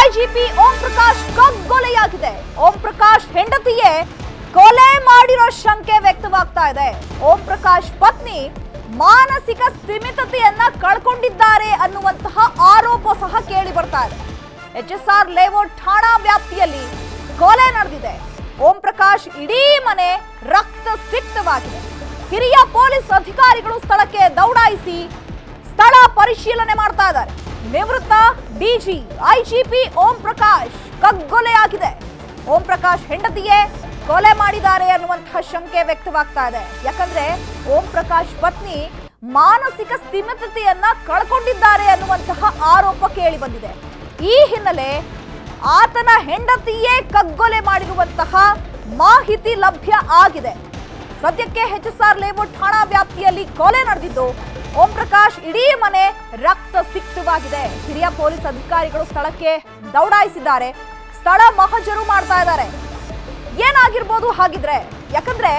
IGP Om Prakash ಕಗ್ಗೊಲೆಯಾಗಿದೆ. Om Prakash ಹೆಂಡತಿಯೇ ಕೊಲೆ ಮಾಡಿರೋ ಶಂಕೆ ವ್ಯಕ್ತವಾಗ್ತಾ ಇದೆ. ಓಂ ಪ್ರಕಾಶ್ ಪತ್ನಿ ಮಾನಸಿಕ ಸ್ಥಿಮಿತತೆಯನ್ನ ಕಳ್ಕೊಂಡಿದ್ದಾರೆ ಅನ್ನುವಂತಹ ಆರೋಪ ಸಹ ಕೇಳಿ ಬರ್ತಾ ಇದೆ. HSR ಲೇಔಟ್ ಠಾಣಾ ವ್ಯಾಪ್ತಿಯಲ್ಲಿ ಕೊಲೆ ನಡೆದಿದೆ. ಓಂ ಪ್ರಕಾಶ್ ಇಡೀ ಮನೆ ರಕ್ತ ಸಿಕ್ತವಾಗಿದೆ. ಹಿರಿಯ ಪೊಲೀಸ್ ಅಧಿಕಾರಿಗಳು ಸ್ಥಳಕ್ಕೆ ದೌಡಾಯಿಸಿ ಸ್ಥಳ ಪರಿಶೀಲನೆ ಮಾಡ್ತಾ ಇದ್ದಾರೆ. ನಿವೃತ್ತ ಡಿಜಿ ಐಜಿಪಿ ಓಂ ಪ್ರಕಾಶ್ ಕಗ್ಗೊಲೆಯಾಗಿದೆ. ಓಂ ಪ್ರಕಾಶ್ ಹೆಂಡತಿಯೇ ಕೊಲೆ ಮಾಡಿದ್ದಾರೆ ಅನ್ನುವಂತಹ ಶಂಕೆ ವ್ಯಕ್ತವಾಗ್ತಾ ಇದೆ. ಯಾಕಂದ್ರೆ ಓಂ ಪ್ರಕಾಶ್ ಪತ್ನಿ ಮಾನಸಿಕ ಸ್ಥಿಮಿತತೆಯನ್ನ ಕಳ್ಕೊಂಡಿದ್ದಾರೆ ಅನ್ನುವಂತಹ ಆರೋಪ ಕೇಳಿ ಬಂದಿದೆ. ಈ ಹಿನ್ನೆಲೆ ಆತನ ಹೆಂಡತಿಯೇ ಕಗ್ಗೊಲೆ ಮಾಡಿರುವಂತಹ ಮಾಹಿತಿ ಲಭ್ಯ ಆಗಿದೆ. ಸದ್ಯಕ್ಕೆ HSR ಲೇಔಟ್ ಠಾಣಾ ವ್ಯಾಪ್ತಿಯಲ್ಲಿ ಕೊಲೆ ನಡೆದಿದ್ದು ಓಂ ಪ್ರಕಾಶ್ ಇಡೀ ಮನೆ ರಕ್ತ ಸಿಕ್ತವಾಗಿದೆ. ಹಿರಿಯ ಪೊಲೀಸ್ ಅಧಿಕಾರಿಗಳು ಸ್ಥಳಕ್ಕೆ ದೌಡಾಯಿಸಿದ್ದಾರೆ. ಸ್ಥಳ ಮಹಜರು ಮಾಡ್ತಾ ಇದ್ದಾರೆ. ಏನಾಗಿರ್ಬೋದು ಹಾಗಿದ್ರೆ? ಯಾಕಂದ್ರೆ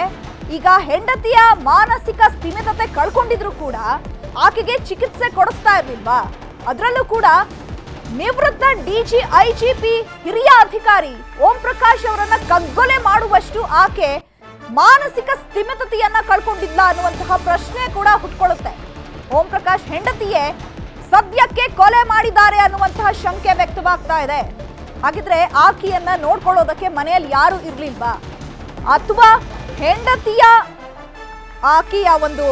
ಈಗ ಹೆಂಡತಿಯ ಮಾನಸಿಕ ಸ್ಥಿಮಿತತೆ ಕಳ್ಕೊಂಡಿದ್ರು ಕೂಡ ಆಕೆಗೆ ಚಿಕಿತ್ಸೆ ಕೊಡಿಸ್ತಾ ಇರ್ಲಿಲ್ವಾ? ಅದರಲ್ಲೂ ಕೂಡ ನಿವೃತ್ತ ಡಿಜಿ ಐಜಿಪಿ ಹಿರಿಯ ಅಧಿಕಾರಿ ಓಂ ಪ್ರಕಾಶ್ ಅವರನ್ನ ಕಗ್ಗೊಲೆ ಮಾಡುವಷ್ಟು ಆಕೆ ಮಾನಸಿಕ ಸ್ಥಿಮಿತತೆಯನ್ನ ಕಳ್ಕೊಂಡಿದ್ಲ ಅನ್ನುವಂತಹ ಪ್ರಶ್ನೆ ಕೂಡ ಹುಟ್ಕೊಳ್ಳುತ್ತೆ. ಓಂ ಪ್ರಕಾಶ್ ಹೆಂಡತಿಯೇ ಸದ್ಯಕ್ಕೆ ಕೊಲೆ ಮಾಡಿದ್ದಾರೆ ಅನ್ನುವಂತಹ ಶಂಕೆ ವ್ಯಕ್ತವಾಗ್ತಾ ಇದೆ. ಹಾಗಿದ್ರೆ ಆಕೆಯನ್ನ ನೋಡ್ಕೊಳ್ಳೋದಕ್ಕೆ ಮನೆಯಲ್ಲಿ ಯಾರು ಇರ್ಲಿಲ್ವಾ? ಅಥವಾ ಹೆಂಡತಿಯ ಆಕೆಯ ಒಂದು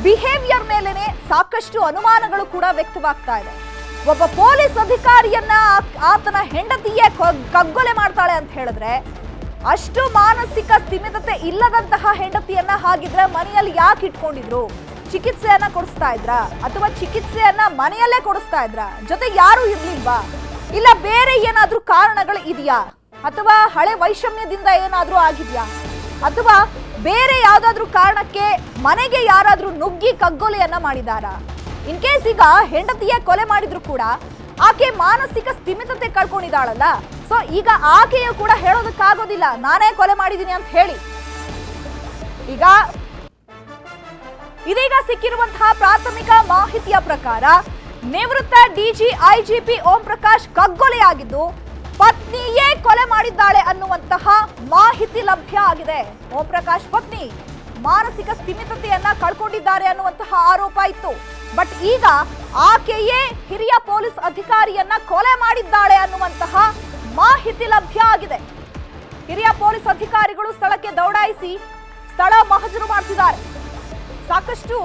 ಬಿಹೇವಿಯರ್ ಮೇಲೆನೆ ಸಾಕಷ್ಟು ಅನುಮಾನಗಳು ಕೂಡ ವ್ಯಕ್ತವಾಗ್ತಾ ಇದೆ. ಒಬ್ಬ ಪೊಲೀಸ್ ಅಧಿಕಾರಿಯನ್ನ ಆತನ ಹೆಂಡತಿಯೇ ಕಗ್ಗೊಲೆ ಮಾಡ್ತಾಳೆ ಅಂತ ಹೇಳಿದ್ರೆ, ಅಷ್ಟು ಮಾನಸಿಕ ಸ್ಥಿಮಿತತೆ ಇಲ್ಲದಂತಹ ಹೆಂಡತಿಯನ್ನ ಹಾಗಿದ್ರೆ ಮನೆಯಲ್ಲಿ ಯಾಕೆ ಇಟ್ಕೊಂಡಿದ್ರು? ಚಿಕಿತ್ಸೆಯನ್ನ ಕೊಡಿಸ್ತಾ ಇದ್ರ? ಅಥವಾ ಚಿಕಿತ್ಸೆಯನ್ನ ಮನೆಯಲ್ಲೇ ಕೊಡಿಸ್ತಾ ಇದ್ರ? ಜೊತೆ ಯಾರು ಇರ್ಲಿಲ್ವಾ? ಇಲ್ಲ ಬೇರೆ ಏನಾದ್ರೂ ಕಾರಣಗಳು ಇದೆಯಾ? ಅಥವಾ ಹಳೆ ವೈಷಮ್ಯದಿಂದ ಏನಾದ್ರೂ ಆಗಿದ್ಯಾ? ಅಥವಾ ಬೇರೆ ಯಾವ್ದಾದ್ರೂ ಕಾರಣಕ್ಕೆ ಮನೆಗೆ ಯಾರಾದ್ರೂ ನುಗ್ಗಿ ಕಗ್ಗೊಲೆಯನ್ನ ಮಾಡಿದಾರಾ? ಇನ್ ಕೇಸ್ ಈಗ ಹೆಂಡತಿಯೇ ಕೊಲೆ ಮಾಡಿದ್ರು ಕೂಡ ಆಕೆ ಮಾನಸಿಕ ಸ್ಥಿಮಿತತೆ ಕಳ್ಕೊಂಡಿದ್ದಾಳಲ್ಲ, ಸೊ ಈಗ ಆಕೆಯು ಕೂಡ ಹೇಳೋದಕ್ಕಾಗೋದಿಲ್ಲ ನಾನೇ ಕೊಲೆ ಮಾಡಿದ್ದೀನಿ ಅಂತ ಹೇಳಿ. ಇದೀಗ ಸಿಕ್ಕಿರುವಂತಹ ಪ್ರಾಥಮಿಕ ಮಾಹಿತಿಯ ಪ್ರಕಾರ ನಿವೃತ್ತ ಡಿಜಿ ಐಜಿಪಿ ಓಂ ಪ್ರಕಾಶ್ ಕಗ್ಗೊಲೆಯಾಗಿದ್ದು ಪತ್ನಿಯೇ ಕೊಲೆ ಮಾಡಿದ್ದಾಳೆ ಅನ್ನುವಂತಹ ಮಾಹಿತಿ ಲಭ್ಯ ಆಗಿದೆ. ಓಂ ಪ್ರಕಾಶ್ ಪತ್ನಿ ಮಾನಸಿಕ ಸ್ಥಿಮಿತತೆಯನ್ನ ಕಳ್ಕೊಂಡಿದ್ದಾರೆ ಅನ್ನುವಂತಹ ಆರೋಪ ಇತ್ತು. ಬಟ್ ಈಗ ಆಕೆಯೇ ಹಿರಿಯ ಪೊಲೀಸ್ ಅಧಿಕಾರಿಯನ್ನ ಕೊಲೆ ಮಾಡಿದ್ದಾಳೆ ಅನ್ನುವಂತಹ ಮಾಹಿತಿ ಲಭ್ಯ ಆಗಿದೆ. ಹಿರಿಯ ಪೊಲೀಸ್ ಅಧಿಕಾರಿಗಳು ಸ್ಥಳಕ್ಕೆ ದೌಡಾಯಿಸಿ ಸ್ಥಳ ಮಹಜರು ಮಾಡ್ತಿದ್ದಾರೆ. ಸಾಕಷ್ಟು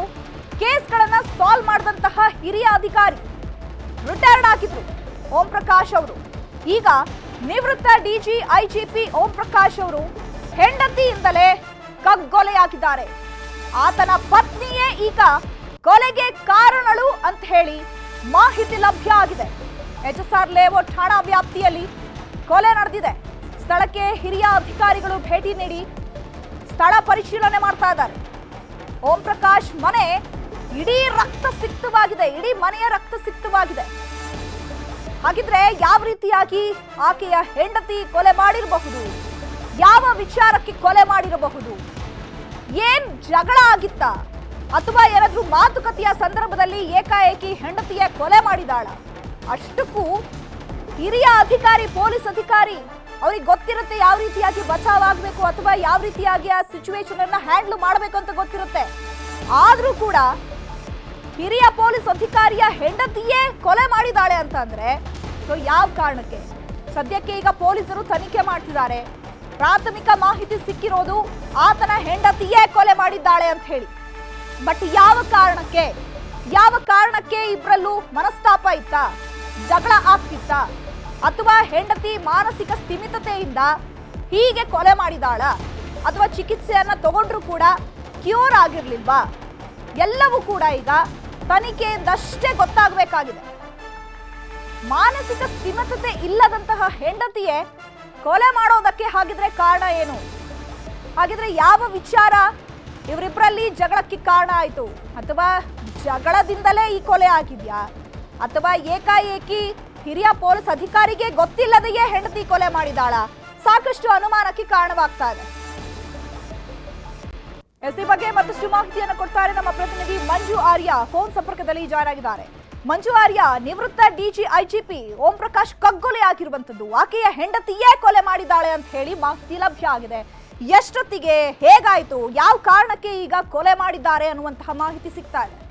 ಕೇಸ್ಗಳನ್ನ ಸಾಲ್ವ್ ಮಾಡಿದಂತಹ ಹಿರಿಯ ಅಧಿಕಾರಿ, ರಿಟೈರ್ಡ್ ಆಗಿದ್ರು ಓಂ ಪ್ರಕಾಶ್ ಅವರು. ಈಗ ನಿವೃತ್ತ ಡಿಜಿ ಐಜಿಪಿ ಓಂ ಪ್ರಕಾಶ್ ಅವರು ಹೆಂಡತಿಯಿಂದಲೇ ಕಗ್ಗೊಲೆಯಾಗಿದ್ದಾರೆ. ಆತನ ಪತ್ನಿಯೇ ಈಗ ಕೊಲೆಗೆ ಕಾರಣಳು ಅಂತ ಹೇಳಿ ಮಾಹಿತಿ ಲಭ್ಯ ಆಗಿದೆ. HSR ಲೇಔಟ್ ಠಾಣಾ ವ್ಯಾಪ್ತಿಯಲ್ಲಿ ಕೊಲೆ ನಡೆದಿದೆ. ಸ್ಥಳಕ್ಕೆ ಹಿರಿಯ ಅಧಿಕಾರಿಗಳು ಭೇಟಿ ನೀಡಿ ಸ್ಥಳ ಪರಿಶೀಲನೆ ಮಾಡ್ತಾ ಇದ್ದಾರೆ. ಓಂ ಪ್ರಕಾಶ್ ಮನೆ ಇಡೀ ರಕ್ತ ಸಿಕ್ತವಾಗಿದೆ. ಇಡೀ ಮನೆಯ ರಕ್ತ ಸಿಕ್ತವಾಗಿದೆ. ಹಾಗಿದ್ರೆ ಯಾವ ರೀತಿಯಾಗಿ ಆಕೆಯ ಹೆಂಡತಿ ಕೊಲೆ ಮಾಡಿರಬಹುದು? ಯಾವ ವಿಚಾರಕ್ಕೆ ಕೊಲೆ ಮಾಡಿರಬಹುದು? ಏನ್ ಜಗಳ ಆಗಿತ್ತ? ಅಥವಾ ಏನಾದ್ರೂ ಮಾತುಕತೆಯ ಸಂದರ್ಭದಲ್ಲಿ ಏಕಾಏಕಿ ಹೆಂಡತಿಯ ಕೊಲೆ ಮಾಡಿದಾಳ? ಅಷ್ಟಕ್ಕೂ ಹಿರಿಯ ಅಧಿಕಾರಿ, ಪೊಲೀಸ್ ಅಧಿಕಾರಿ, ಅವ್ರಿಗೆ ಗೊತ್ತಿರುತ್ತೆ ಯಾವ ರೀತಿಯಾಗಿ ಬಚಾವ್ ಆಗ್ಬೇಕು ಅಥವಾ ಯಾವ ರೀತಿಯಾಗಿ ಆ ಸಿಚುವೇಶನ್ ಅನ್ನ ಹ್ಯಾಂಡಲ್ ಮಾಡಬೇಕು ಅಂತ ಗೊತ್ತಿರುತ್ತೆ. ಆದ್ರೂ ಕೂಡ ಹಿರಿಯ ಪೊಲೀಸ್ ಅಧಿಕಾರಿಯ ಹೆಂಡತಿಯೇ ಕೊಲೆ ಮಾಡಿದಾಳೆ ಅಂತ ಅಂದ್ರೆ ಸೊ ಯಾವ ಕಾರಣಕ್ಕೆ? ಸದ್ಯಕ್ಕೆ ಈಗ ಪೊಲೀಸರು ತನಿಖೆ ಮಾಡ್ತಿದ್ದಾರೆ. ಪ್ರಾಥಮಿಕ ಮಾಹಿತಿ ಸಿಕ್ಕಿರೋದು ಆತನ ಹೆಂಡತಿಯೇ ಕೊಲೆ ಮಾಡಿದ್ದಾಳೆ ಅಂತ ಹೇಳಿ. ಬಟ್ ಯಾವ ಕಾರಣಕ್ಕೆ ಇಬ್ಬರಲ್ಲೂ ಮನಸ್ತಾಪ ಇತ್ತಾ? ಜಗಳ ಆಗ್ತಿತ್ತ? ಅಥವಾ ಹೆಂಡತಿ ಮಾನಸಿಕ ಸ್ಥಿಮಿತತೆಯಿಂದ ಹೀಗೆ ಕೊಲೆ ಮಾಡಿದಾಳ? ಅಥವಾ ಚಿಕಿತ್ಸೆಯನ್ನ ತಗೊಂಡ್ರು ಕೂಡ ಕ್ಯೂರ್ ಆಗಿರ್ಲಿಲ್ವಾ? ಎಲ್ಲವೂ ಕೂಡ ಈಗ ತನಿಖೆಯಿಂದಷ್ಟೇ ಗೊತ್ತಾಗಬೇಕಾಗಿದೆ. ಮಾನಸಿಕ ಸ್ಥಿಮಿತತೆ ಇಲ್ಲದಂತಹ ಹೆಂಡತಿಯೇ ಕೊಲೆ ಮಾಡೋದಕ್ಕೆ ಹಾಗಿದ್ರೆ ಕಾರಣ ಏನು? ಹಾಗಿದ್ರೆ ಯಾವ ವಿಚಾರ ಇವರಿಬ್ಬರಲ್ಲಿ ಜಗಳಕ್ಕೆ ಕಾರಣ ಆಯ್ತು? ಅಥವಾ ಜಗಳದಿಂದಲೇ ಈ ಕೊಲೆ ಆಗಿದ್ಯಾ? ಅಥವಾ ಏಕಾಏಕಿ ಹಿರಿಯ ಪೊಲೀಸ್ ಅಧಿಕಾರಿಗೆ ಗೊತ್ತಿಲ್ಲದೆಯೇ ಹೆಂಡತಿ ಕೊಲೆ ಮಾಡಿದಾಳ? ಸಾಕಷ್ಟು ಅನುಮಾನಕ್ಕೆ ಕಾರಣವಾಗ್ತಾ ಇದೆ. ಈ ಬಗ್ಗೆ ಮತ್ತಷ್ಟು ಮಾಹಿತಿಯನ್ನು ಕೊಡ್ತಾರೆ ನಮ್ಮ ಪ್ರತಿನಿಧಿ ಮಂಜು ಆರ್ಯ. ಫೋನ್ ಸಂಪರ್ಕದಲ್ಲಿ ಜಾಯ್ನ್ ಆಗಿದ್ದಾರೆ. ಮಂಜು ಆರ್ಯ ನಿವೃತ್ತ DGIGP ಓಂ ಪ್ರಕಾಶ್ ಕಗ್ಗೊಲೆ ಆಗಿರುವಂತದ್ದು, ಆಕೆಯ ಹೆಂಡತಿಯೇ ಕೊಲೆ ಮಾಡಿದ್ದಾಳೆ ಅಂತ ಹೇಳಿ ಮಾಹಿತಿ ಲಭ್ಯ ಆಗಿದೆ. ಎಷ್ಟೊತ್ತಿಗೆ, ಹೇಗಾಯ್ತು, ಯಾವ ಕಾರಣಕ್ಕೆ ಈಗ ಕೊಲೆ ಮಾಡಿದ್ದಾರೆ ಅನ್ನುವಂತಹ ಮಾಹಿತಿ ಸಿಗ್ತಾ ಇದೆ.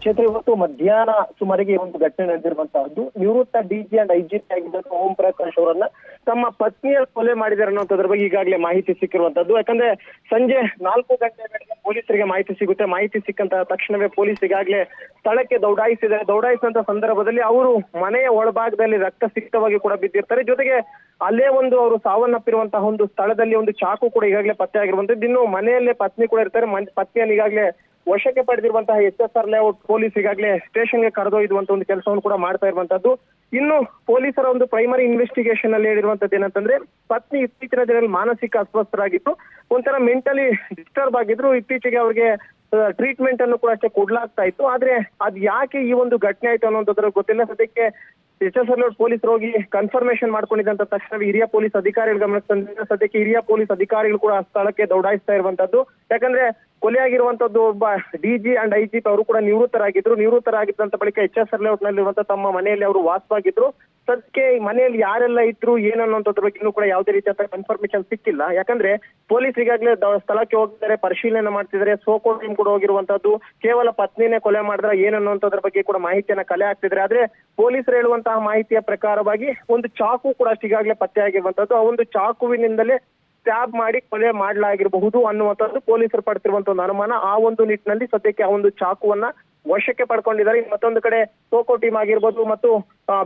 ಕ್ಷೇತ್ರ ಇವತ್ತು ಮಧ್ಯಾಹ್ನ ಸುಮಾರಿಗೆ ಒಂದು ಘಟನೆ ನಡೆದಿರುವಂತಹದ್ದು. ನಿವೃತ್ತ DG and IGP ಆಗಿದ್ದಂತ Om Prakash ಅವರನ್ನ ತಮ್ಮ ಪತ್ನಿಯ ಕೊಲೆ ಮಾಡಿದ್ದಾರೆ ಅನ್ನೋದ್ರ ಬಗ್ಗೆ ಈಗಾಗಲೇ ಮಾಹಿತಿ ಸಿಕ್ಕಿರುವಂತದ್ದು. ಯಾಕಂದ್ರೆ ಸಂಜೆ 4 ಗಂಟೆ ವೇಳೆಗೆ ಪೊಲೀಸರಿಗೆ ಮಾಹಿತಿ ಸಿಗುತ್ತೆ. ಮಾಹಿತಿ ಸಿಕ್ಕಂತ ತಕ್ಷಣವೇ ಪೊಲೀಸ್ ಈಗಾಗಲೇ ಸ್ಥಳಕ್ಕೆ ದೌಡಾಯಿಸಿದ್ದಾರೆ. ದೌಡಾಯಿಸಿದಂತ ಸಂದರ್ಭದಲ್ಲಿ ಅವರು ಮನೆಯ ಒಳಭಾಗದಲ್ಲಿ ರಕ್ತಸಿಕ್ತವಾಗಿ ಕೂಡ ಬಿದ್ದಿರ್ತಾರೆ. ಜೊತೆಗೆ ಅಲ್ಲೇ ಒಂದು ಅವರು ಸಾವನ್ನಪ್ಪಿರುವಂತಹ ಒಂದು ಸ್ಥಳದಲ್ಲಿ ಒಂದು ಚಾಕು ಕೂಡ ಈಗಾಗಲೇ ಪತ್ತೆ ಆಗಿರುವಂತದ್ದು. ಇನ್ನು ಮನೆಯಲ್ಲೇ ಪತ್ನಿ ಕೂಡ ಇರ್ತಾರೆ. ಪತ್ನಿಯನ್ನು ಈಗಾಗಲೇ ವಶಕ್ಕೆ ಪಡೆದಿರುವಂತಹ HSR ಲೇಔಟ್ ಪೊಲೀಸ್ ಈಗಾಗಲೇ ಸ್ಟೇಷನ್ಗೆ ಕರೆದೊಯ್ದುವಂತ ಒಂದು ಕೆಲಸವನ್ನು ಕೂಡ ಮಾಡ್ತಾ ಇರುವಂತದ್ದು. ಇನ್ನು ಪೊಲೀಸರ ಒಂದು ಪ್ರೈಮರಿ ಇನ್ವೆಸ್ಟಿಗೇಷನ್ ಅಲ್ಲಿ ಹೇಳಿರುವಂತದ್ದು ಏನಂತಂದ್ರೆ, ಪತ್ನಿ ಇತ್ತೀಚಿನ ದಿನದಲ್ಲಿ ಮಾನಸಿಕ ಅಸ್ವಸ್ಥರಾಗಿದ್ದು, ಒಂಥರ ಮೆಂಟಲಿ ಡಿಸ್ಟರ್ಬ್ ಆಗಿದ್ರು. ಇತ್ತೀಚೆಗೆ ಅವ್ರಿಗೆ ಟ್ರೀಟ್ಮೆಂಟ್ ಅನ್ನು ಕೂಡ ಅಷ್ಟೇ ಕೊಡ್ಲಾಗ್ತಾ ಇತ್ತು. ಆದ್ರೆ ಅದ್ ಯಾಕೆ ಈ ಒಂದು ಘಟನೆ ಆಯ್ತು ಅನ್ನೋದ್ರ ಗೊತ್ತಿಲ್ಲ. ಸದ್ಯಕ್ಕೆ HSR ಲೇಔಟ್ ಪೊಲೀಸರು ಹೋಗಿ ಕನ್ಫರ್ಮೇಶನ್ ಮಾಡ್ಕೊಂಡಿದ್ದಂತ ತಕ್ಷಣ ಹಿರಿಯ ಪೊಲೀಸ್ ಅಧಿಕಾರಿಗಳ ಗಮನಕ್ಕೆ ತಂದಿದ್ದಾರೆ. ಸದ್ಯಕ್ಕೆ ಹಿರಿಯ ಪೊಲೀಸ್ ಅಧಿಕಾರಿಗಳು ಕೂಡ ಸ್ಥಳಕ್ಕೆ ದೌಡಾಯಿಸ್ತಾ ಇರುವಂತದ್ದು. ಯಾಕಂದ್ರೆ ಕೊಲೆಯಾಗಿರುವಂತದ್ದು ಒಬ್ಬ DG and IGP ಅವರು ಕೂಡ ನಿವೃತ್ತರಾಗಿದ್ದಂತ ಬಳಿಕ HSR ಲೇಔಟ್ ನಲ್ಲಿರುವಂತಹ ತಮ್ಮ ಮನೆಯಲ್ಲಿ ಅವರು ವಾಸವಾಗಿದ್ರು. ಸದ್ಯಕ್ಕೆ ಈ ಮನೆಯಲ್ಲಿ ಯಾರೆಲ್ಲ ಇದ್ರು ಏನನ್ನೋದ್ರ ಬಗ್ಗೆ ಇನ್ನೂ ಕೂಡ ಯಾವುದೇ ರೀತಿಯ ಕನ್ಫರ್ಮೇಶನ್ ಸಿಕ್ಕಿಲ್ಲ. ಯಾಕಂದ್ರೆ ಪೊಲೀಸ್ ಈಗಾಗಲೇ ಸ್ಥಳಕ್ಕೆ ಹೋಗಿದ್ದಾರೆ, ಪರಿಶೀಲನೆ ಮಾಡ್ತಿದ್ದಾರೆ. ಸೋಕೋ ಟೀಮ್ ಕೂಡ ಹೋಗಿರುವಂತದ್ದು. ಕೇವಲ ಪತ್ನಿನೇ ಕೊಲೆ ಮಾಡಿದ್ರೆ ಏನನ್ನೋದ್ರ ಬಗ್ಗೆ ಕೂಡ ಮಾಹಿತಿಯನ್ನ ಕಲೆ ಹಾಕ್ತಿದ್ದಾರೆ. ಆದ್ರೆ ಪೊಲೀಸರು ಹೇಳುವಂತಹ ಮಾಹಿತಿಯ ಪ್ರಕಾರವಾಗಿ ಒಂದು ಚಾಕು ಕೂಡ ಈಗಾಗಲೇ ಪತ್ತೆ ಆಗಿರುವಂತದ್ದು. ಆ ಒಂದು ಚಾಕುವಿನಿಂದಲೇ ಸ್ಟ್ಯಾಬ್ ಮಾಡಿ ಕೊಲೆ ಮಾಡಲಾಗಿರಬಹುದು ಅನ್ನುವಂಥದ್ದು ಪೊಲೀಸರು ಪಡ್ತಿರುವಂತ ಒಂದು ಅನುಮಾನ. ಆ ಒಂದು ನಿಟ್ಟಿನಲ್ಲಿ ಸದ್ಯಕ್ಕೆ ಆ ಒಂದು ಚಾಕುವನ್ನ ವಶಕ್ಕೆ ಪಡ್ಕೊಂಡಿದ್ದಾರೆ. ಮತ್ತೊಂದು ಕಡೆ ಸೋಕೋ ಟೀಮ್ ಆಗಿರ್ಬೋದು ಮತ್ತು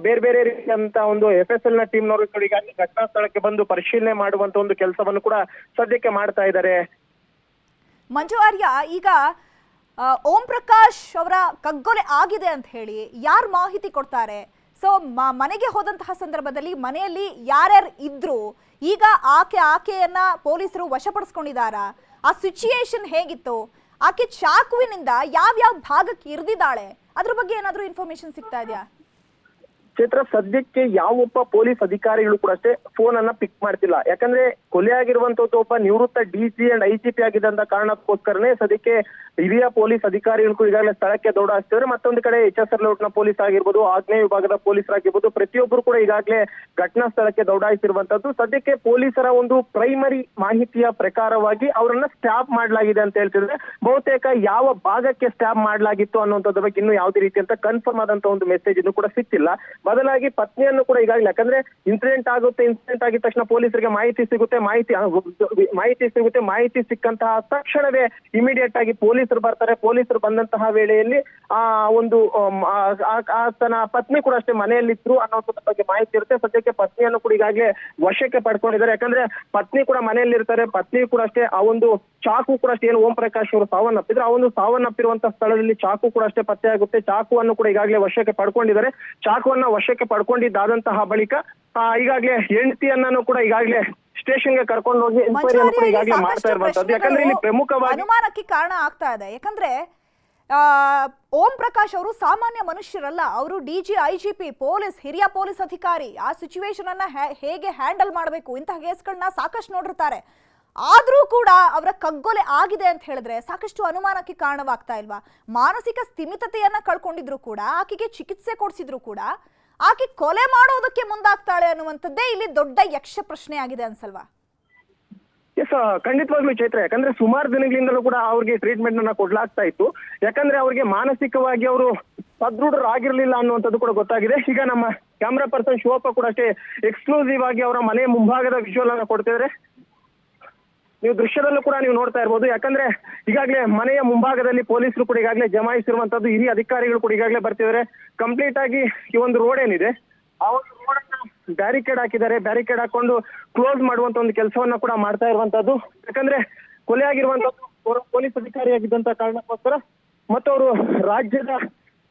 ಬೇರೆ ರೀತಿಯಂತ ಒಂದು FSL ನ ಟೀಮ್ನವರು ಈಗಾಗಲೇ ಘಟನಾ ಸ್ಥಳಕ್ಕೆ ಬಂದು ಪರಿಶೀಲನೆ ಮಾಡುವಂತ ಒಂದು ಕೆಲಸವನ್ನು ಕೂಡ ಸದ್ಯಕ್ಕೆ ಮಾಡ್ತಾ ಇದ್ದಾರೆ. ಮಂಜು ಆರ್ಯ, ಈಗ ಓಂ ಪ್ರಕಾಶ್ ಅವರ ಕಗ್ಗೊಲೆ ಆಗಿದೆ ಅಂತ ಹೇಳಿ ಯಾರು ಮಾಹಿತಿ ಕೊಡ್ತಾರೆ? ಸೊ ಮನೆಗೆ ಹೋದಂತಹ ಸಂದರ್ಭದಲ್ಲಿ ಮನೆಯಲ್ಲಿ ಯಾರ್ಯಾರು ಇದ್ರು, ಈಗ ಆಕೆಯನ್ನ ಪೊಲೀಸರು ವಶಪಡಿಸ್ಕೊಂಡಿದ್ದಾರಾ? ಆ ಸಿಚುಯೇಷನ್ ಹೇಗಿತ್ತು? ಆಕೆ ಚಾಕುವಿನಿಂದ ಯಾವ್ಯಾವ ಭಾಗಕ್ಕೆ ಇರಿದಿದ್ದಾಳೆ, ಅದ್ರ ಬಗ್ಗೆ ಏನಾದ್ರೂ ಇನ್ಫಾರ್ಮೇಶನ್ ಸಿಗ್ತಾ ಇದೆಯಾ? ಕ್ಷೇತ್ರ ಸದ್ಯಕ್ಕೆ ಯಾವೊಬ್ಬ ಪೊಲೀಸ್ ಅಧಿಕಾರಿಗಳು ಕೂಡ ಅಷ್ಟೇ ಫೋನ್ ಅನ್ನ ಪಿಕ್ ಮಾಡ್ತಿಲ್ಲ. ಯಾಕಂದ್ರೆ ಕೊಲೆ ಆಗಿರುವಂತದ್ದು ಒಬ್ಬ ನಿವೃತ್ತ DG and IGP ಆಗಿದ್ದಂತ ಕಾರಣಕ್ಕೋಸ್ಕರನೇ ಸದ್ಯಕ್ಕೆ ಹಿರಿಯ ಪೊಲೀಸ್ ಅಧಿಕಾರಿಗಳು ಈಗಾಗಲೇ ಸ್ಥಳಕ್ಕೆ ದೌಡಾಯಿಸ್ತಿದ್ದಾರೆ. ಮತ್ತೊಂದು ಕಡೆ HSR ಲೇಔಟ್ ನ ಪೊಲೀಸ್ ಆಗಿರ್ಬೋದು, ಆಗ್ನೇಯ ವಿಭಾಗದ ಪೊಲೀಸರಾಗಿರ್ಬೋದು, ಪ್ರತಿಯೊಬ್ಬರು ಕೂಡ ಈಗಾಗಲೇ ಘಟನಾ ಸ್ಥಳಕ್ಕೆ ದೌಡಾಯಿಸಿರುವಂತದ್ದು. ಸದ್ಯಕ್ಕೆ ಪೊಲೀಸರ ಒಂದು ಪ್ರೈಮರಿ ಮಾಹಿತಿಯ ಪ್ರಕಾರವಾಗಿ ಅವರನ್ನ ಸ್ಟ್ಯಾಬ್ ಮಾಡಲಾಗಿದೆ ಅಂತ ಹೇಳ್ತಿದ್ರೆ, ಬಹುತೇಕ ಯಾವ ಭಾಗಕ್ಕೆ ಸ್ಟ್ಯಾಬ್ ಮಾಡಲಾಗಿತ್ತು ಅನ್ನುವಂಥದ್ರ ಬಗ್ಗೆ ಇನ್ನೂ ಯಾವುದೇ ರೀತಿಯಂತ ಕನ್ಫರ್ಮ್ ಆದಂತ ಒಂದು ಮೆಸೇಜ್ ಇನ್ನೂ ಕೂಡ ಸಿಕ್ತಿಲ್ಲ. ಬದಲಾಗಿ ಪತ್ನಿಯನ್ನು ಕೂಡ ಈಗಾಗಲೇ, ಯಾಕಂದ್ರೆ ಇನ್ಸಿಡೆಂಟ್ ಆಗಿದ ತಕ್ಷಣ ಪೊಲೀಸರಿಗೆ ಮಾಹಿತಿ ಸಿಗುತ್ತೆ. ಮಾಹಿತಿ ಸಿಕ್ಕಂತಹ ತಕ್ಷಣವೇ ಇಮಿಡಿಯೇಟ್ ಆಗಿ ಪೊಲೀಸರು ಬರ್ತಾರೆ. ಪೊಲೀಸರು ಬಂದಂತಹ ವೇಳೆಯಲ್ಲಿ ತನ್ನ ಪತ್ನಿ ಕೂಡ ಅಷ್ಟೇ ಮನೆಯಲ್ಲಿದ್ರು ಅನ್ನೋದ್ರ ಬಗ್ಗೆ ಮಾಹಿತಿ ಇರುತ್ತೆ. ಸದ್ಯಕ್ಕೆ ಪತ್ನಿಯನ್ನು ಕೂಡ ಈಗಾಗಲೇ ವಶಕ್ಕೆ ಪಡ್ಕೊಂಡಿದ್ದಾರೆ. ಯಾಕಂದ್ರೆ ಪತ್ನಿ ಕೂಡ ಮನೆಯಲ್ಲಿ ಇರ್ತಾರೆ. ಪತ್ನಿ ಕೂಡ ಅಷ್ಟೇ ಆ ಒಂದು ಚಾಕು ಕೂಡ ಅಷ್ಟೇ, ಏನು ಓಂ ಪ್ರಕಾಶ್ ಅವರು ಸಾವನ್ನಪ್ಪಿದ್ರೆ ಆ ಒಂದು ಸಾವನ್ನಪ್ಪಿರುವಂತಹ ಸ್ಥಳದಲ್ಲಿ ಚಾಕು ಕೂಡ ಅಷ್ಟೇ ಪತ್ತೆ ಆಗುತ್ತೆ. ಚಾಕುವನ್ನು ಕೂಡ ಈಗಾಗಲೇ ವಶಕ್ಕೆ ಪಡ್ಕೊಂಡಿದ್ದಾರೆ. ಚಾಕುವನ್ನ ವಶಕ್ಕೆ ಪಡ್ಕೊಂಡಿದ್ದಾದಂತಹ ಬಳಿಕ ಈಗಾಗಲೇ ಹೆಂಡತಿಯನ್ನೂ ಕೂಡ ಈಗಾಗಲೇ ಸ್ಟೇಷನ್ಗೆ ಕರ್ಕೊಂಡು ಹೋಗಿ ಎನ್ಕ್ವೈರಿಯನ್ನು ಕೂಡ ಈಗಾಗಲೇ ಮಾಡ್ತಾ ಇರುವಂತದ್ದು. ಯಾಕಂದ್ರೆ ಇಲ್ಲಿ ಪ್ರಮುಖವಾಗಿ ಅನುಮಾನಕ್ಕೆ ಕಾರಣ ಆಗ್ತಾ ಇದೆ. ಯಾಕಂದ್ರೆ ಓಂ ಪ್ರಕಾಶ್ ಅವರು ಸಾಮಾನ್ಯ ಮನುಷ್ಯರಲ್ಲ. ಅವರು DGIGP ಪೊಲೀಸ್, ಹಿರಿಯ ಪೊಲೀಸ್ ಅಧಿಕಾರಿ. ಆ ಸಿಚುವೇಶನ್ ಅನ್ನ ಹೇಗೆ ಹ್ಯಾಂಡಲ್ ಮಾಡಬೇಕು, ಇಂತಹ ಕೇಸ್ಗಳನ್ನ ಸಾಕಷ್ಟು ನೋಡಿರ್ತಾರೆ. ಆದ್ರೂ ಕೂಡ ಅವರ ಕಗ್ಗೊಲೆ ಆಗಿದೆ ಅಂತ ಹೇಳಿದ್ರೆ ಸಾಕಷ್ಟು ಅನುಮಾನಕ್ಕೆ ಕಾರಣವಾಗ್ತಾ ಇಲ್ವಾ? ಮಾನಸಿಕ ಸ್ಥಿಮಿತತೆಯನ್ನ ಕಳ್ಕೊಂಡಿದ್ರು ಕೂಡ, ಆಕೆಗೆ ಚಿಕಿತ್ಸೆ ಕೊಡಿಸಿದ್ರು ಕೂಡ ಆಕೆ ಕೊಲೆ ಮಾಡೋದಕ್ಕೆ ಮುಂದಾಗ್ತಾಳೆ ಅನ್ನುವಂಥದ್ದೇ ಇಲ್ಲಿ ದೊಡ್ಡ ಯಕ್ಷ ಪ್ರಶ್ನೆ ಆಗಿದೆ ಅನ್ಸಲ್ವಾ? ಎಸ್, ಖಂಡಿತವಾಗ್ಲೂ ಚೈತ್ರ. ಯಾಕಂದ್ರೆ ಸುಮಾರು ದಿನಗಳಿಂದಲೂ ಕೂಡ ಅವ್ರಿಗೆ ಟ್ರೀಟ್ಮೆಂಟ್ ಅನ್ನ ಕೊಡ್ಲಾಗ್ತಾ ಇತ್ತು. ಯಾಕಂದ್ರೆ ಅವ್ರಿಗೆ ಮಾನಸಿಕವಾಗಿ ಅವರು ಸದೃಢರಾಗಿರ್ಲಿಲ್ಲ ಅನ್ನುವಂಥದ್ದು ಕೂಡ ಗೊತ್ತಾಗಿದೆ. ಈಗ ನಮ್ಮ ಕ್ಯಾಮ್ರಾ ಪರ್ಸನ್ ಶಿವಪ್ಪ ಕೂಡ ಅಷ್ಟೇ ಎಕ್ಸ್ಕ್ಲೂಸಿವ್ ಆಗಿ ಅವರ ಮನೆಯ ಮುಂಭಾಗದ ವಿಜುವಲ್ ಅನ್ನ ಕೊಡ್ತಿದ್ದಾರೆ. ನೀವು ದೃಶ್ಯದಲ್ಲೂ ಕೂಡ ನೀವು ನೋಡ್ತಾ ಇರ್ಬೋದು. ಯಾಕಂದ್ರೆ ಈಗಾಗಲೇ ಮನೆಯ ಮುಂಭಾಗದಲ್ಲಿ ಪೊಲೀಸರು ಕೂಡ ಈಗಾಗಲೇ ಜಮಾಯಿಸಿರುವಂತದ್ದು. ಹಿರಿಯ ಅಧಿಕಾರಿಗಳು ಕೂಡ ಈಗಾಗಲೇ ಬರ್ತಿದ್ದಾರೆ. ಕಂಪ್ಲೀಟ್ ಆಗಿ ಈ ಒಂದು ರೋಡ್ ಏನಿದೆ ಆ ಒಂದು ರೋಡ್ ಅನ್ನ ಬ್ಯಾರಿಕೇಡ್ ಹಾಕಿದ್ದಾರೆ. ಬ್ಯಾರಿಕೇಡ್ ಹಾಕೊಂಡು ಕ್ಲೋಸ್ ಮಾಡುವಂತ ಒಂದು ಕೆಲಸವನ್ನ ಕೂಡ ಮಾಡ್ತಾ ಇರುವಂತದ್ದು. ಯಾಕಂದ್ರೆ ಕೊಲೆ ಆಗಿರುವಂತದ್ದು ಪೊಲೀಸ್ ಅಧಿಕಾರಿಯಾಗಿದ್ದಂತ ಕಾರಣಕ್ಕೋಸ್ಕರ ಮತ್ತು ಅವರು ರಾಜ್ಯದ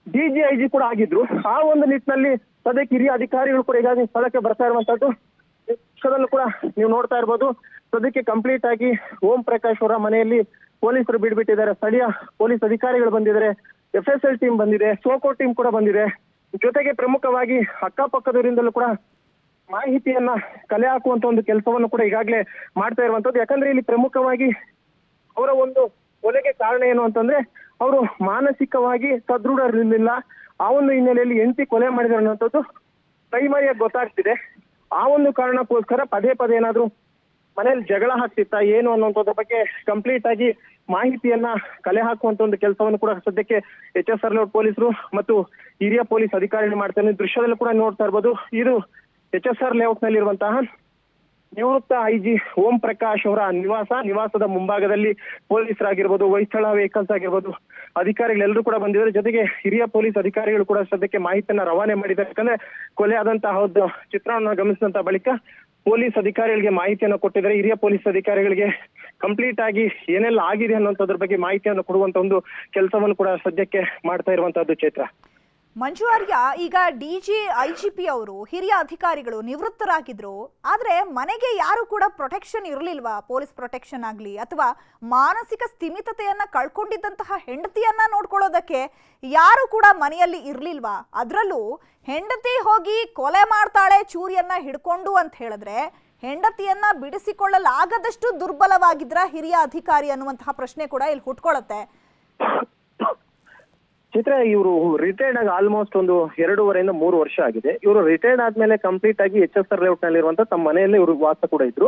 DGIG ಕೂಡ ಆಗಿದ್ರು. ಆ ಒಂದು ನಿಟ್ಟಿನಲ್ಲಿ ಸದ್ಯಕ್ಕೆ ಹಿರಿಯ ಅಧಿಕಾರಿಗಳು ಕೂಡ ಈಗಾಗಲೇ ಸ್ಥಳಕ್ಕೆ ಬರ್ತಾ ಇರುವಂತದ್ದು. ಕೂಡ ನೀವು ನೋಡ್ತಾ ಇರ್ಬೋದು. ಸದ್ಯಕ್ಕೆ ಕಂಪ್ಲೀಟ್ ಆಗಿ ಓಂ ಪ್ರಕಾಶ್ ಅವರ ಮನೆಯಲ್ಲಿ ಪೊಲೀಸರು ಬಿಡ್ಬಿಟ್ಟಿದ್ದಾರೆ. ಸ್ಥಳೀಯ ಪೊಲೀಸ್ ಅಧಿಕಾರಿಗಳು ಬಂದಿದ್ದಾರೆ, FSL ಟೀಮ್ ಬಂದಿದೆ, ಸೋಕೋ ಟೀಮ್ ಕೂಡ ಬಂದಿದೆ. ಜೊತೆಗೆ ಪ್ರಮುಖವಾಗಿ ಅಕ್ಕಪಕ್ಕದವರಿಂದಲೂ ಕೂಡ ಮಾಹಿತಿಯನ್ನ ಕಲೆ ಹಾಕುವಂತ ಒಂದು ಕೆಲಸವನ್ನು ಕೂಡ ಈಗಾಗಲೇ ಮಾಡ್ತಾ ಇರುವಂತದ್ದು. ಯಾಕಂದ್ರೆ ಇಲ್ಲಿ ಪ್ರಮುಖವಾಗಿ ಅವರ ಒಂದು ಕೊಲೆಗೆ ಕಾರಣ ಏನು ಅಂತಂದ್ರೆ, ಅವರು ಮಾನಸಿಕವಾಗಿ ಸದೃಢರಿರಲಿಲ್ಲ. ಆ ಒಂದು ಹಿನ್ನೆಲೆಯಲ್ಲಿ ಹೆಂಡತಿ ಕೊಲೆ ಮಾಡಿದ್ದಾರೆ ಅನ್ನೋಂಥದ್ದು ಪ್ರೈಮರಿಯಾಗಿ ಗೊತ್ತಾಗ್ತಿದೆ. ಆ ಒಂದು ಕಾರಣಕ್ಕೋಸ್ಕರ ಪದೇ ಪದೇ ಏನಾದ್ರು ಮನೇಲಿ ಜಗಳ ಆಗ್ತಿತ್ತಾ ಏನು ಅನ್ನುವಂಥದ್ರ ಬಗ್ಗೆ ಕಂಪ್ಲೀಟ್ ಆಗಿ ಮಾಹಿತಿಯನ್ನ ಕಲೆ ಹಾಕುವಂತ ಒಂದು ಕೆಲಸವನ್ನು ಕೂಡ ಸದ್ಯಕ್ಕೆ HSR ಲೇಔಟ್ ಪೊಲೀಸರು ಮತ್ತು ಹಿರಿಯ ಪೊಲೀಸ್ ಅಧಿಕಾರಿಗಳು ಮಾಡ್ತಾರೆ. ದೃಶ್ಯದಲ್ಲೂ ಕೂಡ ನೋಡ್ತಾ ಇರ್ಬೋದು. ಇದು HSR ಲೇಔಟ್ ನಲ್ಲಿ ಇರುವಂತಹ ನಿವೃತ್ತ IG ಓಂ ಪ್ರಕಾಶ್ ಅವರ ನಿವಾಸದ ಮುಂಭಾಗದಲ್ಲಿ ಪೊಲೀಸರಾಗಿರ್ಬೋದು, ಹೊಯ್ಸಳ ವೆಹಿಕಲ್ಸ್ ಆಗಿರ್ಬೋದು, ಅಧಿಕಾರಿಗಳೆಲ್ಲರೂ ಕೂಡ ಬಂದಿದ್ದಾರೆ. ಜೊತೆಗೆ ಹಿರಿಯ ಪೊಲೀಸ್ ಅಧಿಕಾರಿಗಳು ಕೂಡ ಸದ್ಯಕ್ಕೆ ಮಾಹಿತಿಯನ್ನ ರವಾನೆ ಮಾಡಿದ್ದಾರೆ. ಯಾಕಂದ್ರೆ ಕೊಲೆ ಆದಂತಹ ಚಿತ್ರಣವನ್ನು ಗಮನಿಸಿದಂತ ಬಳಿಕ ಪೊಲೀಸ್ ಅಧಿಕಾರಿಗಳಿಗೆ ಮಾಹಿತಿಯನ್ನು ಕೊಟ್ಟಿದ್ದಾರೆ. ಹಿರಿಯ ಪೊಲೀಸ್ ಅಧಿಕಾರಿಗಳಿಗೆ ಕಂಪ್ಲೀಟ್ ಆಗಿ ಏನೆಲ್ಲ ಆಗಿದೆ ಅನ್ನೋಂಥದ್ರ ಬಗ್ಗೆ ಮಾಹಿತಿಯನ್ನು ಕೊಡುವಂತ ಒಂದು ಕೆಲಸವನ್ನು ಕೂಡ ಸದ್ಯಕ್ಕೆ ಮಾಡ್ತಾ ಇರುವಂತಹದ್ದು. ಚೈತ್ರ, ಮಂಜು ಆರ್ಯ, ಈಗ DG IGP ಅವರು ಹಿರಿಯ ಅಧಿಕಾರಿಗಳು ನಿವೃತ್ತರಾಗಿದ್ರು, ಆದ್ರೆ ಮನೆಗೆ ಯಾರು ಕೂಡ ಪ್ರೊಟೆಕ್ಷನ್ ಇರಲಿಲ್ವಾ? ಪೊಲೀಸ್ ಪ್ರೊಟೆಕ್ಷನ್ ಆಗ್ಲಿ ಅಥವಾ ಮಾನಸಿಕ ಸ್ಥಿಮಿತತೆಯನ್ನ ಕಳ್ಕೊಂಡಿದ್ದಂತಹ ಹೆಂಡತಿಯನ್ನ ನೋಡ್ಕೊಳ್ಳೋದಕ್ಕೆ ಯಾರು ಕೂಡ ಮನೆಯಲ್ಲಿ ಇರ್ಲಿಲ್ವಾ? ಅದ್ರಲ್ಲೂ ಹೆಂಡತಿ ಹೋಗಿ ಕೊಲೆ ಮಾಡ್ತಾಳೆ ಚೂರಿಯನ್ನ ಹಿಡ್ಕೊಂಡು ಅಂತ ಹೇಳಿದ್ರೆ ಹೆಂಡತಿಯನ್ನ ಬಿಡಿಸಿಕೊಳ್ಳಲಾಗದಷ್ಟು ದುರ್ಬಲವಾಗಿದ್ರ ಹಿರಿಯ ಅಧಿಕಾರಿ ಅನ್ನುವಂತಹ ಪ್ರಶ್ನೆ ಕೂಡ ಇಲ್ಲಿ ಹುಟ್ಕೊಳ್ಳುತ್ತೆ. ಚಿತ್ರ, ಇವರು ರಿಟೈರ್ಡ್ ಆಗಿ ಆಲ್ಮೋಸ್ಟ್ ಒಂದು 2.5-3 ವರ್ಷ ಆಗಿದೆ. ಇವರು ರಿಟೈರ್ಡ್ ಆದ್ಮೇಲೆ ಕಂಪ್ಲೀಟ್ ಆಗಿ HSR ಲೇಔಟ್ ನಲ್ಲಿ ಇರುವಂತ ತಮ್ಮ ಮನೆಯಲ್ಲೇ ಇವರು ವಾಸ ಕೂಡ ಇದ್ರು.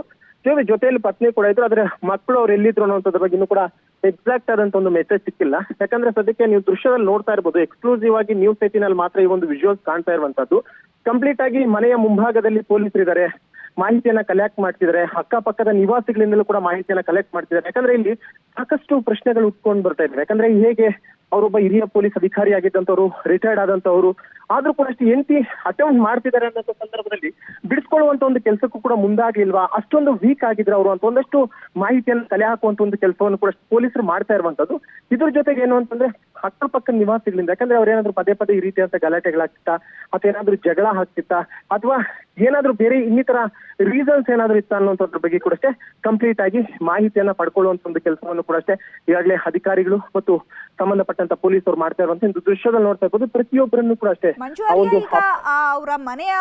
ಜೊತೆಯಲ್ಲಿ ಪತ್ನಿ ಕೂಡ ಇದ್ರು. ಆದ್ರೆ ಮಕ್ಕಳು ಅವ್ರು ಎಲ್ಲಿದ್ರು ಅನ್ನೋದ್ರ ಬಗ್ಗೆ ಇನ್ನೂ ಕೂಡ ಎಕ್ಸಾಕ್ಟ್ ಆದಂತ ಒಂದು ಮೆಸೇಜ್ ಸಿಕ್ಕಿಲ್ಲ. ಯಾಕಂದ್ರೆ ಸದ್ಯಕ್ಕೆ ನೀವು ದೃಶ್ಯದಲ್ಲಿ ನೋಡ್ತಾ ಇರ್ಬೋದು, ಎಕ್ಸ್ಕ್ಲೂಸಿವ್ ಆಗಿ ನ್ಯೂಸ್ 18 ಮಾತ್ರ ಈ ಒಂದು ವಿಜುವಲ್ಸ್ ಕಾಣ್ತಾ ಇರುವಂತದ್ದು. ಕಂಪ್ಲೀಟ್ ಆಗಿ ಮನೆಯ ಮುಂಭಾಗದಲ್ಲಿ ಪೊಲೀಸರಿದ್ದಾರೆ, ಮಾಹಿತಿಯನ್ನ ಕಲೆಕ್ಟ್ ಮಾಡ್ತಿದ್ದಾರೆ. ಅಕ್ಕಪಕ್ಕದ ನಿವಾಸಿಗಳಿಂದಲೂ ಕೂಡ ಮಾಹಿತಿಯನ್ನ ಕಲೆಕ್ಟ್ ಮಾಡ್ತಿದ್ದಾರೆ. ಯಾಕಂದ್ರೆ ಇಲ್ಲಿ ಸಾಕಷ್ಟು ಪ್ರಶ್ನೆಗಳು ಉಟ್ಕೊಂಡು ಬರ್ತಾ ಇದ್ದಾರೆ. ಯಾಕಂದ್ರೆ ಹೇಗೆ ಅವರೊಬ್ಬ ಹಿರಿಯ ಪೊಲೀಸ್ ಅಧಿಕಾರಿ ಆಗಿದ್ದಂಥವ್ರು, ರಿಟೈರ್ಡ್ ಆದಂತವ್ರು, ಆದ್ರೂ ಕೂಡ ಅಷ್ಟು ಹೆಂಡತಿ ಅಟೆಂಪ್ಟ್ ಮಾಡ್ತಿದ್ದಾರೆ ಅನ್ನೋ ಸಂದರ್ಭದಲ್ಲಿ ಬಿಡಿಸ್ಕೊಳ್ಳುವಂತ ಒಂದು ಕೆಲಸಕ್ಕೂ ಕೂಡ ಮುಂದಾಗ್ಲಿಲ್ವಾ? ಅಷ್ಟೊಂದು ವೀಕ್ ಆಗಿದ್ರು ಅವರು ಅಂತ ಒಂದಷ್ಟು ಮಾಹಿತಿಯನ್ನು ಕಲೆ ಹಾಕುವಂತ ಒಂದು ಕೆಲಸವನ್ನು ಕೂಡ ಪೊಲೀಸರು ಮಾಡ್ತಾ ಇರುವಂತದ್ದು. ಇದ್ರ ಜೊತೆಗೆ ಏನು ಅಂತಂದ್ರೆ ಅಕ್ಕಪಕ್ಕ ನಿವಾಸಿಗಳಿಂದ, ಯಾಕಂದ್ರೆ ಅವ್ರು ಏನಾದ್ರು ಪದೇ ಪದೇ ಈ ರೀತಿಯಂತ ಗಲಾಟೆಗಳಾಗ್ತಿತ್ತಾ ಅಥವಾ ಏನಾದ್ರು ಜಗಳ ಆಗ್ತಿತ್ತಾ ಅಥವಾ ಏನಾದ್ರು ಬೇರೆ ಇನ್ನಿತರ ರೀಸನ್ಸ್ ಏನಾದ್ರು ಇತ್ತ ಅನ್ನೋದ್ರ ಬಗ್ಗೆ ಕೂಡ ಅಷ್ಟೇ ಕಂಪ್ಲೀಟ್ ಆಗಿ ಮಾಹಿತಿಯನ್ನ ಪಡ್ಕೊಳ್ಳುವಂತ ಒಂದು ಕೆಲಸವನ್ನು ಕೂಡ ಅಷ್ಟೇ ಈಗಾಗಲೇ ಅಧಿಕಾರಿಗಳು ಮತ್ತು ಸಂಬಂಧಪಟ್ಟಂತ ಪೊಲೀಸರು ಮಾಡ್ತಾ ಇರುವಂತ ಒಂದು ದೃಶ್ಯದಲ್ಲಿ ನೋಡ್ತಾ ಇರ್ಬೋದು. ಪ್ರತಿಯೊಬ್ಬರನ್ನು ಕೂಡ ಅಷ್ಟೇ ಮಂಜು, ಈಗ ಅವರ ಮನೆಯ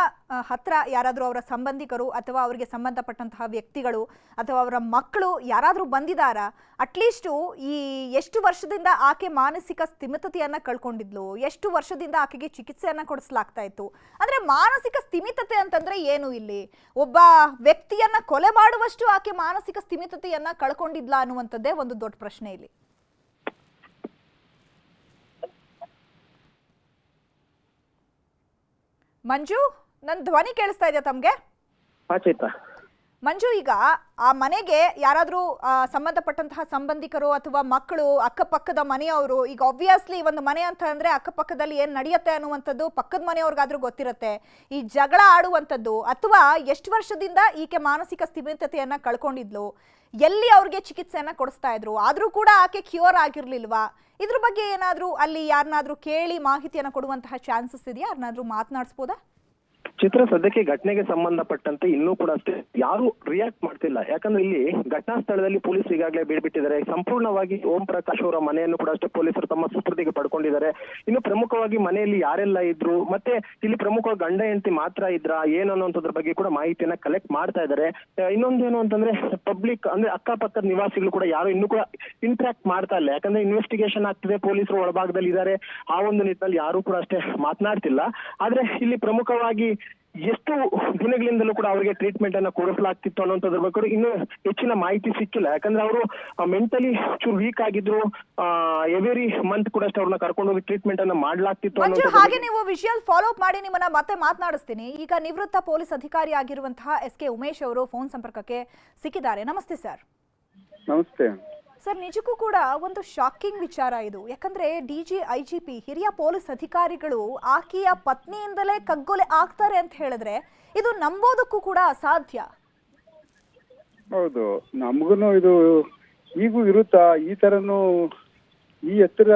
ಹತ್ರ ಯಾರಾದ್ರೂ ಅವರ ಸಂಬಂಧಿಕರು ಅಥವಾ ಅವರಿಗೆ ಸಂಬಂಧಪಟ್ಟಂತಹ ವ್ಯಕ್ತಿಗಳು ಅಥವಾ ಅವರ ಮಕ್ಕಳು ಯಾರಾದ್ರೂ ಬಂದಿದಾರಾ? ಅಟ್ಲೀಸ್ಟ್ ಈ ಎಷ್ಟು ವರ್ಷದಿಂದ ಆಕೆ ಮಾನಸಿಕ ಸ್ಥಿಮಿತತೆಯನ್ನ ಕಳ್ಕೊಂಡಿದ್ಲು, ಎಷ್ಟು ವರ್ಷದಿಂದ ಆಕೆಗೆ ಚಿಕಿತ್ಸೆಯನ್ನ ಕೊಡಿಸಲಾಗ್ತಾ ಇತ್ತು? ಅಂದ್ರೆ ಮಾನಸಿಕ ಸ್ಥಿಮಿತತೆ ಅಂತಂದ್ರೆ ಏನು? ಇಲ್ಲಿ ಒಬ್ಬ ವ್ಯಕ್ತಿಯನ್ನ ಕೊಲೆ ಮಾಡುವಷ್ಟು ಆಕೆ ಮಾನಸಿಕ ಸ್ಥಿಮಿತತೆಯನ್ನ ಕಳ್ಕೊಂಡಿದ್ಲಾ ಅನ್ನುವಂಥದ್ದೇ ಒಂದು ದೊಡ್ಡ ಪ್ರಶ್ನೆ ಇಲ್ಲಿ. ಮಂಜು, ನನ್ನ ಧ್ವನಿ ಕೇಳಿಸ್ತಾ ಇದೆಯಾ ತಮ್ಗೆ? ಮಂಜು, ಈಗ ಆ ಮನೆಗೆ ಯಾರಾದ್ರೂ ಸಂಬಂಧಪಟ್ಟಂತಹ ಸಂಬಂಧಿಕರು ಅಥವಾ ಮಕ್ಕಳು, ಅಕ್ಕಪಕ್ಕದ ಮನೆಯವರು, ಈಗ ಆಬ್ವಿಯಸ್ಲಿ ಒಂದು ಮನೆ ಅಂತ ಅಂದ್ರೆ ಅಕ್ಕಪಕ್ಕದಲ್ಲಿ ಏನ್ ನಡೆಯುತ್ತೆ ಅನ್ನುವಂಥದ್ದು ಪಕ್ಕದ ಮನೆಯವ್ರಿಗಾದ್ರೂ ಗೊತ್ತಿರುತ್ತೆ. ಈ ಜಗಳ ಆಡುವಂಥದ್ದು ಅಥವಾ ಎಷ್ಟು ವರ್ಷದಿಂದ ಈಕೆ ಮಾನಸಿಕ ಸ್ಥಿಮಿತತೆಯನ್ನ ಕಳ್ಕೊಂಡಿದ್ಲು, ಎಲ್ಲಿ ಅವ್ರಿಗೆ ಚಿಕಿತ್ಸೆಯನ್ನ ಕೊಡಿಸ್ತಾ ಇದ್ರು, ಆದ್ರೂ ಕೂಡ ಆಕೆ ಕ್ಯೂರ್ ಆಗಿರ್ಲಿಲ್ವಾ? ಇದ್ರ ಬಗ್ಗೆ ಏನಾದ್ರೂ ಅಲ್ಲಿ ಯಾರನ್ನಾದ್ರೂ ಕೇಳಿ ಮಾಹಿತಿಯನ್ನ ಕೊಡುವಂತಹ ಚಾನ್ಸಸ್ ಇದೆಯಾ? ಯಾರನ್ನಾದ್ರೂ ಮಾತನಾಡಿಸ್ಬೋದಾ? ಚಿತ್ರ, ಸದ್ಯಕ್ಕೆ ಘಟನೆಗೆ ಸಂಬಂಧಪಟ್ಟಂತೆ ಇನ್ನೂ ಕೂಡ ಅಷ್ಟೇ ಯಾರು ರಿಯಾಕ್ಟ್ ಮಾಡ್ತಿಲ್ಲ. ಯಾಕಂದ್ರೆ ಇಲ್ಲಿ ಘಟನಾ ಸ್ಥಳದಲ್ಲಿ ಪೊಲೀಸರು ಈಗಾಗಲೇ ಬೀಳ್ಬಿಟ್ಟಿದ್ದಾರೆ. ಸಂಪೂರ್ಣವಾಗಿ ಓಂ ಪ್ರಕಾಶ್ ಅವರ ಮನೆಯನ್ನು ಕೂಡ ಅಷ್ಟೇ ಪೊಲೀಸರು ತಮ್ಮ ಸುಪರ್ದಿಗೆ ಪಡ್ಕೊಂಡಿದ್ದಾರೆ. ಇನ್ನು ಪ್ರಮುಖವಾಗಿ ಮನೆಯಲ್ಲಿ ಯಾರೆಲ್ಲ ಇದ್ರು, ಮತ್ತೆ ಇಲ್ಲಿ ಪ್ರಮುಖವಾಗಿ ಗಂಡ ಹೆಂಡತಿ ಮಾತ್ರ ಇದ್ರ ಏನು ಅನ್ನೋದ್ರ ಬಗ್ಗೆ ಕೂಡ ಮಾಹಿತಿಯನ್ನ ಕಲೆಕ್ಟ್ ಮಾಡ್ತಾ ಇದ್ದಾರೆ. ಇನ್ನೊಂದೇನು ಅಂತಂದ್ರೆ ಪಬ್ಲಿಕ್ ಅಂದ್ರೆ ಅಕ್ಕಪಕ್ಕದ ನಿವಾಸಿಗಳು ಕೂಡ ಯಾರು ಇನ್ನೂ ಕೂಡ ಇಂಟ್ರಾಕ್ಟ್ ಮಾಡ್ತಾ ಇಲ್ಲ. ಯಾಕಂದ್ರೆ ಇನ್ವೆಸ್ಟಿಗೇಷನ್ ಆಗ್ತಿದೆ, ಪೊಲೀಸರು ಒಳಭಾಗದಲ್ಲಿ ಇದ್ದಾರೆ. ಆ ಒಂದು ನಿಟ್ಟಿನಲ್ಲಿ ಯಾರು ಕೂಡ ಅಷ್ಟೇ ಮಾತನಾಡ್ತಿಲ್ಲ. ಆದ್ರೆ ಇಲ್ಲಿ ಪ್ರಮುಖವಾಗಿ ಎಷ್ಟು ದಿನಗಳಿಂದಲೂ ಕೂಡ ಅವರಿಗೆ ಟ್ರೀಟ್ಮೆಂಟ್ ಅನ್ನ ಕೊಡಿಸಲಾಗ್ತಿತ್ತು ಅನ್ನೋದ್ರ ಬಗ್ಗೆ ಇನ್ನೂ ಹೆಚ್ಚಿನ ಮಾಹಿತಿ ಸಿಕ್ಕಿಲ್ಲ. ಯಾಕಂದ್ರೆ ಅವರು ಮೆಂಟಲಿ ಚೂರು ವೀಕ್ ಆಗಿದ್ರು. ಎವ್ರಿ ಮಂತ್ ಕೂಡ ಅಷ್ಟೇ ಅವ್ರನ್ನ ಕರ್ಕೊಂಡು ಹೋಗಿ ಟ್ರೀಟ್ಮೆಂಟ್ ಅನ್ನ ಮಾಡ್ಲಾಗ್ತಿತ್ತು. ಹಾಗೆ ನೀವು ವಿಷಯಲ್ ಫಾಲೋ ಅಪ್ ಮಾಡಿ ನಿಮ್ಮನ್ನ ಮತ್ತೆ ಮಾತನಾಡಿಸ್ತೀನಿ. ಈಗ ನಿವೃತ್ತ ಪೊಲೀಸ್ ಅಧಿಕಾರಿ ಆಗಿರುವಂತಹ SK ಉಮೇಶ್ ಅವರು ಫೋನ್ ಸಂಪರ್ಕಕ್ಕೆ ಸಿಕ್ಕಿದ್ದಾರೆ. ನಮಸ್ತೆ ಸರ್. ನಮಸ್ತೆ ಸರ್, ನಿಜಕ್ಕೂ ಕೂಡ ಒಂದು ಶಾಕಿಂಗ್ ವಿಚಾರ ಇದು. ಯಾಕಂದ್ರೆ DG IGP ಹಿರಿಯ ಪೊಲೀಸ್ ಅಧಿಕಾರಿಗಳು ಆಕೆಯ ಪತ್ನಿಯಿಂದಲೇ ಕಗ್ಗೊಲೆ ಆಗ್ತಾರೆ ಅಂತ ಹೇಳಿದ್ರೆ ಇದು ನಂಬೋದಕ್ಕೂ ಕೂಡ ಅಸಾಧ್ಯ. ಹೌದು, ನಮಗೂ ಇದು ಈಗೂ ಇರುತ್ತಾ ಈ ತರನು ಈ ಎತ್ತರ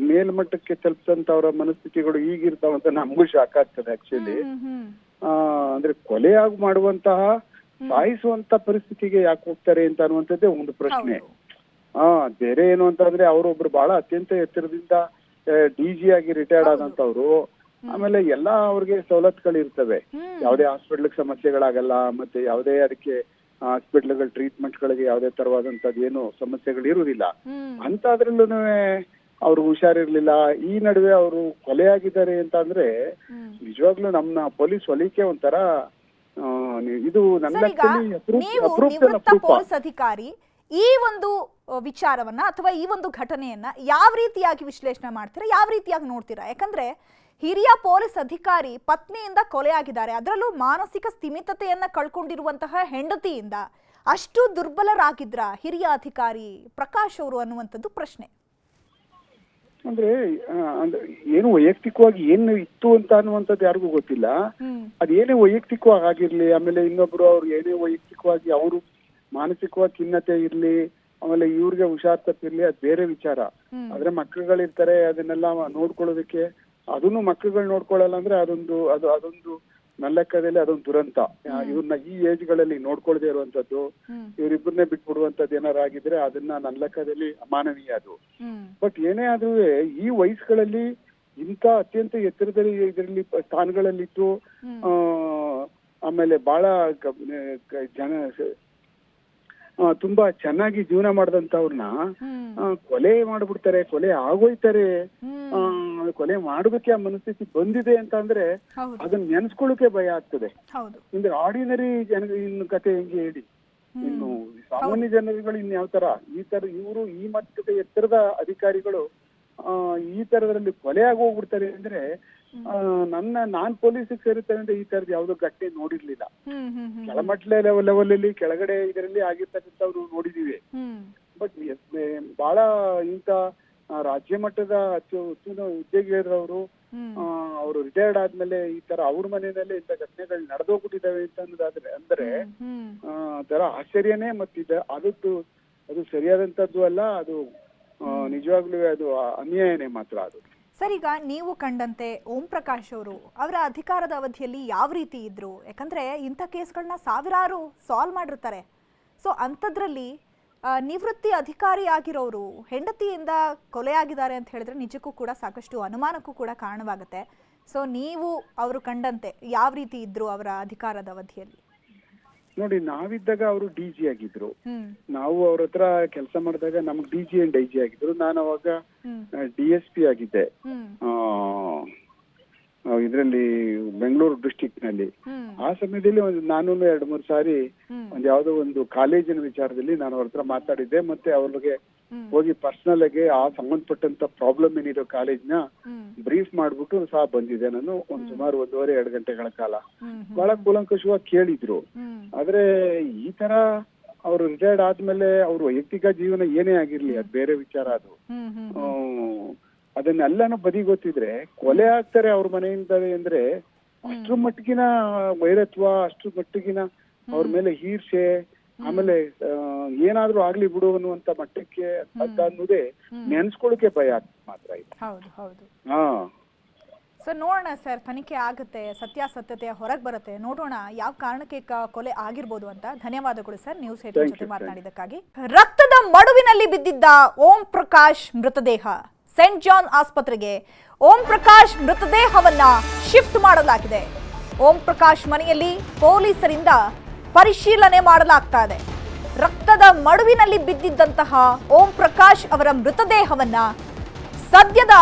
ಮೇಲ್ಮಟ್ಟಕ್ಕೆ ತಲುಪಂತವರ ಮನಸ್ಥಿತಿಗಳು ಈಗಿರ್ತಾವಂತ ನಮಗೂ ಶಾಕ್ ಆಗ್ತದೆ ಆಕ್ಚುಲಿ. ಅಂದ್ರೆ ಕೊಲೆ ಮಾಡುವಂತಹ ಸಾಯಿಸುವಂತ ಪರಿಸ್ಥಿತಿಗೆ ಯಾಕೆ ಹೋಗ್ತಾರೆ ಅಂತ ಅನ್ನುವಂಥದ್ದೇ ಒಂದು ಪ್ರಶ್ನೆ. ಬೇರೆ ಏನು ಅಂತಂದ್ರೆ ಅವರೊಬ್ರು ಬಹಳ ಅತ್ಯಂತ ಎತ್ತರದಿಂದ DG ಆಗಿ ರಿಟೈರ್ಡ್ ಆದಂತವ್ರು. ಆಮೇಲೆ ಎಲ್ಲಾ ಅವ್ರಿಗೆ ಸವಲತ್ತುಗಳು ಇರ್ತವೆ, ಯಾವುದೇ ಹಾಸ್ಪಿಟ್ಲ್ ಸಮಸ್ಯೆಗಳಾಗಲ್ಲ, ಮತ್ತೆ ಯಾವುದೇ ಅದಕ್ಕೆ ಹಾಸ್ಪಿಟ್ಲ್ಗಳ ಟ್ರೀಟ್ಮೆಂಟ್ ಗಳಿಗೆ ಯಾವುದೇ ತರವಾದಂತದ್ದು ಏನು ಸಮಸ್ಯೆಗಳು ಇರುವುದಿಲ್ಲ. ಅಂತದ್ರಲ್ಲೂ ಅವ್ರು ಹುಷಾರಿರ್ಲಿಲ್ಲ. ಈ ನಡುವೆ ಅವರು ಕೊಲೆಯಾಗಿದ್ದಾರೆ ಅಂತ ಅಂದ್ರೆ ನಿಜವಾಗ್ಲೂ ನಮ್ಮ ಪೊಲೀಸ್ ವಲಯಕ್ಕೆ ಒಂಥರ ಇದು ನನ್ನ ನೀವು ನಿವೃತ್ತ ಪೊಲೀಸ್ ಅಧಿಕಾರಿ ಈ ಒಂದು ವಿಚಾರವನ್ನ ಅಥವಾ ಈ ಒಂದು ಘಟನೆಯನ್ನ ಯಾವ ರೀತಿಯಾಗಿ ವಿಶ್ಲೇಷಣೆ ಮಾಡ್ತೀರಾ, ಯಾವ ರೀತಿಯಾಗಿ ನೋಡ್ತೀರಾ? ಯಾಕಂದ್ರೆ ಹಿರಿಯ ಪೊಲೀಸ್ ಅಧಿಕಾರಿ ಪತ್ನಿಯಿಂದ ಕೊಲೆಯಾಗಿದ್ದಾರೆ, ಅದರಲ್ಲೂ ಮಾನಸಿಕ ಸ್ಥಿಮಿತತೆಯನ್ನ ಕಳ್ಕೊಂಡಿರುವಂತಹ ಹೆಂಡತಿಯಿಂದ ಅಷ್ಟು ದುರ್ಬಲರಾಗಿದ್ರ ಹಿರಿಯ ಅಧಿಕಾರಿ ಪ್ರಕಾಶ್ ಅವರು ಅನ್ನುವಂಥದ್ದು ಪ್ರಶ್ನೆ. ಅಂದ್ರೆ ಏನು ವೈಯಕ್ತಿಕವಾಗಿ ಏನು ಇತ್ತು ಅಂತ ಅನ್ನುವಂಥದ್ದು ಯಾರಿಗೂ ಗೊತ್ತಿಲ್ಲ. ಅದೇನೇ ವೈಯಕ್ತಿಕವಾಗಿ ಆಗಿರ್ಲಿ, ಆಮೇಲೆ ಇನ್ನೊಬ್ರು ಅವ್ರು ಏನೇ ವೈಯಕ್ತಿಕವಾಗಿ ಅವರು ಮಾನಸಿಕವಾಗಿ ಖಿನ್ನತೆ ಇರ್ಲಿ, ಆಮೇಲೆ ಇವ್ರಿಗೆ ಹುಷಾರ್ ತಪ್ಪಿರ್ಲಿ, ಅದು ಬೇರೆ ವಿಚಾರ. ಆದ್ರೆ ಮಕ್ಳುಗಳಿರ್ತಾರೆ, ಅದನ್ನೆಲ್ಲ ನೋಡ್ಕೊಳ್ಳೋದಕ್ಕೆ ಅದನ್ನು ಮಕ್ಳುಗಳು ನೋಡ್ಕೊಳ್ಳಲ್ಲ ಅಂದ್ರೆ ಅದೊಂದು ನನ್ನ ಲೆಕ್ಕದಲ್ಲಿ ಅದೊಂದು ದುರಂತ. ಇವ್ರನ್ನ ಈ ಏಜ್ ಗಳಲ್ಲಿ ನೋಡ್ಕೊಳ್ದೆ ಇರುವಂತದ್ದು, ಇವ್ರಿಬ್ಬರನ್ನೇ ಬಿಟ್ಬಿಡುವಂತದ್ದು ಏನಾರು ಆಗಿದ್ರೆ ಅದನ್ನ ನನ್ನ ಲೆಕ್ಕದಲ್ಲಿ ಅಮಾನವೀಯ ಅದು. ಬಟ್ ಏನೇ ಆದ್ರೂ ಈ ವಯಸ್ಸುಗಳಲ್ಲಿ ಇಂಥ ಅತ್ಯಂತ ಎತ್ತರದಲ್ಲಿ ಇದರಲ್ಲಿ ಸ್ಥಾನಗಳಲ್ಲಿತ್ತು, ಆಮೇಲೆ ಬಹಳ ಜನ ತುಂಬಾ ಚೆನ್ನಾಗಿ ಜೀವನ ಮಾಡಿದಂತವ್ರನ್ನ ಕೊಲೆ ಮಾಡ್ಬಿಡ್ತಾರೆ, ಕೊಲೆ ಆಗೋಯ್ತಾರೆ. ಕೊಲೆ ಮಾಡೋದಕ್ಕೆ ಆ ಮನಸ್ಥಿತಿ ಬಂದಿದೆ ಅಂತ ಅಂದ್ರೆ ಅದನ್ನ ನೆನ್ಸ್ಕೊಳ್ಳೋಕೆ ಭಯ ಆಗ್ತದೆ. ಅಂದ್ರೆ ಆರ್ಡಿನರಿ ಜನ ಇನ್ನು ಕತೆ ಹೆಂಗೆ ಹೇಳಿ, ಇನ್ನು ಸಾಮಾನ್ಯ ಜನರುಗಳು ಇನ್ ಯಾವ ತರ ಇವರು ಈ ಮಟ್ಟದ ಎತ್ತರದ ಅಧಿಕಾರಿಗಳು ಈ ತರದ್ರಲ್ಲಿ ಕೊಲೆ ಆಗಿ ಹೋಗ್ಬಿಡ್ತಾರೆ ಅಂದ್ರೆ ನಾನ್ ಪೊಲೀಸಿಗೆ ಸೇರುತ್ತೇನೆ ಅಂದ್ರೆ ಈ ತರದ್ ಯಾವ್ದೋ ಘಟನೆ ನೋಡಿರ್ಲಿಲ್ಲ. ಕೆಳಮಟ್ಲೆ ಲೆವೆಲ್ ಅಲ್ಲಿ ಕೆಳಗಡೆ ಇದರಲ್ಲಿ ಆಗಿರ್ತಕ್ಕಂಥವ್ರು ನೋಡಿದೀವಿ. ಬಟ್ ಬಹಳ ಇಂತ ರಾಜ್ಯ ಮಟ್ಟದ ಉತ್ತಮ ಹುದ್ದೆಗೇರಿದವರು ಅವರು ರಿಟೈರ್ಡ್ ಆದ್ಮೇಲೆ ಈ ತರ ಅವ್ರ ಮನೆಯಲ್ಲೇ ಇಂಥ ಘಟನೆಗಳು ನಡೆದೋಗ್ಬಿಟ್ಟಿದ್ದಾವೆ ಅಂತ ಅನ್ನೋದಾದ್ರೆ ಅಂದ್ರೆ ತರ ಆಶ್ಚರ್ಯನೇ. ಮತ್ತಿದೆ ಅದು ಸರಿಯಾದಂತದ್ದು ಅಲ್ಲ, ಅದು ನಿಜವಾಗ್ಲೂ ಅದು ಅನ್ಯಾಯನೇ ಮಾತ್ರ ಅದು. ಸರ್, ಈಗ ನೀವು ಕಂಡಂತೆ ಓಂ ಪ್ರಕಾಶ್ ಅವರು ಅವರ ಅಧಿಕಾರದ ಅವಧಿಯಲ್ಲಿ ಯಾವ ರೀತಿ ಇದ್ರು? ಯಾಕಂದ್ರೆ ಇಂಥ ಕೇಸ್ಗಳನ್ನ ಸಾವಿರಾರು ಸಾಲ್ವ್ ಮಾಡಿರ್ತಾರೆ. ಸೊ ಅಂಥದ್ರಲ್ಲಿ ನಿವೃತ್ತಿ ಅಧಿಕಾರಿ ಆಗಿರೋರು ಹೆಂಡತಿಯಿಂದ ಕೊಲೆಯಾಗಿದ್ದಾರೆ ಅಂತ ಹೇಳಿದ್ರೆ ನಿಜಕ್ಕೂ ಕೂಡ ಸಾಕಷ್ಟು ಅನುಮಾನಕ್ಕೂ ಕೂಡ ಕಾರಣವಾಗುತ್ತೆ. ಸೊ ನೀವು ಅವರು ಕಂಡಂತೆ ಯಾವ ರೀತಿ ಇದ್ರು ಅವರ ಅಧಿಕಾರದ ಅವಧಿಯಲ್ಲಿ? ನೋಡಿ, ನಾವಿದ್ದಾಗ ಅವರು DG ಆಗಿದ್ರು, ನಾವು ಅವ್ರ ಹತ್ರ ಕೆಲಸ ಮಾಡಿದಾಗ ನಮ್ಗೆ DG ಅಂಡ್ IG ಆಗಿದ್ರು. ನಾನು ಅವಾಗ DSP ಆಗಿದ್ದೆ ಇದರಲ್ಲಿ ಬೆಂಗಳೂರು ಡಿಸ್ಟ್ರಿಕ್ಟ್ ನಲ್ಲಿ. ಆ ಸಮಯದಲ್ಲಿ ನಾನು 2-3 ಸಾರಿ ಯಾವ್ದೋ ಒಂದು ಕಾಲೇಜಿನ ವಿಚಾರದಲ್ಲಿ ನಾನು ಅವ್ರ ಹತ್ರ ಮಾತಾಡಿದ್ದೆ. ಮತ್ತೆ ಅವ್ರಿಗೆ ಹೋಗಿ ಪರ್ಸನಲ್ ಆಗಿ ಆ ಸಂಬಂಧಪಟ್ಟಂತ ಪ್ರಾಬ್ಲಮ್ ಏನಿರೋ ಕಾಲೇಜ್ನ ಬ್ರೀಫ್ ಮಾಡ್ಬಿಟ್ಟು ಸಹ ಬಂದಿದೆ ನಾನು. ಸುಮಾರು 1.5-2 ಗಂಟೆಗಳ ಕಾಲ ಬಹಳ ಕೂಲಂಕಷವಾಗಿ ಕೇಳಿದ್ರು. ಆದ್ರೆ ಈ ತರ ಅವ್ರು ರಿಟೈರ್ಡ್ ಆದ್ಮೇಲೆ ಅವ್ರ ವೈಯಕ್ತಿಕ ಜೀವನ ಏನೇ ಆಗಿರ್ಲಿ, ಅದ್ ಬೇರೆ ವಿಚಾರ. ಅದು ಅದನ್ನೆಲ್ಲಾನು ಬದಿ ಗೊತ್ತಿದ್ರೆ ಕೊಲೆ ಆಗ್ತಾರೆ ಅವ್ರ ಮನೆಯಿಂದ ಅಂದ್ರೆ ಅಷ್ಟ್ರ ಮಟ್ಟಿಗಿನ ವೈರತ್ವ, ಅಷ್ಟ್ರ ಮಟ್ಟಿಗಿನ ಅವ್ರ ಮೇಲೆ ಈರ್ಷೆ, ಆಮೇಲೆ ಏನಾದ್ರೂ ಆಗ್ಲಿ ಬಿಡು ಅನ್ನುವಂತ ಮಟ್ಟಕ್ಕೆ ಅನ್ನೋದೇ ನೆನ್ಸ್ಕೊಳಕ್ಕೆ ಭಯ ಮಾತ್ರ ಇದೆ. ಸರ್, ನೋಡೋಣ ಸರ್, ತನಿಖೆ ಆಗುತ್ತೆ, ಸತ್ಯಾಸತ್ಯತೆ ಹೊರಗೆ ಬರುತ್ತೆ, ನೋಡೋಣ ಯಾವ ಕಾರಣಕ್ಕೆ ಕೊಲೆ ಆಗಿರ್ಬೋದು ಅಂತ. ಧನ್ಯವಾದಗಳು ಸರ್, ನ್ಯೂಸ್ 18 ಜೊತೆ ಮಾತನಾಡಿದ್ದಕ್ಕಾಗಿ. ರಕ್ತದ ಮಡುವಿನಲ್ಲಿ ಬಿದ್ದಿದ್ದ ಓಂ ಪ್ರಕಾಶ್ ಮೃತದೇಹ ಸೆಂಟ್ ಜಾನ್ ಆಸ್ಪತ್ರೆಗೆ ಓಂ ಪ್ರಕಾಶ್ ಮೃತದೇಹವನ್ನ ಶಿಫ್ಟ್ ಮಾಡಲಾಗಿದೆ. ಓಂ ಪ್ರಕಾಶ್ ಮನೆಯಲ್ಲಿ ಪೊಲೀಸರಿಂದ ಪರಿಶೀಲನೆ ಮಾಡಲಾಗ್ತಾ ಇದೆ. ರಕ್ತದ ಮಡುವಿನಲ್ಲಿ ಬಿದ್ದಿದ್ದಂತಹ ಓಂ ಪ್ರಕಾಶ್ ಅವರ ಮೃತದೇಹವನ್ನ ಸದ್ಯದ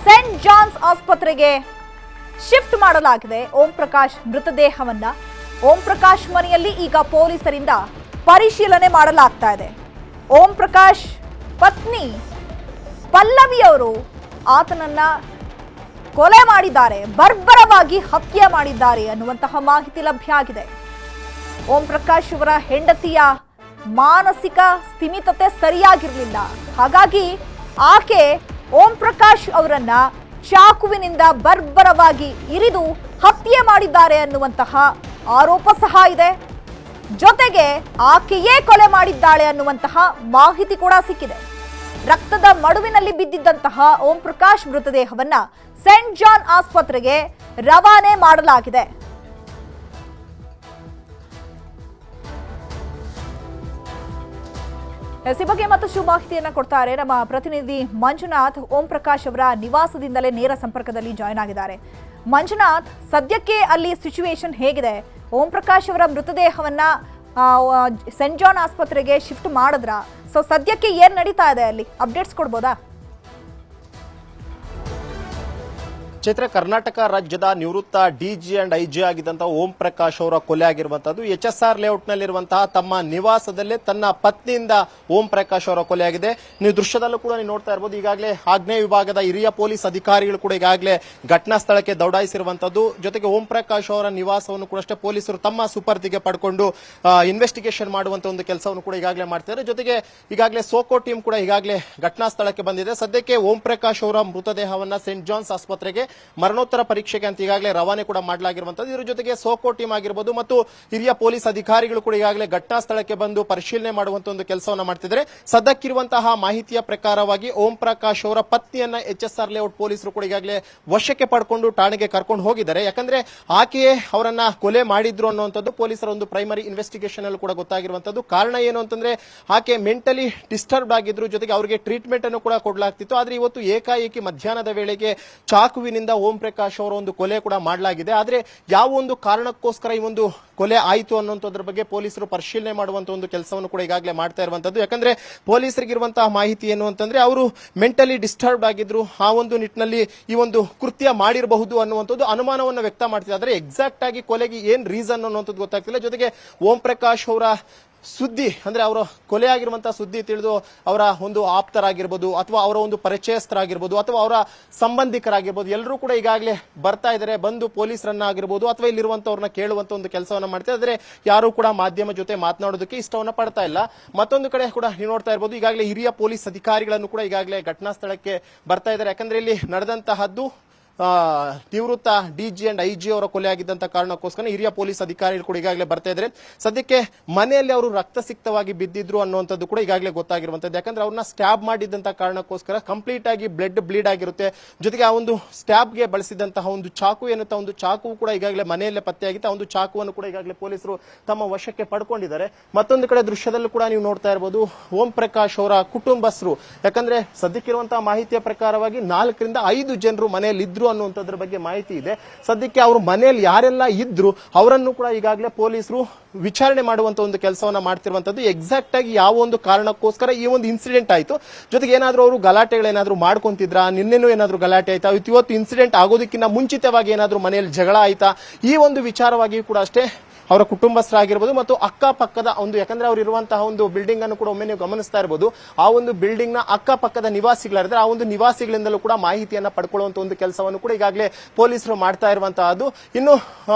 ಸೆಂಟ್ ಜಾನ್ಸ್ ಆಸ್ಪತ್ರೆಗೆ ಶಿಫ್ಟ್ ಮಾಡಲಾಗಿದೆ. ಓಂ ಪ್ರಕಾಶ್ ಮೃತದೇಹವನ್ನ ಓಂ ಪ್ರಕಾಶ್ ಮನೆಯಲ್ಲಿ ಈಗ ಪೊಲೀಸರಿಂದ ಪರಿಶೀಲನೆ ಮಾಡಲಾಗ್ತಾ ಇದೆ. ಓಂ ಪ್ರಕಾಶ್ ಪತ್ನಿ ಪಲ್ಲವಿ ಅವರು ಆತನನ್ನ ಕೊಲೆ ಮಾಡಿದ್ದಾರೆ, ಬರ್ಬರವಾಗಿ ಹತ್ಯೆ ಮಾಡಿದ್ದಾರೆ ಅನ್ನುವಂತಹ ಮಾಹಿತಿ ಲಭ್ಯ ಆಗಿದೆ. ಓಂ ಪ್ರಕಾಶ್ ಅವರ ಹೆಂಡತಿಯ ಮಾನಸಿಕ ಸ್ಥಿಮಿತತೆ ಸರಿಯಾಗಿರಲಿಲ್ಲ, ಹಾಗಾಗಿ ಆಕೆ ಓಂ ಪ್ರಕಾಶ್ ಅವರನ್ನ ಚಾಕುವಿನಿಂದ ಬರ್ಬರವಾಗಿ ಇರಿದು ಹತ್ಯೆ ಮಾಡಿದ್ದಾರೆ ಅನ್ನುವಂತಹ ಆರೋಪ ಸಹ ಇದೆ. ಜೊತೆಗೆ ಆಕೆಯೇ ಕೊಲೆ ಮಾಡಿದ್ದಾಳೆ ಅನ್ನುವಂತಹ ಮಾಹಿತಿ ಕೂಡ ಸಿಕ್ಕಿದೆ. ರಕ್ತದ ಮಡುವಿನಲ್ಲಿ ಬಿದ್ದಿದ್ದಂತಹ ಓಂ ಪ್ರಕಾಶ್ ಮೃತದೇಹವನ್ನ ಸೆಂಟ್ ಜಾನ್ ಆಸ್ಪತ್ರೆಗೆ ರವಾನೆ ಮಾಡಲಾಗಿದೆ. ಈ ಬಗ್ಗೆ ಮತ್ತಷ್ಟು ಮಾಹಿತಿಯನ್ನ ಕೊಡ್ತಾರೆ ನಮ್ಮ ಪ್ರತಿನಿಧಿ ಮಂಜುನಾಥ್. ಓಂ ಪ್ರಕಾಶ್ ಅವರ ನಿವಾಸದಿಂದಲೇ ನೇರ ಸಂಪರ್ಕದಲ್ಲಿ ಜಾಯ್ನ್ ಆಗಿದ್ದಾರೆ. ಮಂಜುನಾಥ್, ಸದ್ಯಕ್ಕೆ ಅಲ್ಲಿ ಸಿಚುವೇಶನ್ ಹೇಗಿದೆ? ಓಂ ಪ್ರಕಾಶ್ ಅವರ ಮೃತದೇಹವನ್ನ ಸೆಂಟ್ ಜಾನ್ ಆಸ್ಪತ್ರೆಗೆ ಶಿಫ್ಟ್ ಮಾಡಿದ್ರ? ಸೊ ಸದ್ಯಕ್ಕೆ ಏನ್ ನಡೀತಾ ಇದೆ ಅಲ್ಲಿ, ಅಪ್ಡೇಟ್ಸ್ ಕೊಡ್ಬೋದಾ? ಚೈತ್ರ, ಕರ್ನಾಟಕ ರಾಜ್ಯದ ನಿವೃತ್ತ DG and IG ಆಗಿದ್ದಂತಹ Om Prakash ಅವರ ಕೊಲೆ ಆಗಿರುವಂತದ್ದು HSR ಲೇಔಟ್ ನಲ್ಲಿರುವಂತಹ ತಮ್ಮ ನಿವಾಸದಲ್ಲೇ ತನ್ನ ಪತ್ನಿಯಿಂದ ಓಂ ಪ್ರಕಾಶ್ ಅವರ ಕೊಲೆ ಆಗಿದೆ. ನೀವು ದೃಶ್ಯದಲ್ಲೂ ಕೂಡ ನೀವು ನೋಡ್ತಾ ಇರಬಹುದು. ಈಗಾಗಲೇ ಆಗ್ನೇಯ ವಿಭಾಗದ ಹಿರಿಯ ಪೊಲೀಸ್ ಅಧಿಕಾರಿಗಳು ಕೂಡ ಈಗಾಗಲೇ ಘಟನಾ ಸ್ಥಳಕ್ಕೆ ದೌಡಾಯಿಸಿರುವಂತದ್ದು. ಜೊತೆಗೆ ಓಂ ಪ್ರಕಾಶ್ ಅವರ ನಿವಾಸವನ್ನು ಕೂಡ ಅಷ್ಟೇ ಪೊಲೀಸರು ತಮ್ಮ ಸುಪರ್ದಿಗೆ ಪಡ್ಕೊಂಡು ಇನ್ವೆಸ್ಟಿಗೇಷನ್ ಮಾಡುವಂತ ಒಂದು ಕೆಲಸವನ್ನು ಕೂಡ ಈಗಾಗಲೇ ಮಾಡ್ತಿದ್ದಾರೆ. ಜೊತೆಗೆ ಈಗಾಗಲೇ ಸೋಕೋ ಟೀಮ್ ಕೂಡ ಈಗಾಗಲೇ ಘಟನಾ ಸ್ಥಳಕ್ಕೆ ಬಂದಿದೆ. ಸದ್ಯಕ್ಕೆ ಓಂ ಪ್ರಕಾಶ್ ಅವರ ಮೃತದೇಹವನ್ನ ಸೇಂಟ್ ಜಾನ್ಸ್ ಆಸ್ಪತ್ರೆಗೆ ಮರಣೋತ್ತರ ಪರೀಕ್ಷೆಗೆ ಅಂತ ಈಗಾಗಲೇ ರವಾನೆ ಕೂಡ ಮಾಡಲಾಗಿರುವಂತದ್ದು. ಇದರ ಜೊತೆಗೆ ಸೋಕೋ ಟೀಮ್ ಆಗಿರಬಹುದು ಮತ್ತು ಹಿರಿಯ ಪೊಲೀಸ್ ಅಧಿಕಾರಿಗಳು ಕೂಡ ಈಗಾಗಲೇ ಘಟನಾ ಸ್ಥಳಕ್ಕೆ ಬಂದು ಪರಿಶೀಲನೆ ಮಾಡುವಂತ ಒಂದು ಕೆಲಸವನ್ನ ಮಾಡ್ತಿದ್ದಾರೆ. ಸದ್ಯಕ್ಕಿರುವಂತಹ ಮಾಹಿತಿಯ ಪ್ರಕಾರವಾಗಿ ಓಂ ಪ್ರಕಾಶ್ ಅವರ ಪತ್ನಿಯನ್ನ HSR ಲೇಔಟ್ ಪೊಲೀಸರು ಕೂಡ ಈಗಾಗಲೇ ವಶಕ್ಕೆ ಪಡ್ಕೊಂಡು ಠಾಣೆಗೆ ಕರ್ಕೊಂಡು ಹೋಗಿದ್ದಾರೆ. ಯಾಕಂದ್ರೆ ಆಕೆಯೇ ಅವರನ್ನ ಕೊಲೆ ಮಾಡಿದ್ರು ಅನ್ನುವಂಥದ್ದು ಪೊಲೀಸರ ಒಂದು ಪ್ರೈಮರಿ ಇನ್ವೆಸ್ಟಿಗೇಷನ್ ಅಲ್ಲಿ ಕೂಡ ಗೊತ್ತಾಗಿರುವಂತದ್ದು. ಕಾರಣ ಏನು ಅಂತಂದ್ರೆ ಆಕೆ ಮೆಂಟಲಿ ಡಿಸ್ಟರ್ಬ್ ಆಗಿದ್ರು. ಜೊತೆಗೆ ಅವರಿಗೆ ಟ್ರೀಟ್ಮೆಂಟ್ ಅನ್ನು ಕೂಡ ಕೊಡಲಾಗ್ತಿತ್ತು. ಆದ್ರೆ ಇವತ್ತು ಏಕಾಏಕಿ ಮಧ್ಯಾಹ್ನದ ವೇಳೆಗೆ ಚಾಕುವಿನಿಂದ ಓಂ ಪ್ರಕಾಶ್ ಅವರ ಒಂದು ಕೊಲೆ ಕೂಡ ಮಾಡಲಾಗಿದೆ. ಆದ್ರೆ ಯಾವ ಒಂದು ಕಾರಣಕ್ಕೋಸ್ಕರ ಈ ಒಂದು ಕೊಲೆ ಆಯಿತು ಅನ್ನುವಂಥದ್ರ ಬಗ್ಗೆ ಪೊಲೀಸರು ಪರಿಶೀಲನೆ ಮಾಡುವಂತ ಒಂದು ಕೆಲಸವನ್ನು ಕೂಡ ಈಗಾಗಲೇ ಮಾಡ್ತಾ ಇರುವಂತದ್ದು. ಯಾಕಂದ್ರೆ ಪೊಲೀಸರಿಗಿರುವಂತಹ ಮಾಹಿತಿ ಏನು ಅಂತಂದ್ರೆ ಅವರು ಮೆಂಟಲಿ ಡಿಸ್ಟರ್ಬ್ ಆಗಿದ್ರು, ಆ ಒಂದು ನಿಟ್ಟಿನಲ್ಲಿ ಈ ಒಂದು ಕೃತ್ಯ ಮಾಡಿರಬಹುದು ಅನ್ನುವಂಥದ್ದು ಅನುಮಾನವನ್ನು ವ್ಯಕ್ತ ಮಾಡ್ತಿದ್ದಾರೆ. ಆದರೆ ಎಕ್ಸಾಕ್ಟ್ ಆಗಿ ಕೊಲೆಗೆ ಏನ್ ರೀಸನ್ ಅನ್ನುವಂಥದ್ದು ಗೊತ್ತಾಗ್ತಿಲ್ಲ. ಜೊತೆಗೆ ಓಂ ಪ್ರಕಾಶ್ ಅವರ ಸುದ್ದಿ ಅಂದ್ರೆ ಅವರ ಕೊಲೆ ಆಗಿರುವಂತಹ ಸುದ್ದಿ ತಿಳಿದು ಅವರ ಒಂದು ಆಪ್ತರಾಗಿರ್ಬೋದು ಅಥವಾ ಅವರ ಒಂದು ಪರಿಚಯಸ್ಥರಾಗಿರ್ಬೋದು ಅಥವಾ ಅವರ ಸಂಬಂಧಿಕರಾಗಿರ್ಬೋದು ಎಲ್ಲರೂ ಕೂಡ ಈಗಾಗಲೇ ಬರ್ತಾ ಇದ್ದಾರೆ. ಬಂದು ಪೊಲೀಸರನ್ನ ಆಗಿರ್ಬೋದು ಅಥವಾ ಇಲ್ಲಿರುವಂತವ್ರನ್ನ ಕೇಳುವಂತ ಒಂದು ಕೆಲಸವನ್ನ ಮಾಡ್ತಾ ಇದ್ದಾರೆ. ಯಾರು ಕೂಡ ಮಾಧ್ಯಮ ಜೊತೆ ಮಾತನಾಡೋದಕ್ಕೆ ಇಷ್ಟವನ್ನ ಪಡ್ತಾ ಇಲ್ಲ. ಮತ್ತೊಂದು ಕಡೆ ಕೂಡ ನೀವು ನೋಡ್ತಾ ಇರಬಹುದು, ಈಗಾಗಲೇ ಹಿರಿಯ ಪೊಲೀಸ್ ಅಧಿಕಾರಿಗಳನ್ನು ಕೂಡ ಈಗಾಗಲೇ ಘಟನಾ ಸ್ಥಳಕ್ಕೆ ಬರ್ತಾ ಇದ್ದಾರೆ. ಯಾಕಂದ್ರೆ ಇಲ್ಲಿ ನಡೆದಂತಹದ್ದು ನಿವೃತ್ತ ಡಿಜಿ ಅಂಡ್ ಐಜಿ ಅವರ ಕೊಲೆ ಆಗಿದ್ದಂತ ಕಾರಣಕ್ಕೋಸ್ಕರ ಹಿರಿಯ ಪೊಲೀಸ್ ಅಧಿಕಾರಿಗಳು ಕೂಡ ಈಗಾಗಲೇ ಬರ್ತಾ ಇದ್ದಾರೆ. ಸದ್ಯಕ್ಕೆ ಮನೆಯಲ್ಲಿ ಅವರು ರಕ್ತಸಿಕ್ತವಾಗಿ ಬಿದ್ದಿದ್ರು ಅನ್ನುವಂಥದ್ದು ಕೂಡ ಈಗಾಗಲೇ ಗೊತ್ತಾಗಿರುವಂತದ್ದು. ಯಾಕಂದ್ರೆ ಅವ್ರನ್ನ ಸ್ಟ್ಯಾಬ್ ಮಾಡಿದಂತ ಕಾರಣಕ್ಕೋಸ್ಕರ ಕಂಪ್ಲೀಟ್ ಆಗಿ ಬ್ಲಡ್ ಬ್ಲೀಡ್ ಆಗಿರುತ್ತೆ. ಜೊತೆಗೆ ಆ ಒಂದು ಸ್ಟ್ಯಾಬ್ಗೆ ಬಳಸಿದಂತಹ ಒಂದು ಚಾಕು ಏನುತ್ತಾ ಒಂದು ಚಾಕು ಕೂಡ ಈಗಾಗಲೇ ಮನೆಯಲ್ಲೇ ಪತ್ತೆಯಾಗಿತ್ತು. ಆ ಒಂದು ಚಾಕುವನ್ನು ಕೂಡ ಈಗಾಗಲೇ ಪೊಲೀಸರು ತಮ್ಮ ವಶಕ್ಕೆ ಪಡ್ಕೊಂಡಿದ್ದಾರೆ. ಮತ್ತೊಂದು ಕಡೆ ದೃಶ್ಯದಲ್ಲೂ ಕೂಡ ನೀವು ನೋಡ್ತಾ ಇರಬಹುದು ಓಂ ಪ್ರಕಾಶ್ ಅವರ ಕುಟುಂಬಸ್ಥರು. ಯಾಕಂದ್ರೆ ಸದ್ಯಕ್ಕಿರುವಂತಹ ಮಾಹಿತಿಯ ಪ್ರಕಾರವಾಗಿ 4 ರಿಂದ 5 ಜನರು ಮನೆಯಲ್ಲಿ ಇದ್ರು ಅನ್ನುವಂಥದ್ರ ಬಗ್ಗೆ ಮಾಹಿತಿ ಇದೆ. ಸದ್ಯಕ್ಕೆ ಅವರು ಮನೆಯಲ್ಲಿ ಯಾರೆಲ್ಲ ಇದ್ರು ಅವರನ್ನು ಕೂಡ ಈಗಾಗಲೇ ಪೊಲೀಸರು ವಿಚಾರಣೆ ಮಾಡುವಂತ ಒಂದು ಕೆಲಸವನ್ನ ಮಾಡ್ತಿರುವಂತದ್ದು. ಎಕ್ಸಾಕ್ಟ್ ಆಗಿ ಯಾವ ಒಂದು ಕಾರಣಕ್ಕೋಸ್ಕರ ಈ ಒಂದು ಇನ್ಸಿಡೆಂಟ್ ಆಯ್ತು, ಜೊತೆಗೆ ಏನಾದ್ರೂ ಅವರು ಗಲಾಟೆಗಳೇನಾದ್ರೂ ಮಾಡ್ಕೊಂತಿದ್ರಾ, ನಿನ್ನೆನೂ ಏನಾದ್ರೂ ಗಲಾಟೆ ಆಯ್ತಾ, ಇವತ್ತು ಇನ್ಸಿಡೆಂಟ್ ಆಗೋದಕ್ಕಿಂತ ಮುಂಚಿತವಾಗಿ ಏನಾದ್ರೂ ಮನೆಯಲ್ಲಿ ಜಗಳ ಆಯ್ತಾ, ಈ ಒಂದು ವಿಚಾರವಾಗಿ ಕೂಡ ಅಷ್ಟೇ ಅವರ ಕುಟುಂಬಸ್ಥರಾಗಿರ್ಬೋದು ಮತ್ತು ಅಕ್ಕಪಕ್ಕದ ಒಂದು, ಯಾಕಂದ್ರೆ ಅವರು ಇರುವಂತಹ ಒಂದು ಬಿಲ್ಡಿಂಗ್ ಅನ್ನು ಕೂಡ ಒಮ್ಮೆ ನೀವು ಗಮನಿಸ್ತಾ ಇರಬಹುದು. ಆ ಒಂದು ಬಿಲ್ಡಿಂಗ್ ನ ಅಕ್ಕಪಕ್ಕದ ನಿವಾಸಿಗಳಿದ್ರೆ ಆ ಒಂದು ನಿವಾಸಿಗಳಿಂದಲೂ ಕೂಡ ಮಾಹಿತಿಯನ್ನ ಪಡ್ಕೊಳ್ಳುವಂತ ಒಂದು ಕೆಲಸವನ್ನು ಕೂಡ ಈಗಾಗಲೇ ಪೊಲೀಸರು ಮಾಡ್ತಾ ಇರುವಂತಹದ್ದು. ಇನ್ನು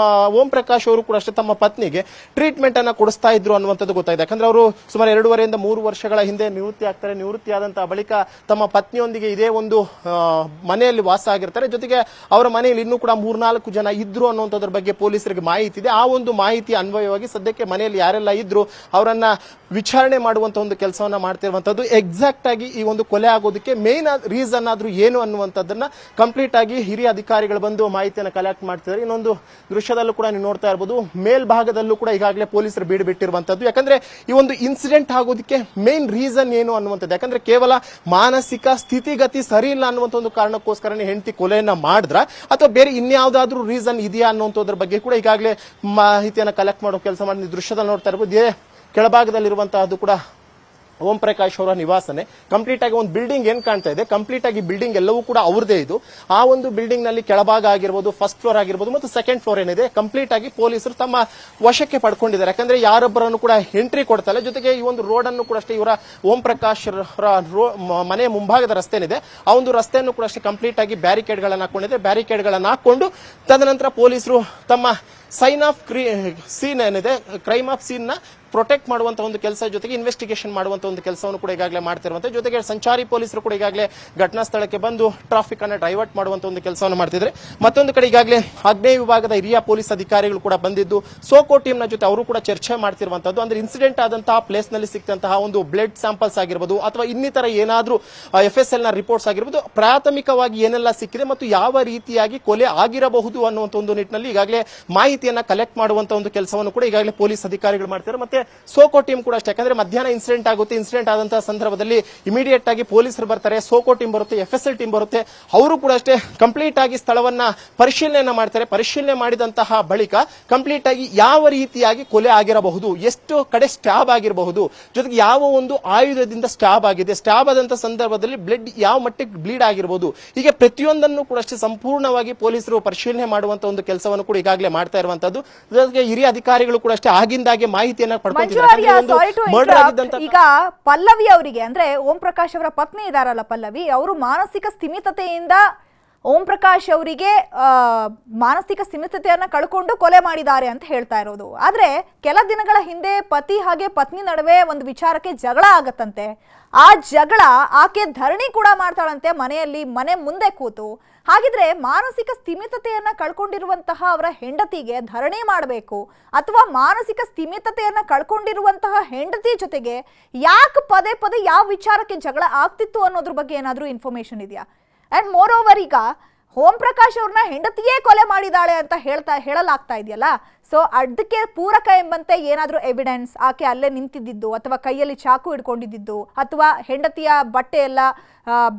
ಓಂ ಪ್ರಕಾಶ್ ಅವರು ಕೂಡ ಅಷ್ಟೇ ತಮ್ಮ ಪತ್ನಿಗೆ ಟ್ರೀಟ್ಮೆಂಟ್ ಅನ್ನ ಕೊಡಿಸ್ತಾ ಇದ್ರು ಅನ್ನುವಂಥದ್ದು ಗೊತ್ತಾಗಿದೆ. ಯಾಕಂದ್ರೆ ಅವರು ಸುಮಾರು 2.5 ರಿಂದ 3 ವರ್ಷಗಳ ಹಿಂದೆ ನಿವೃತ್ತಿ ಆಗ್ತಾರೆ. ನಿವೃತ್ತಿ ಆದಂತಹ ಬಳಿಕ ತಮ್ಮ ಪತ್ನಿಯೊಂದಿಗೆ ಇದೇ ಒಂದು ಮನೆಯಲ್ಲಿ ವಾಸ ಆಗಿರ್ತಾರೆ. ಜೊತೆಗೆ ಅವರ ಮನೆಯಲ್ಲಿ ಇನ್ನೂ ಕೂಡ 3-4 ಜನ ಇದ್ರು ಅನ್ನುವಂಥದ್ರ ಬಗ್ಗೆ ಪೊಲೀಸರಿಗೆ ಮಾಹಿತಿ ಇದೆ. ಆ ಒಂದು ಮಾಹಿತಿ ಅನ್ವಯವಾಗಿ ಸದ್ಯಕ್ಕೆ ಮನೆಯಲ್ಲಿ ಯಾರೆಲ್ಲ ಇದ್ರು ಅವರನ್ನ ವಿಚಾರಣೆ ಮಾಡುವಂತ ಒಂದು ಕೆಲಸವನ್ನ ಮಾಡ್ತಿರುವಂತದ್ದು. ಎಕ್ಸಾಕ್ಟ್ ಆಗಿ ಈ ಒಂದು ಕೊಲೆ ಆಗೋದಕ್ಕೆ ಮೇನ್ ರೀಸನ್ ಆದ್ರೂ ಏನು ಅನ್ನುವಂಥದ್ದನ್ನ ಕಂಪ್ಲೀಟ್ ಆಗಿ ಹಿರಿಯ ಅಧಿಕಾರಿಗಳು ಬಂದು ಮಾಹಿತಿಯನ್ನು ಕಲೆಕ್ಟ್ ಮಾಡ್ತಿದ್ದಾರೆ. ಇನ್ನೊಂದು ದೃಶ್ಯದಲ್ಲೂ ಕೂಡ ನೀವು ನೋಡ್ತಾ ಇರಬಹುದು, ಮೇಲ್ಭಾಗದಲ್ಲೂ ಕೂಡ ಈಗಾಗಲೇ ಪೊಲೀಸರು ಬೀಡು ಬಿಟ್ಟಿರುವಂತದ್ದು. ಯಾಕಂದ್ರೆ ಈ ಒಂದು ಇನ್ಸಿಡೆಂಟ್ ಆಗೋದಕ್ಕೆ ಮೇನ್ ರೀಸನ್ ಏನು ಅನ್ನುವಂಥದ್ದು, ಯಾಕಂದ್ರೆ ಕೇವಲ ಮಾನಸಿಕ ಸ್ಥಿತಿಗತಿ ಸರಿ ಇಲ್ಲ ಅನ್ನುವಂಥ ಒಂದು ಕಾರಣಕ್ಕೋಸ್ಕರನೇ ಹೆಂಡತಿ ಕೊಲೆಯನ್ನ ಮಾಡಿದ್ರ ಅಥವಾ ಬೇರೆ ಇನ್ಯಾವುದಾದ್ರೂ ರೀಸನ್ ಇದೆಯಾ ಅನ್ನುವಂಥದ್ರ ಬಗ್ಗೆ ಕೂಡ ಈಗಾಗಲೇ ಮಾಹಿತಿಯನ್ನು ಕಲೆಕ್ಟ್ ಮಾಡೋ ಕೆಲಸ ಮಾಡಿ ದೃಶ್ಯದಲ್ಲಿ ನೋಡ್ತಾ ಇರಬಹುದು. ಕೆಳಭಾಗದಲ್ಲಿರುವಂತಹದ್ದು ಕೂಡ ಓಂ ಪ್ರಕಾಶ್ ಅವರ ನಿವಾಸನೆ. ಕಂಪ್ಲೀಟ್ ಆಗಿ ಒಂದು ಬಿಲ್ಡಿಂಗ್ ಏನ್ ಕಾಣ್ತಾ ಇದೆ, ಕಂಪ್ಲೀಟ್ ಆಗಿ ಬಿಲ್ಡಿಂಗ್ ಎಲ್ಲವೂ ಕೂಡ ಅವ್ರದೇ ಇದು. ಆ ಒಂದು ಬಿಲ್ಡಿಂಗ್ ನಲ್ಲಿ ಕೆಳಭಾಗ ಆಗಿರ್ಬೋದು, ಫಸ್ಟ್ ಫ್ಲೋರ್ ಆಗಿರ್ಬೋದು ಮತ್ತು ಸೆಕೆಂಡ್ ಫ್ಲೋರ್ ಏನಿದೆ ಕಂಪ್ಲೀಟ್ ಆಗಿ ಪೊಲೀಸರು ತಮ್ಮ ವಶಕ್ಕೆ ಪಡ್ಕೊಂಡಿದ್ದಾರೆ. ಯಾಕಂದ್ರೆ ಯಾರೊಬ್ಬರನ್ನು ಕೂಡ ಎಂಟ್ರಿ ಕೊಡ್ತಾ ಇಲ್ಲ. ಜೊತೆಗೆ ಈ ಒಂದು ರೋಡ್ ಅನ್ನು ಕೂಡ ಅಷ್ಟೇ ಇವರ ಓಂ ಪ್ರಕಾಶ್ ಮನೆಯ ಮುಂಭಾಗದ ರಸ್ತೆ ಏನಿದೆ ಆ ಒಂದು ರಸ್ತೆಯನ್ನು ಕೂಡ ಅಷ್ಟೇ ಕಂಪ್ಲೀಟ್ ಆಗಿ ಬ್ಯಾರಿಕೇಡ್ ಗಳನ್ನ ಹಾಕೊಂಡಿದೆ. ಬ್ಯಾರಿಕೇಡ್ ಗಳನ್ನ ಹಾಕೊಂಡು ತದನಂತರ ಪೊಲೀಸರು ತಮ್ಮ ಸೈನ್ ಆಫ್ ಸೀನ್ ಏನಿದೆ, ಕ್ರೈಮ್ ಆಫ್ ಸೀನ್ ನ ಪ್ರೊಟೆಕ್ಟ್ ಮಾಡುವಂತ ಒಂದು ಕೆಲಸ, ಜೊತೆಗೆ ಇನ್ವೆಸ್ಟಿಗೇಷನ್ ಮಾಡುವಂತ ಒಂದು ಕೆಲಸವನ್ನು ಕೂಡ ಈಗಾಗಲೇ ಮಾಡ್ತಿರುವಂತೆ. ಜೊತೆಗೆ ಸಂಚಾರಿ ಪೊಲೀಸರು ಕೂಡ ಈಗಾಗಲೇ ಘಟನಾ ಸ್ಥಳಕ್ಕೆ ಬಂದು ಟ್ರಾಫಿಕ್ ಅನ್ನು ಡೈವರ್ಟ್ ಮಾಡುವಂತ ಒಂದು ಕೆಲಸವನ್ನು ಮಾಡ್ತಿದ್ರೆ. ಮತ್ತೊಂದು ಕಡೆ ಈಗಾಗಲೇ ಆಗ್ನೇಯ ವಿಭಾಗದ ಹಿರಿಯ ಪೊಲೀಸ್ ಅಧಿಕಾರಿಗಳು ಕೂಡ ಬಂದಿದ್ದು ಸೋಕೋ ಟೀಮ್ ನ ಜೊತೆ ಅವರು ಕೂಡ ಚರ್ಚೆ ಮಾಡ್ತಿರುವಂತದ್ದು. ಅಂದ್ರೆ ಇನ್ಸಿಡೆಂಟ್ ಆದಂತಹ ಪ್ಲೇಸ್ ನಲ್ಲಿ ಸಿಕ್ತಂತಹ ಒಂದು ಬ್ಲಡ್ ಸ್ಯಾಂಪಲ್ಸ್ ಆಗಿರಬಹುದು ಅಥವಾ ಇನ್ನಿತರ ಏನಾದ್ರೂ FSL ನ ರಿಪೋರ್ಟ್ಸ್ ಆಗಿರಬಹುದು, ಪ್ರಾಥಮಿಕವಾಗಿ ಏನೆಲ್ಲ ಸಿಕ್ಕಿದೆ ಮತ್ತು ಯಾವ ರೀತಿಯಾಗಿ ಕೊಲೆ ಆಗಿರಬಹುದು ಅನ್ನುವಂತ ಒಂದು ನಿಟ್ಟಿನಲ್ಲಿ ಈಗಾಗಲೇ ಮಾಹಿತಿಯನ್ನ ಕಲೆಕ್ಟ್ ಮಾಡುವಂತ ಒಂದು ಕೆಲಸವನ್ನು ಕೂಡ ಈಗಾಗಲೇ ಪೊಲೀಸ್ ಅಧಿಕಾರಿಗಳು ಮಾಡ್ತಾರೆ. ಮತ್ತೆ ಸೋಕೋ ಟೀಮ್ ಕೂಡ ಅಷ್ಟೇ, ಯಾಕಂದ್ರೆ ಮಧ್ಯಾಹ್ನ ಇನ್ಸಿಡೆಂಟ್ ಆಗುತ್ತೆ. ಇನ್ಸಿಡೆಂಟ್ ಆದಂತಹ ಸಂದರ್ಭದಲ್ಲಿ ಇಮಿಡಿಯೇಟ್ ಆಗಿ ಪೊಲೀಸರು ಬರ್ತಾರೆ, ಸೋಕೋ ಟೀಮ್ ಬರುತ್ತೆ, FSL ಟೀಮ್ ಬರುತ್ತೆ. ಅವರು ಕೂಡ ಅಷ್ಟೇ ಕಂಪ್ಲೀಟ್ ಆಗಿ ಸ್ಥಳವನ್ನ ಪರಿಶೀಲನೆ ಮಾಡ್ತಾರೆ. ಪರಿಶೀಲನೆ ಮಾಡಿದಂತಹ ಬಳಿಕ ಕಂಪ್ಲೀಟ್ ಆಗಿ ಯಾವ ರೀತಿಯಾಗಿ ಕೊಲೆ ಆಗಿರಬಹುದು, ಎಷ್ಟು ಕಡೆ ಸ್ಟ್ಯಾಬ್ ಆಗಿರಬಹುದು, ಜೊತೆಗೆ ಯಾವ ಒಂದು ಆಯುಧದಿಂದ ಸ್ಟ್ಯಾಬ್ ಆಗಿದೆ, ಸ್ಟ್ಯಾಬ್ ಆದಂತಹ ಸಂದರ್ಭದಲ್ಲಿ ಬ್ಲಡ್ ಯಾವ ಮಟ್ಟಿಗೆ ಬ್ಲೀಡ್ ಆಗಿರಬಹುದು, ಹೀಗೆ ಪ್ರತಿಯೊಂದನ್ನು ಕೂಡ ಅಷ್ಟೇ ಸಂಪೂರ್ಣವಾಗಿ ಪೊಲೀಸರು ಪರಿಶೀಲನೆ ಮಾಡುವಂತ ಒಂದು ಕೆಲಸವನ್ನು ಕೂಡ ಈಗಾಗಲೇ ಮಾಡ್ತಾ ಇರುವಂತದ್ದು. ಜೊತೆಗೆ ಹಿರಿಯ ಅಧಿಕಾರಿಗಳು ಕೂಡ ಅಷ್ಟೇ ಆಗಿಂದಾಗೆ ಮಾಹಿತಿಯನ್ನ ಪಡ್ಕೊಂಡಿದ್ದಾರೆ. ಈಗ ಪಲ್ಲವಿ ಅವರಿಗೆ ಅಂದ್ರೆ ಓಂ ಪ್ರಕಾಶ್ ಅವರ ಪತ್ನಿ ಇದಾರಲ್ಲ ಪಲ್ಲವಿ, ಅವರು ಮಾನಸಿಕ ಸ್ಥಿಮಿತತೆಯಿಂದ ಓಂ ಪ್ರಕಾಶ್ ಅವರಿಗೆ ಮಾನಸಿಕ ಸ್ಥಿಮಿತತೆಯನ್ನ ಕಳ್ಕೊಂಡು ಕೊಲೆ ಮಾಡಿದ್ದಾರೆ ಅಂತ ಹೇಳ್ತಾ ಇರೋದು. ಆದ್ರೆ ಕೆಲ ದಿನಗಳ ಹಿಂದೆ ಪತಿ ಹಾಗೆ ಪತ್ನಿ ನಡುವೆ ಒಂದು ವಿಚಾರಕ್ಕೆ ಜಗಳ ಆಗತ್ತಂತೆ. ಆ ಜಗಳ ಆಕೆ ಧರಣಿ ಕೂಡ ಮಾಡ್ತಾಳಂತೆ ಮನೆಯಲ್ಲಿ, ಮನೆ ಮುಂದೆ ಕೂತು. ಹಾಗಿದ್ರೆ ಮಾನಸಿಕ ಸ್ಥಿಮಿತತೆಯನ್ನ ಕಳ್ಕೊಂಡಿರುವಂತಹ ಅವರ ಹೆಂಡತಿಗೆ ಧರಣಿ ಮಾಡಬೇಕು ಅಥವಾ ಮಾನಸಿಕ ಸ್ಥಿಮಿತತೆಯನ್ನ ಕಳ್ಕೊಂಡಿರುವಂತಹ ಹೆಂಡತಿ ಜೊತೆಗೆ ಯಾಕೆ ಪದೇ ಪದೇ ಯಾವ ವಿಚಾರಕ್ಕೆ ಜಗಳ ಆಗ್ತಿತ್ತು ಅನ್ನೋದ್ರ ಬಗ್ಗೆ ಏನಾದ್ರೂ ಇನ್ಫಾರ್ಮೇಶನ್ ಇದೆಯಾ? ಅಂಡ್ ಮೋರ್ ಓವರ್ ಈಗ ಓಂ ಪ್ರಕಾಶ್ ಅವ್ರನ್ನ ಹೆಂಡತಿಯೇ ಕೊಲೆ ಮಾಡಿದಾಳೆ ಅಂತ ಹೇಳಲಾಗ್ತಾ ಇದೆಯಲ್ಲ, ಸೊ ಅದಕ್ಕೆ ಪೂರಕ ಎಂಬಂತೆ ಏನಾದ್ರೂ ಎವಿಡೆನ್ಸ್, ಆಕೆ ಅಲ್ಲೇ ನಿಂತಿದ್ದು ಅಥವಾ ಕೈಯಲ್ಲಿ ಚಾಕು ಹಿಡ್ಕೊಂಡಿದ್ದು ಅಥವಾ ಹೆಂಡತಿಯ ಬಟ್ಟೆ ಎಲ್ಲ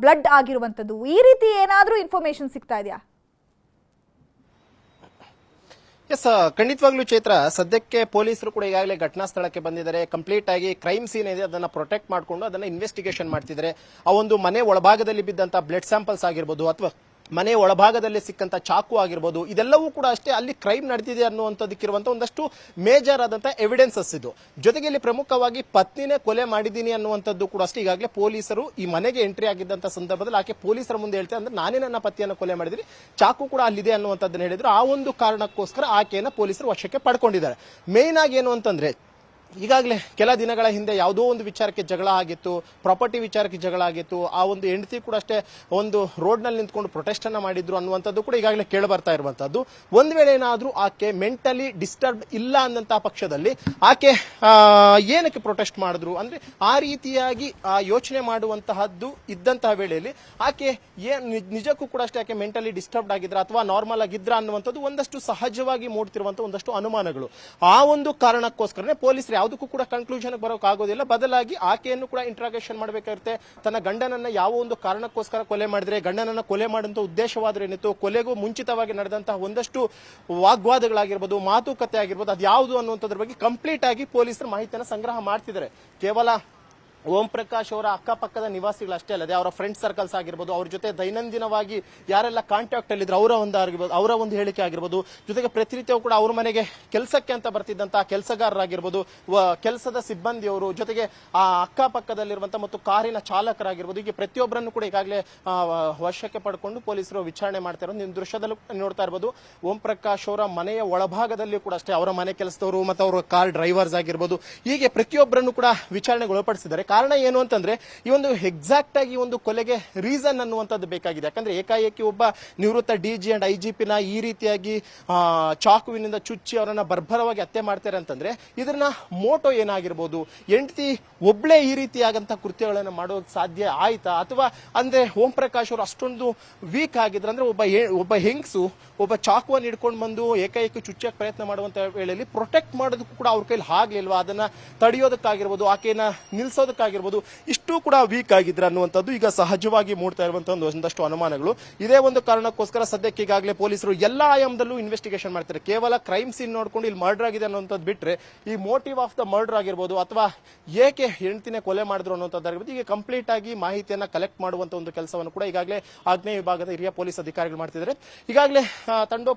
ಬ್ಲಡ್ ಆಗಿರುವಂತದ್ದು, ಈ ರೀತಿ ಏನಾದ್ರೂ ಇನ್ಫಾರ್ಮೇಶನ್ ಸಿಗ್ತಾ ಇದೆಯಾ? ಎಸ್, ಖಂಡಿತವಾಗ್ಲೂ ಚೈತ್ರ, ಸದ್ಯಕ್ಕೆ ಪೊಲೀಸರು ಕೂಡ ಈಗಾಗಲೇ ಘಟನಾ ಸ್ಥಳಕ್ಕೆ ಬಂದಿದ್ದಾರೆ. ಕಂಪ್ಲೀಟ್ ಆಗಿ ಕ್ರೈಮ್ ಸೀನ್ ಇದೆ ಅದನ್ನ ಪ್ರೊಟೆಕ್ಟ್ ಮಾಡಿಕೊಂಡು ಅದನ್ನ ಇನ್ವೆಸ್ಟಿಗೇಷನ್ ಮಾಡ್ತಿದ್ದಾರೆ. ಆ ಒಂದು ಮನೆ ಒಳಭಾಗದಲ್ಲಿ ಬಿದ್ದಂತ ಬ್ಲಡ್ ಸ್ಯಾಂಪಲ್ಸ್ ಆಗಿರ್ಬೋದು ಅಥವಾ ಮನೆ ಒಳಭಾಗದಲ್ಲಿ ಸಿಕ್ಕಂತ ಚಾಕು ಆಗಿರ್ಬೋದು, ಇದೆಲ್ಲವೂ ಕೂಡ ಅಷ್ಟೇ ಅಲ್ಲಿ ಕ್ರೈಮ್ ನಡೆದಿದೆ ಅನ್ನುವಂಥದ್ದಕ್ಕಿರುವಂತ ಒಂದಷ್ಟು ಮೇಜರ್ ಆದಂತಹ ಎವಿಡೆನ್ಸಸ್ ಇದು. ಜೊತೆಗೆ ಇಲ್ಲಿ ಪ್ರಮುಖವಾಗಿ ಪತ್ನಿನೇ ಕೊಲೆ ಮಾಡಿದ್ದೀನಿ ಅನ್ನುವಂಥದ್ದು ಕೂಡ ಅಷ್ಟೇ. ಈಗಾಗಲೇ ಪೊಲೀಸರು ಈ ಮನೆಗೆ ಎಂಟ್ರಿ ಆಗಿದ್ದಂತ ಸಂದರ್ಭದಲ್ಲಿ ಆಕೆ ಪೊಲೀಸರ ಮುಂದೆ ಹೇಳ್ತಾರೆ, ಅಂದ್ರೆ ನಾನೇ ನನ್ನ ಪತಿಯನ್ನು ಕೊಲೆ ಮಾಡಿದ್ದೀನಿ, ಚಾಕು ಕೂಡ ಅಲ್ಲಿದೆ ಅನ್ನುವಂಥದ್ದನ್ನ ಹೇಳಿದ್ರು. ಆ ಒಂದು ಕಾರಣಕ್ಕೋಸ್ಕರ ಆಕೆಯನ್ನ ಪೊಲೀಸರು ವಶಕ್ಕೆ ಪಡ್ಕೊಂಡಿದ್ದಾರೆ. ಮೇನ್ ಆಗಿ ಏನು ಅಂತಂದ್ರೆ, ಈಗಾಗಲೇ ಕೆಲ ದಿನಗಳ ಹಿಂದೆ ಯಾವುದೋ ಒಂದು ವಿಚಾರಕ್ಕೆ ಜಗಳ ಆಗಿತ್ತು, ಪ್ರಾಪರ್ಟಿ ವಿಚಾರಕ್ಕೆ ಜಗಳ ಆಗಿತ್ತು. ಆ ಒಂದು ಹೆಂಡತಿ ಕೂಡ ಅಷ್ಟೇ ಒಂದು ರೋಡ್ ನಲ್ಲಿ ನಿಂತ್ಕೊಂಡು ಪ್ರೊಟೆಸ್ಟ್ ಅನ್ನ ಮಾಡಿದ್ರು ಅನ್ನುವಂಥದ್ದು ಕೂಡ ಈಗಾಗಲೇ ಕೇಳಿ ಬರ್ತಾ ಇರುವಂತದ್ದು. ಒಂದ್ ವೇಳೆ ಏನಾದ್ರೂ ಆಕೆ ಮೆಂಟಲಿ ಡಿಸ್ಟರ್ಬ್ ಇಲ್ಲ ಅನ್ನಂತಹ ಪಕ್ಷದಲ್ಲಿ ಆಕೆ ಏನಕ್ಕೆ ಪ್ರೊಟೆಸ್ಟ್ ಮಾಡಿದ್ರು ಅಂದ್ರೆ ಆ ರೀತಿಯಾಗಿ ಯೋಚನೆ ಮಾಡುವಂತಹದ್ದು ಇದ್ದಂತಹ ವೇಳೆಯಲ್ಲಿ ಆಕೆ ನಿಜಕ್ಕೂ ಕೂಡ ಅಷ್ಟೇ ಆಕೆ ಮೆಂಟಲಿ ಡಿಸ್ಟರ್ಬ್ ಆಗಿದ್ರ ಅಥವಾ ನಾರ್ಮಲ್ ಆಗಿದ್ರ ಅನ್ನುವಂಥದ್ದು ಒಂದಷ್ಟು ಸಹಜವಾಗಿ ಮೂಡ್ತಿರುವಂತಹ ಒಂದಷ್ಟು ಅನುಮಾನಗಳು. ಆ ಒಂದು ಕಾರಣಕ್ಕೋಸ್ಕರನೇ ಪೊಲೀಸರು ಯಾವುದಕ್ಕೂ ಕೂಡ ಕನ್ಕ್ಲೂಷನ್ ಬರೋಕ್ ಆಗೋದಿಲ್ಲ, ಬದಲಾಗಿ ಆಕೆಯನ್ನು ಕೂಡ ಇಂಟ್ರಾಗೇಷನ್ ಮಾಡಬೇಕಾಗಿರುತ್ತೆ. ತನ್ನ ಗಂಡನನ್ನ ಯಾವ ಒಂದು ಕಾರಣಕ್ಕೋಸ್ಕರ ಕೊಲೆ ಮಾಡಿದ್ರೆ, ಗಂಡನನ್ನ ಕೊಲೆ ಮಾಡುವಂತ ಉದ್ದೇಶವಾದ್ರೆ ಏನಿತ್ತು, ಕೊಲೆಗೂ ಮುಂಚಿತವಾಗಿ ನಡೆದಂತಹ ಒಂದಷ್ಟು ವಾಗ್ವಾದಗಳಾಗಿರ್ಬೋದು, ಮಾತುಕತೆ ಆಗಿರ್ಬೋದು, ಅದು ಯಾವುದು ಅನ್ನುವಂಥದ್ರ ಬಗ್ಗೆ ಕಂಪ್ಲೀಟ್ ಆಗಿ ಪೊಲೀಸರು ಮಾಹಿತಿಯನ್ನು ಸಂಗ್ರಹ ಮಾಡ್ತಿದ್ದಾರೆ. ಕೇವಲ ಓಂ ಪ್ರಕಾಶ್ ಅವರ ಅಕ್ಕಪಕ್ಕದ ನಿವಾಸಿಗಳು ಅಷ್ಟೇ ಅಲ್ಲದೆ ಅವರ ಫ್ರೆಂಡ್ ಸರ್ಕಲ್ಸ್ ಆಗಿರ್ಬೋದು, ಅವ್ರ ಜೊತೆ ದೈನಂದಿನವಾಗಿ ಯಾರೆಲ್ಲ ಕಾಂಟ್ಯಾಕ್ಟ್ ಅಲ್ಲಿ ಇದ್ರು ಅವರ ಒಂದು ಹೇಳಿಕೆ ಆಗಿರ್ಬೋದು, ಜೊತೆಗೆ ಪ್ರತಿನಿತ್ಯವೂ ಕೂಡ ಅವ್ರ ಮನೆಗೆ ಕೆಲಸಕ್ಕೆ ಅಂತ ಬರ್ತಿದ್ದಂತಹ ಕೆಲಸಗಾರರಾಗಿರ್ಬೋದು, ಕೆಲಸದ ಸಿಬ್ಬಂದಿಯವರು, ಜೊತೆಗೆ ಆ ಅಕ್ಕಪಕ್ಕದಲ್ಲಿರುವಂತಹ ಮತ್ತು ಕಾರಿನ ಚಾಲಕರಾಗಿರ್ಬೋದು, ಹೀಗೆ ಪ್ರತಿಯೊಬ್ಬರನ್ನು ಕೂಡ ಈಗಾಗಲೇ ವಶಕ್ಕೆ ಪಡ್ಕೊಂಡು ಪೊಲೀಸರು ವಿಚಾರಣೆ ಮಾಡ್ತಾ ಇರೋದು ನಿಮ್ಮ ದೃಶ್ಯದಲ್ಲೂ ನೋಡ್ತಾ ಇರಬಹುದು. ಓಂ ಪ್ರಕಾಶ್ ಅವರ ಮನೆಯ ಒಳಭಾಗದಲ್ಲಿ ಕೂಡ ಅಷ್ಟೇ ಅವರ ಮನೆ ಕೆಲಸದವರು ಮತ್ತು ಅವರ ಕಾರ್ ಡ್ರೈವರ್ಸ್ ಆಗಿರ್ಬೋದು, ಹೀಗೆ ಪ್ರತಿಯೊಬ್ಬರನ್ನು ಕೂಡ ವಿಚಾರಣೆಗೆ ಒಳಪಡಿಸಿದ್ದಾರೆ. ಕಾರಣ ಏನು ಅಂತಂದ್ರೆ ಈ ಒಂದು ಎಕ್ಸಾಕ್ಟ್ ಆಗಿ ಒಂದು ಕೊಲೆಗೆ ರೀಸನ್ ಅನ್ನುವಂಥದ್ದು ಬೇಕಾಗಿದೆ. ಯಾಕಂದ್ರೆ ಏಕಾಏಕಿ ಒಬ್ಬ ನಿವೃತ್ತ DG ಅಂಡ್ IGPನ ಈ ರೀತಿಯಾಗಿ ಚಾಕುವಿನಿಂದ ಚುಚ್ಚಿ ಅವರನ್ನ ಬರ್ಬರವಾಗಿ ಹತ್ಯೆ ಮಾಡ್ತಾರೆ ಅಂತಂದ್ರೆ ಇದನ್ನ ಮೋಟೋ ಏನಾಗಿರ್ಬೋದು, ಹೆಂಡತಿ ಒಬ್ಳೆ ಈ ರೀತಿಯಾದಂತಹ ಕೃತ್ಯಗಳನ್ನು ಮಾಡೋಕೆ ಸಾಧ್ಯ ಆಯ್ತಾ, ಅಥವಾ ಅಂದ್ರೆ ಓಂ ಪ್ರಕಾಶ್ ಅವರು ಅಷ್ಟೊಂದು ವೀಕ್ ಆಗಿದ್ರು ಅಂದ್ರೆ ಒಬ್ಬ ಹೆಂಗಸು ಒಬ್ಬ ಚಾಕುವನ್ನು ಹಿಡ್ಕೊಂಡು ಬಂದು ಏಕಾಏಕಿ ಚುಚ್ಚಕ್ಕೆ ಪ್ರಯತ್ನ ಮಾಡುವಂತ ವೇಳೆಯಲ್ಲಿ ಪ್ರೊಟೆಕ್ಟ್ ಮಾಡೋದಕ್ಕೂ ಕೂಡ ಅವ್ರ ಕೈಲಿ ಆಗ್ಲಿಲ್ವಾ, ಅದನ್ನ ತಡೆಯೋದಕ್ಕಾಗಿರ್ಬೋದು, ಆಕೆಯನ್ನ ನಿಲ್ಸೋದಕ್ಕಾಗಿರ್ಬೋದು, ಇಷ್ಟು ಕೂಡ ವೀಕ್ ಆಗಿದ್ರ ಅನ್ನುವಂಥದ್ದು ಈಗ ಸಹಜವಾಗಿ ಮೂಡ್ತಾ ಇರುವಂತಹ ಒಂದಷ್ಟು ಅನುಮಾನಗಳು. ಇದೇ ಒಂದು ಕಾರಣಕ್ಕೋಸ್ಕರ ಸದ್ಯಕ್ಕೆ ಈಗಾಗಲೇ ಪೊಲೀಸರು ಎಲ್ಲಾ ಆಯಾಮದಲ್ಲೂ ಇನ್ವೆಸ್ಟಿಗೇಷನ್ ಮಾಡ್ತಾರೆ. ಕೇವಲ ಕ್ರೈಮ್ ಸೀನ್ ನೋಡ್ಕೊಂಡು ಇಲ್ಲಿ ಮರ್ಡರ್ ಆಗಿದೆ ಅನ್ನುವಂಥದ್ದು ಬಿಟ್ರೆ ಈ ಮೋಟಿವ್ ಆಫ್ ದ ಮರ್ಡರ್ ಆಗಿರ್ಬೋದು ಅಥವಾ ಏಕೆ ಹೆಂಡತಿನೇ ಕೊಲೆ ಮಾಡಿದ್ರು ಅನ್ನುವಂಥದ್ದಾಗಿರ್ಬೋದು, ಈಗ ಕಂಪ್ಲೀಟ್ ಆಗಿ ಮಾಹಿತಿಯನ್ನ ಕಲೆಕ್ಟ್ ಮಾಡುವಂತ ಒಂದು ಕೆಲಸವನ್ನು ಕೂಡ ಈಗಾಗಲೇ ಆಗ್ನೇಯ ವಿಭಾಗದ ಹಿರಿಯ ಪೊಲೀಸ್ ಅಧಿಕಾರಿಗಳು ಮಾಡ್ತಿದ್ದಾರೆ. ಈಗಾಗಲೇ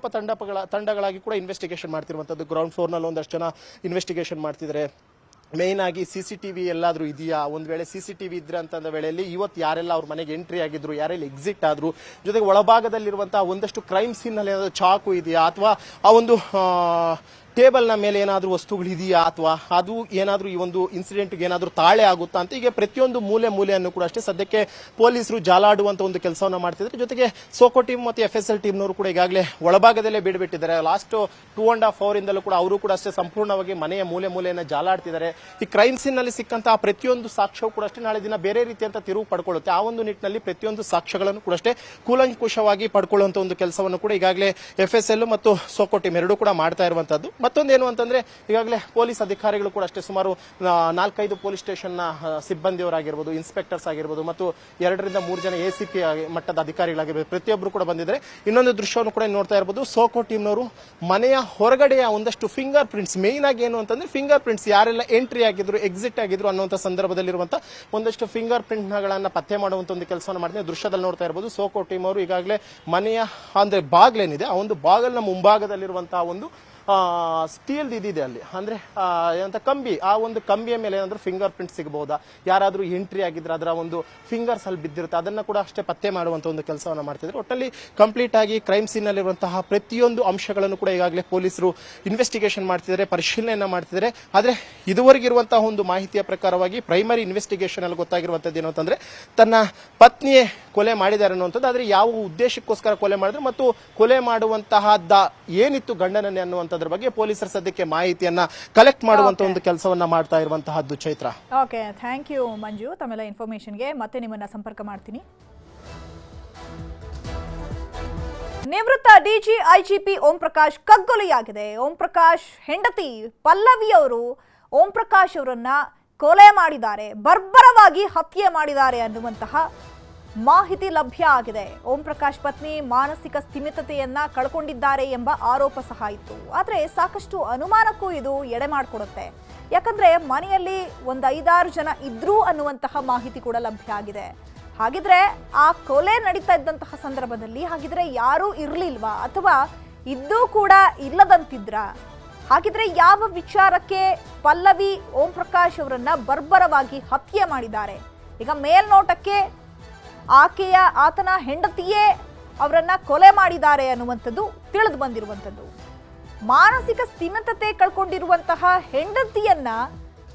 ತಂಡಗಳಾಗಿ ಕೂಡ ಇನ್ವೆಸ್ಟಿಗೇಷನ್ ಮಾಡ್ತಿರುವಂತದ್ದು. ಗ್ರೌಂಡ್ ಫ್ಲೋರ್ ನಲ್ಲಿ ಒಂದಷ್ಟು ಜನ ಇನ್ವೆಸ್ಟಿಗೇಷನ್ ಮಾಡ್ತಿದ್ದಾರೆ. ಮೇನ್ ಆಗಿ CCTV ಎಲ್ಲಾದ್ರೂ ಇದೆಯಾ, ಒಂದ್ ವೇಳೆ CCTV ಇದ್ರೆ ಅಂತಂದ ವೇಳೆಯಲ್ಲಿ ಇವತ್ತು ಯಾರೆಲ್ಲ ಅವ್ರ ಮನೆಗೆ ಎಂಟ್ರಿ ಆಗಿದ್ರು, ಯಾರೆಲ್ಲ ಎಕ್ಸಿಟ್ ಆದ್ರು, ಜೊತೆಗೆ ಒಳಭಾಗದಲ್ಲಿರುವಂತಹ ಒಂದಷ್ಟು ಕ್ರೈಮ್ ಸೀನ್ ನಲ್ಲಿ ಏನಾದ್ರು ಚಾಕು ಇದೆಯಾ ಅಥವಾ ಆ ಒಂದು ಟೇಬಲ್ ನ ಮೇಲೆ ಏನಾದ್ರೂ ವಸ್ತುಗಳು ಇದೆಯಾ ಅಥವಾ ಅದು ಏನಾದ್ರೂ ಈ ಒಂದು ಇನ್ಸಿಡೆಂಟ್ ಏನಾದ್ರೂ ತಾಳೆ ಆಗುತ್ತಾ ಅಂತ ಈಗ ಪ್ರತಿಯೊಂದು ಮೂಲೆಯನ್ನು ಕೂಡ ಅಷ್ಟೇ ಸದ್ಯಕ್ಕೆ ಪೊಲೀಸರು ಜಾಲಾಡುವಂತ ಒಂದು ಕೆಲಸವನ್ನ ಮಾಡ್ತಿದ್ದಾರೆ. ಜೊತೆಗೆ ಸೋಕೋ ಟೀಮ್ ಮತ್ತು FSL ಟೀಮ್ನವರು ಕೂಡ ಈಗಾಗಲೇ ಒಳಭಾಗದಲ್ಲೇ ಬಿಡ್ಬಿಟ್ಟಿದ್ದಾರೆ. ಲಾಸ್ಟ್ 2.5 hour ಇಂದಲೂ ಕೂಡ ಅವರು ಕೂಡ ಅಷ್ಟೇ ಸಂಪೂರ್ಣವಾಗಿ ಮನೆಯ ಮೂಲೆಯನ್ನ ಜಾಲಾಡ್ತಿದ್ದಾರೆ. ಈ ಕ್ರೈಮ್ ಸೀನ್ ನಲ್ಲಿ ಸಿಕ್ಕಂತಹ ಪ್ರತಿಯೊಂದು ಸಾಕ್ಷ್ಯವು ಕೂಡ ಅಷ್ಟೇ ನಾಳೆ ದಿನ ಬೇರೆ ರೀತಿಯಂತ ತಿರುವು ಪಡ್ಕೊಳ್ಳುತ್ತೆ. ಆ ಒಂದು ನಿಟ್ಟಿನಲ್ಲಿ ಪ್ರತಿಯೊಂದು ಸಾಕ್ಷ್ಯಗಳನ್ನು ಕೂಡ ಅಷ್ಟೇ ಕೂಲಂಕುಷವಾಗಿ ಪಡ್ಕೊಳ್ಳುವಂತ ಒಂದು ಕೆಲಸವನ್ನು ಕೂಡ ಈಗಾಗಲೇ FSL ಮತ್ತು ಸೋಕೋ ಟೀಮ್ ಎರಡೂ ಕೂಡ ಮಾಡ್ತಾ ಇರುವಂತದ್ದು. ಮತ್ತೊಂದೇನು ಅಂತಂದ್ರೆ ಈಗಾಗಲೇ ಪೊಲೀಸ್ ಅಧಿಕಾರಿಗಳು ಕೂಡ ಅಷ್ಟೇ ಸುಮಾರು 4-5 ಪೊಲೀಸ್ ಸ್ಟೇಷನ್ ಸಿಬ್ಬಂದಿಯವರಾಗಿರ್ಬೋದು, ಇನ್ಸ್ಪೆಕ್ಟರ್ಸ್ ಆಗಿರ್ಬೋದು ಮತ್ತು 2 ರಿಂದ 3 ಜನ ACP ಮಟ್ಟದ ಅಧಿಕಾರಿಗಳಾಗಿರ್ಬೋದು, ಪ್ರತಿಯೊಬ್ಬರು ಕೂಡ ಬಂದಿದ್ದಾರೆ. ಇನ್ನೊಂದು ದೃಶ್ಯವನ್ನು ಕೂಡ ನೋಡ್ತಾ ಇರಬಹುದು. ಸೋಕೋ ಟೀಮ್ನವರು ಮನೆಯ ಹೊರಗಡೆಯ ಒಂದಷ್ಟು ಫಿಂಗರ್ ಪ್ರಿಂಟ್ಸ್, ಮೇನ್ ಆಗಿ ಏನು ಅಂತಂದ್ರೆ ಫಿಂಗರ್ ಪ್ರಿಂಟ್ಸ್ ಯಾರೆಲ್ಲ ಎಂಟ್ರಿ ಆಗಿದ್ರು, ಎಕ್ಸಿಟ್ ಆಗಿದ್ರು ಅನ್ನುವಂಥ ಸಂದರ್ಭದಲ್ಲಿರುವಂತಹ ಒಂದಷ್ಟು ಫಿಂಗರ್ ಪ್ರಿಂಟ್ ಗಳನ್ನ ಪತ್ತೆ ಮಾಡುವಂತ ಒಂದು ಕೆಲಸವನ್ನು ಮಾಡ್ತಾರೆ. ದೃಶ್ಯದಲ್ಲಿ ನೋಡ್ತಾ ಇರಬಹುದು. ಸೋಕೋ ಟೀಮ್ ಅವರು ಈಗಾಗಲೇ ಮನೆಯ ಅಂದ್ರೆ ಬಾಗ್ಲೇನಿದೆ, ಆ ಒಂದು ಬಾಗಿಲಿನ ಮುಂಭಾಗದಲ್ಲಿರುವಂತಹ ಒಂದು ಸ್ಟೀಲ್ ಇದಿದೆ ಅಲ್ಲಿ, ಅಂದ್ರೆ ಏನಂತ ಕಂಬಿ, ಆ ಒಂದು ಕಂಬಿಯ ಮೇಲೆ ಏನಾದ್ರೂ ಫಿಂಗರ್ ಪ್ರಿಂಟ್ ಸಿಗಬಹುದಾ, ಯಾರಾದ್ರೂ ಎಂಟ್ರಿ ಆಗಿದ್ರೆ ಅದರ ಒಂದು ಫಿಂಗರ್ಸ್ ಅಲ್ಲಿ ಬಿದ್ದಿರುತ್ತೆ, ಅದನ್ನ ಕೂಡ ಅಷ್ಟೇ ಪತ್ತೆ ಮಾಡುವಂತ ಒಂದು ಕೆಲಸವನ್ನ ಮಾಡ್ತಿದ್ರು. ಒಟ್ಟಲ್ಲಿ ಕಂಪ್ಲೀಟ್ ಆಗಿ ಕ್ರೈಮ್ ಸೀನ್ ನಲ್ಲಿರುವಂತಹ ಪ್ರತಿಯೊಂದು ಅಂಶಗಳನ್ನು ಕೂಡ ಈಗಾಗಲೇ ಪೊಲೀಸರು ಇನ್ವೆಸ್ಟಿಗೇಷನ್ ಮಾಡ್ತಿದ್ದಾರೆ, ಪರಿಶೀಲನೆಯನ್ನ ಮಾಡ್ತಿದ್ದಾರೆ. ಆದ್ರೆ ಇದುವರೆಗಿರುವಂತಹ ಒಂದು ಮಾಹಿತಿಯ ಪ್ರಕಾರವಾಗಿ ಪ್ರೈಮರಿ ಇನ್ವೆಸ್ಟಿಗೇಷನ್ ಅಲ್ಲಿ ಗೊತ್ತಾಗಿರುವಂತದ್ದು ಏನು ಅಂತಂದ್ರೆ ತನ್ನ ಪತ್ನಿಯೇ ಕೊಲೆ ಮಾಡಿದ್ದಾರೆ ಅನ್ನುವಂಥದ್ದು. ಆದ್ರೆ ಯಾವ ಉದ್ದೇಶಕ್ಕೋಸ್ಕರ ಕೊಲೆ ಮಾಡಿದ್ರು ಮತ್ತು ಕೊಲೆ ಮಾಡುವಂತಹ ಏನಿತ್ತು ಗಂಡನನ್ನೇ ಅನ್ನುವಂಥದ್ರ ಬಗ್ಗೆ ಪೊಲೀಸರ ಸದ್ಯಕ್ಕೆ ಮಾಹಿತಿಯನ್ನ ಕಲೆಕ್ಟ್ ಮಾಡುವಂತ ಒಂದು ಕೆಲಸವನ್ನ ಮಾಡ್ತಾ ಇರುವಂತಹದ್ದು. ಚೈತ್ರ, ಓಕೆ, ಥ್ಯಾಂಕ್ ಯು ಮಂಜು ತಮ್ಮೆಲ್ಲ ಇನ್ಫಾರ್ಮೇಶನ್ಗೆ. ಮತ್ತೆ ನಿಮ್ಮನ್ನ ಸಂಪರ್ಕ ಮಾಡ್ತೀನಿ. ನಿವೃತ್ತ ಡಿಜಿ IGP ಓಂ ಪ್ರಕಾಶ್ ಕಗ್ಗೊಲೆಯಾಗಿದೆ. ಓಂ ಪ್ರಕಾಶ್ ಹೆಂಡತಿ ಪಲ್ಲವಿ ಅವರು ಓಂ ಪ್ರಕಾಶ್ ಅವರನ್ನ ಕೊಲೆ ಮಾಡಿದ್ದಾರೆ, ಬರ್ಬರವಾಗಿ ಹತ್ಯೆ ಮಾಡಿದ್ದಾರೆ ಅನ್ನುವಂತಹ ಮಾಹಿತಿ ಲಭ್ಯ ಆಗಿದೆ. ಓಂ ಪ್ರಕಾಶ್ ಪತ್ನಿ ಮಾನಸಿಕ ಸ್ಥಿಮಿತತೆಯನ್ನ ಕಳ್ಕೊಂಡಿದ್ದಾರೆ ಎಂಬ ಆರೋಪ ಸಹ ಇತ್ತು. ಆದ್ರೆ ಸಾಕಷ್ಟು ಅನುಮಾನಕ್ಕೂ ಇದು ಎಡೆ ಮಾಡಿಕೊಡುತ್ತೆ. ಯಾಕಂದ್ರೆ ಮನೆಯಲ್ಲಿ 5-6 ಜನ ಇದ್ರು ಅನ್ನುವಂತಹ ಮಾಹಿತಿ ಕೂಡ ಲಭ್ಯ ಆಗಿದೆ. ಹಾಗಿದ್ರೆ ಆ ಕೊಲೆ ನಡೀತಾ ಇದ್ದಂತಹ ಸಂದರ್ಭದಲ್ಲಿ ಹಾಗಿದ್ರೆ ಯಾರೂ ಇರ್ಲಿಲ್ವಾ, ಅಥವಾ ಇದ್ದೂ ಕೂಡ ಇಲ್ಲದಂತಿದ್ರ? ಹಾಗಿದ್ರೆ ಯಾವ ವಿಚಾರಕ್ಕೆ ಪಲ್ಲವಿ ಓಂ ಪ್ರಕಾಶ್ ಅವರನ್ನ ಬರ್ಬರವಾಗಿ ಹತ್ಯೆ ಮಾಡಿದ್ದಾರೆ? ಈಗ ಮೇಲ್ನೋಟಕ್ಕೆ ಆತನ ಹೆಂಡತಿಯೇ ಅವರನ್ನ ಕೊಲೆ ಮಾಡಿದ್ದಾರೆ ಅನ್ನುವಂಥದ್ದು ತಿಳಿದು ಬಂದಿರುವಂಥದ್ದು. ಮಾನಸಿಕ ಸ್ಥಿಮಿತತೆ ಕಳ್ಕೊಂಡಿರುವಂತಹ ಹೆಂಡತಿಯನ್ನ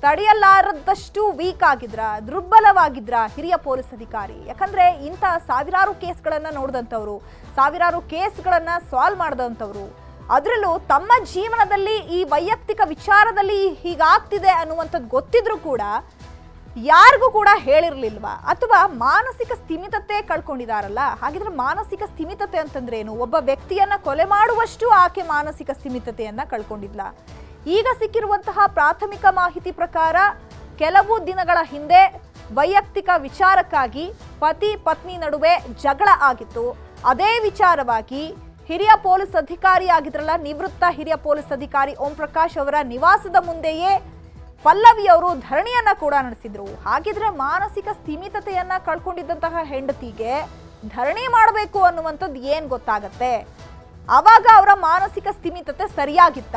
ತಡೆಯಲಾರದಷ್ಟು ವೀಕ್ ಆಗಿದ್ರ, ದುರ್ಬಲವಾಗಿದ್ರ ಹಿರಿಯ ಪೊಲೀಸ್ ಅಧಿಕಾರಿ? ಯಾಕಂದ್ರೆ ಇಂಥ ಸಾವಿರಾರು ಕೇಸ್ಗಳನ್ನ ನೋಡಿದಂಥವ್ರು, ಸಾವಿರಾರು ಕೇಸ್ಗಳನ್ನ ಸಾಲ್ವ್ ಮಾಡಿದಂಥವ್ರು, ಅದರಲ್ಲೂ ತಮ್ಮ ಜೀವನದಲ್ಲಿ ಈ ವೈಯಕ್ತಿಕ ವಿಚಾರದಲ್ಲಿ ಹೀಗಾಗ್ತಿದೆ ಅನ್ನುವಂಥದ್ದು ಗೊತ್ತಿದ್ರು ಕೂಡ ಯಾರಿಗೂ ಕೂಡ ಹೇಳಿರ್ಲಿಲ್ವಾ? ಅಥವಾ ಮಾನಸಿಕ ಸ್ಥಿಮಿತತೆ ಕಳ್ಕೊಂಡಿದಾರಲ್ಲ, ಹಾಗಿದ್ರೆ ಮಾನಸಿಕ ಸ್ಥಿಮಿತತೆ ಅಂತಂದ್ರೆ ಏನು? ಒಬ್ಬ ವ್ಯಕ್ತಿಯನ್ನ ಕೊಲೆ ಮಾಡುವಷ್ಟು ಆಕೆ ಮಾನಸಿಕ ಸ್ಥಿಮಿತತೆಯನ್ನ ಕಳ್ಕೊಂಡಿದ್ಲ. ಈಗ ಸಿಕ್ಕಿರುವಂತಹ ಪ್ರಾಥಮಿಕ ಮಾಹಿತಿ ಪ್ರಕಾರ ಕೆಲವು ದಿನಗಳ ಹಿಂದೆ ವೈಯಕ್ತಿಕ ವಿಚಾರಕ್ಕಾಗಿ ಪತಿ ಪತ್ನಿ ನಡುವೆ ಜಗಳ ಆಗಿತ್ತು. ಅದೇ ವಿಚಾರವಾಗಿ ಹಿರಿಯ ಪೊಲೀಸ್ ಅಧಿಕಾರಿ ಆಗಿದ್ರಲ್ಲ, ನಿವೃತ್ತ ಹಿರಿಯ ಪೊಲೀಸ್ ಅಧಿಕಾರಿ ಓಂ ಪ್ರಕಾಶ್ ಅವರ ನಿವಾಸದ ಮುಂದೆಯೇ ಪಲ್ಲವಿ ಅವರು ಧರಣಿಯನ್ನ ಕೂಡ ನಡೆಸಿದ್ರು. ಹಾಗಿದ್ರೆ ಮಾನಸಿಕ ಸ್ಥಿಮಿತತೆಯನ್ನ ಕಳ್ಕೊಂಡಿದ್ದಂತಹ ಹೆಂಡತಿಗೆ ಧರಣಿ ಮಾಡಬೇಕು ಅನ್ನುವಂಥದ್ದು ಏನ್ ಗೊತ್ತಾಗತ್ತೆ? ಆವಾಗ ಅವರ ಮಾನಸಿಕ ಸ್ಥಿಮಿತತೆ ಸರಿಯಾಗಿತ್ತ?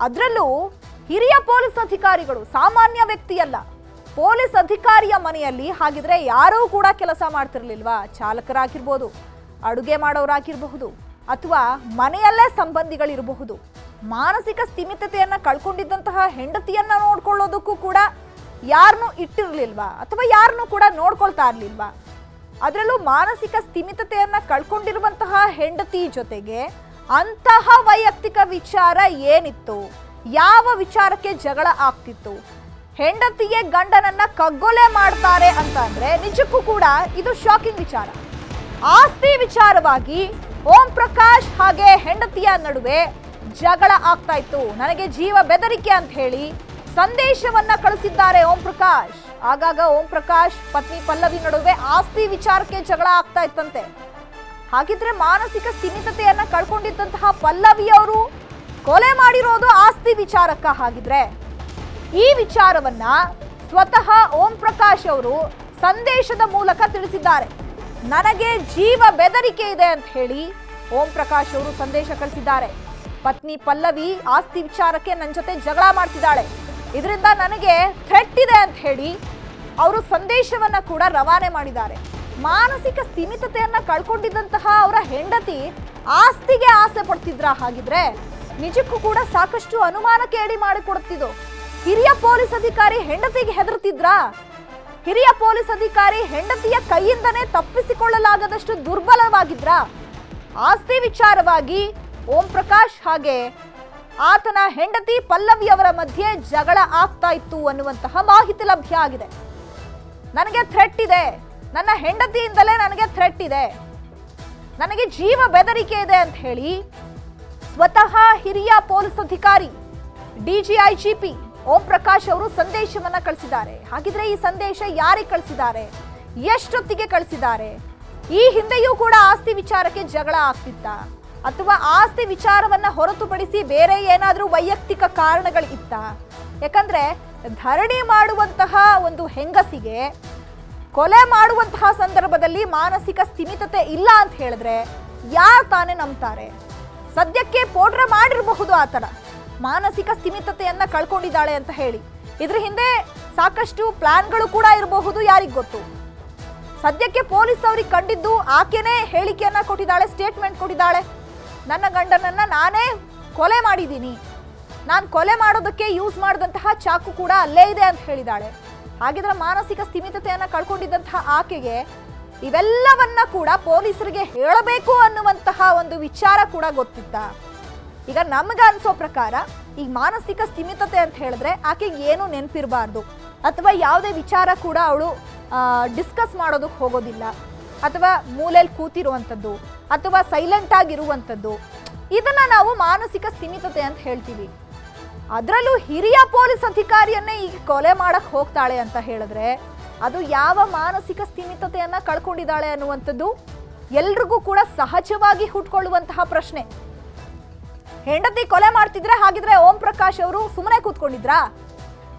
ಅದರಲ್ಲೂ ಹಿರಿಯ ಪೊಲೀಸ್ ಅಧಿಕಾರಿಗಳು, ಸಾಮಾನ್ಯ ವ್ಯಕ್ತಿಯಲ್ಲ, ಪೊಲೀಸ್ ಅಧಿಕಾರಿಯ ಮನೆಯಲ್ಲಿ ಹಾಗಿದ್ರೆ ಯಾರೂ ಕೂಡ ಕೆಲಸ ಮಾಡ್ತಿರ್ಲಿಲ್ವಾ? ಚಾಲಕರಾಗಿರ್ಬೋದು, ಅಡುಗೆ ಮಾಡೋರಾಗಿರಬಹುದು, ಅಥವಾ ಮನೆಯಲ್ಲೇ ಸಂಬಂಧಿಗಳಿರಬಹುದು. ಮಾನಸಿಕ ಸ್ಥಿಮಿತತೆಯನ್ನ ಕಳ್ಕೊಂಡಿದ್ದಂತಹ ಹೆಂಡತಿಯನ್ನ ನೋಡ್ಕೊಳ್ಳೋದಕ್ಕೂ ಕೂಡ ಯಾರನ್ನೂ ಇಟ್ಟಿರ್ಲಿಲ್ವಾ? ಅಥವಾ ಯಾರನ್ನೂ ಕೂಡ ನೋಡ್ಕೊಳ್ತಾ ಇರ್ಲಿಲ್ವಾ? ಅದರಲ್ಲೂ ಮಾನಸಿಕ ಸ್ಥಿಮಿತತೆಯನ್ನ ಕಳ್ಕೊಂಡಿರುವಂತಹ ಹೆಂಡತಿ ಜೊತೆಗೆ ಅಂತಹ ವೈಯಕ್ತಿಕ ವಿಚಾರ ಏನಿತ್ತು? ಯಾವ ವಿಚಾರಕ್ಕೆ ಜಗಳ ಆಗ್ತಿತ್ತು? ಹೆಂಡತಿಗೆ ಗಂಡನನ್ನ ಕಗ್ಗೊಲೆ ಮಾಡ್ತಾರೆ ಅಂತ ಅಂದ್ರೆ ನಿಜಕ್ಕೂ ಕೂಡ ಇದು ಶಾಕಿಂಗ್ ವಿಚಾರ. ಆಸ್ತಿ ವಿಚಾರವಾಗಿ ಓಂ ಪ್ರಕಾಶ್ ಹಾಗೆ ಹೆಂಡತಿಯ ನಡುವೆ ಜಗಳ ಆಗ್ತಾ ಇತ್ತು. ನನಗೆ ಜೀವ ಬೆದರಿಕೆ ಅಂತ ಹೇಳಿ ಸಂದೇಶವನ್ನ ಕಳಿಸಿದ್ದಾರೆ ಓಂ ಪ್ರಕಾಶ್. ಆಗಾಗ ಓಂ ಪ್ರಕಾಶ್ ಪತ್ನಿ ಪಲ್ಲವಿ ನಡುವೆ ಆಸ್ತಿ ವಿಚಾರಕ್ಕೆ ಜಗಳ ಆಗ್ತಾ ಇತ್ತಂತೆ. ಹಾಗಿದ್ರೆ ಮಾನಸಿಕ ಸ್ಥಿಮಿತತೆಯನ್ನ ಕಳ್ಕೊಂಡಿದ್ದಂತಹ ಪಲ್ಲವಿ ಅವರು ಕೊಲೆ ಮಾಡಿರೋದು ಆಸ್ತಿ ವಿಚಾರಕ್ಕ? ಹಾಗಿದ್ರೆ ಈ ವಿಚಾರವನ್ನ ಸ್ವತಃ ಓಂ ಪ್ರಕಾಶ್ ಅವರು ಸಂದೇಶದ ಮೂಲಕ ತಿಳಿಸಿದ್ದಾರೆ. ನನಗೆ ಜೀವ ಬೆದರಿಕೆ ಇದೆ ಅಂತ ಹೇಳಿ ಓಂ ಪ್ರಕಾಶ್ ಅವರು ಸಂದೇಶ ಕಳಿಸಿದ್ದಾರೆ. ಪತ್ನಿ ಪಲ್ಲವಿ ಆಸ್ತಿ ವಿಚಾರಕ್ಕೆ ನನ್ನ ಜೊತೆ ಜಗಳ ಮಾಡ್ತಿದ್ದಾಳೆ, ಇದರಿಂದ ನನಗೆ ಥ್ರೆಟ್ ಇದೆ ಅಂತ ಹೇಳಿ ಅವರು ಸಂದೇಶವನ್ನ ಕೂಡ ರವಾನೆ ಮಾಡಿದ್ದಾರೆ. ಮಾನಸಿಕ ಸ್ಥಿಮಿತತೆಯನ್ನ ಕಳ್ಕೊಂಡಿದ್ದಂತಹ ಅವರ ಹೆಂಡತಿ ಆಸ್ತಿಗೆ ಆಸೆ ಪಡ್ತಿದ್ರ? ಹಾಗಿದ್ರೆ ನಿಜಕ್ಕೂ ಕೂಡ ಸಾಕಷ್ಟು ಅನುಮಾನಕ್ಕೆ ಎಡೆ ಮಾಡಿಕೊಡುತ್ತಿದ್ದು. ಹಿರಿಯ ಪೊಲೀಸ್ ಅಧಿಕಾರಿ ಹೆಂಡತಿಗೆ ಹೆದರ್ತಿದ್ರಾ? ಹಿರಿಯ ಪೊಲೀಸ್ ಅಧಿಕಾರಿ ಹೆಂಡತಿಯ ಕೈಯಿಂದನೇ ತಪ್ಪಿಸಿಕೊಳ್ಳಲಾಗದಷ್ಟು ದುರ್ಬಲವಾಗಿದ್ರ? ಆಸ್ತಿ ವಿಚಾರವಾಗಿ ಓಂ ಪ್ರಕಾಶ್ ಹಾಗೆ ಆತನ ಹೆಂಡತಿ ಪಲ್ಲವಿ ಅವರ ಮಧ್ಯೆ ಜಗಳ ಆಗ್ತಾ ಇತ್ತು ಅನ್ನುವಂತಹ ಮಾಹಿತಿ ಲಭ್ಯ ಆಗಿದೆ. ನನಗೆ ಥ್ರೆಟ್ ಇದೆ, ನನ್ನ ಹೆಂಡತಿಯಿಂದಲೇ ನನಗೆ ಥ್ರೆಟ್ ಇದೆ, ನನಗೆ ಜೀವ ಬೆದರಿಕೆ ಇದೆ ಅಂತ ಹೇಳಿ ಸ್ವತಃ ಹಿರಿಯ ಪೊಲೀಸ್ ಅಧಿಕಾರಿ ಡಿಜಿಐಜಿಪಿ ಓಂ ಪ್ರಕಾಶ್ ಅವರು ಸಂದೇಶವನ್ನ ಕಳಿಸಿದ್ದಾರೆ. ಹಾಗಿದ್ರೆ ಈ ಸಂದೇಶ ಯಾರಿಗೆ ಕಳಿಸಿದ್ದಾರೆ, ಎಷ್ಟೊತ್ತಿಗೆ ಕಳಿಸಿದ್ದಾರೆ? ಈ ಹಿಂದೆಯೂ ಕೂಡ ಆಸ್ತಿ ವಿಚಾರಕ್ಕೆ ಜಗಳ ಆಗ್ತಿತ್ತ, ಅಥವಾ ಆಸ್ತಿ ವಿಚಾರವನ್ನ ಹೊರತುಪಡಿಸಿ ಬೇರೆ ಏನಾದ್ರೂ ವೈಯಕ್ತಿಕ ಕಾರಣಗಳಿತ್ತ? ಯಾಕಂದ್ರೆ ಧರಣಿ ಮಾಡುವಂತಹ ಒಂದು ಹೆಂಗಸಿಗೆ ಕೊಲೆ ಮಾಡುವಂತಹ ಸಂದರ್ಭದಲ್ಲಿ ಮಾನಸಿಕ ಸ್ಥಿಮಿತತೆ ಇಲ್ಲ ಅಂತ ಹೇಳಿದ್ರೆ ಯಾರು ತಾನೇ ನಂಬ್ತಾರೆ? ಸದ್ಯಕ್ಕೆ ಪೋಟ್ರ ಮಾಡಿರಬಹುದು ಆ ಥರ ಮಾನಸಿಕ ಸ್ಥಿಮಿತತೆಯನ್ನ ಕಳ್ಕೊಂಡಿದ್ದಾಳೆ ಅಂತ ಹೇಳಿ. ಇದ್ರ ಹಿಂದೆ ಸಾಕಷ್ಟು ಪ್ಲಾನ್ಗಳು ಕೂಡ ಇರಬಹುದು, ಯಾರಿಗ್ ಗೊತ್ತು. ಸದ್ಯಕ್ಕೆ ಪೊಲೀಸ್ ಅವ್ರಿಗೆ ಕಂಡಿದ್ದು ಆಕೆನೇ ಹೇಳಿಕೆಯನ್ನ ಕೊಟ್ಟಿದ್ದಾಳೆ, ಸ್ಟೇಟ್ಮೆಂಟ್ ಕೊಟ್ಟಿದ್ದಾಳೆ. ನನ್ನ ಗಂಡನನ್ನ ನಾನೇ ಕೊಲೆ ಮಾಡಿದ್ದೀನಿ, ನಾನು ಕೊಲೆ ಮಾಡೋದಕ್ಕೆ ಯೂಸ್ ಮಾಡಿದಂತಹ ಚಾಕು ಕೂಡ ಅಲ್ಲೇ ಇದೆ ಅಂತ ಹೇಳಿದ್ದಾಳೆ. ಹಾಗಿದ್ರೆ ಮಾನಸಿಕ ಸ್ಥಿಮಿತತೆಯನ್ನ ಕಳ್ಕೊಂಡಿದ್ದಂತಹ ಆಕೆಗೆ ಇವೆಲ್ಲವನ್ನ ಕೂಡ ಪೊಲೀಸರಿಗೆ ಹೇಳಬೇಕು ಅನ್ನುವಂತಹ ಒಂದು ವಿಚಾರ ಕೂಡ ಗೊತ್ತಿತ್ತ? ಈಗ ನಮ್ಗೆ ಅನ್ಸೋ ಪ್ರಕಾರ ಈಗ ಮಾನಸಿಕ ಸ್ಥಿಮಿತತೆ ಅಂತ ಹೇಳಿದ್ರೆ ಆಕೆಗೆ ಏನು ನೆನಪಿರಬಾರ್ದು, ಅಥವಾ ಯಾವುದೇ ವಿಚಾರ ಕೂಡ ಅವಳು ಡಿಸ್ಕಸ್ ಮಾಡೋದಕ್ಕೆ ಹೋಗೋದಿಲ್ಲ, ಅಥವಾ ಮೂಲೆಯಲ್ಲಿ ಕೂತಿರುವಂಥದ್ದು, ಅಥವಾ ಸೈಲೆಂಟ್ ಆಗಿರುವಂಥದ್ದು, ಇದನ್ನ ನಾವು ಮಾನಸಿಕ ಸ್ಥಿಮಿತತೆ ಅಂತ ಹೇಳ್ತೀವಿ. ಅದರಲ್ಲೂ ಹಿರಿಯ ಪೊಲೀಸ್ ಅಧಿಕಾರಿಯನ್ನೇ ಈಗ ಕೊಲೆ ಮಾಡಕ್ ಹೋಗ್ತಾಳೆ ಅಂತ ಹೇಳಿದ್ರೆ ಅದು ಯಾವ ಮಾನಸಿಕ ಸ್ಥಿಮಿತತೆಯನ್ನ ಕಳ್ಕೊಂಡಿದ್ದಾಳೆ ಅನ್ನುವಂಥದ್ದು ಎಲ್ರಿಗೂ ಕೂಡ ಸಹಜವಾಗಿ ಹುಟ್ಕೊಳ್ಳುವಂತಹ ಪ್ರಶ್ನೆ. ಹೆಂಡತಿ ಕೊಲೆ ಮಾಡ್ತಿದ್ರೆ ಹಾಗಿದ್ರೆ ಓಂ ಪ್ರಕಾಶ್ ಅವರು ಸುಮ್ಮನೆ ಕೂತ್ಕೊಂಡಿದ್ರಾ?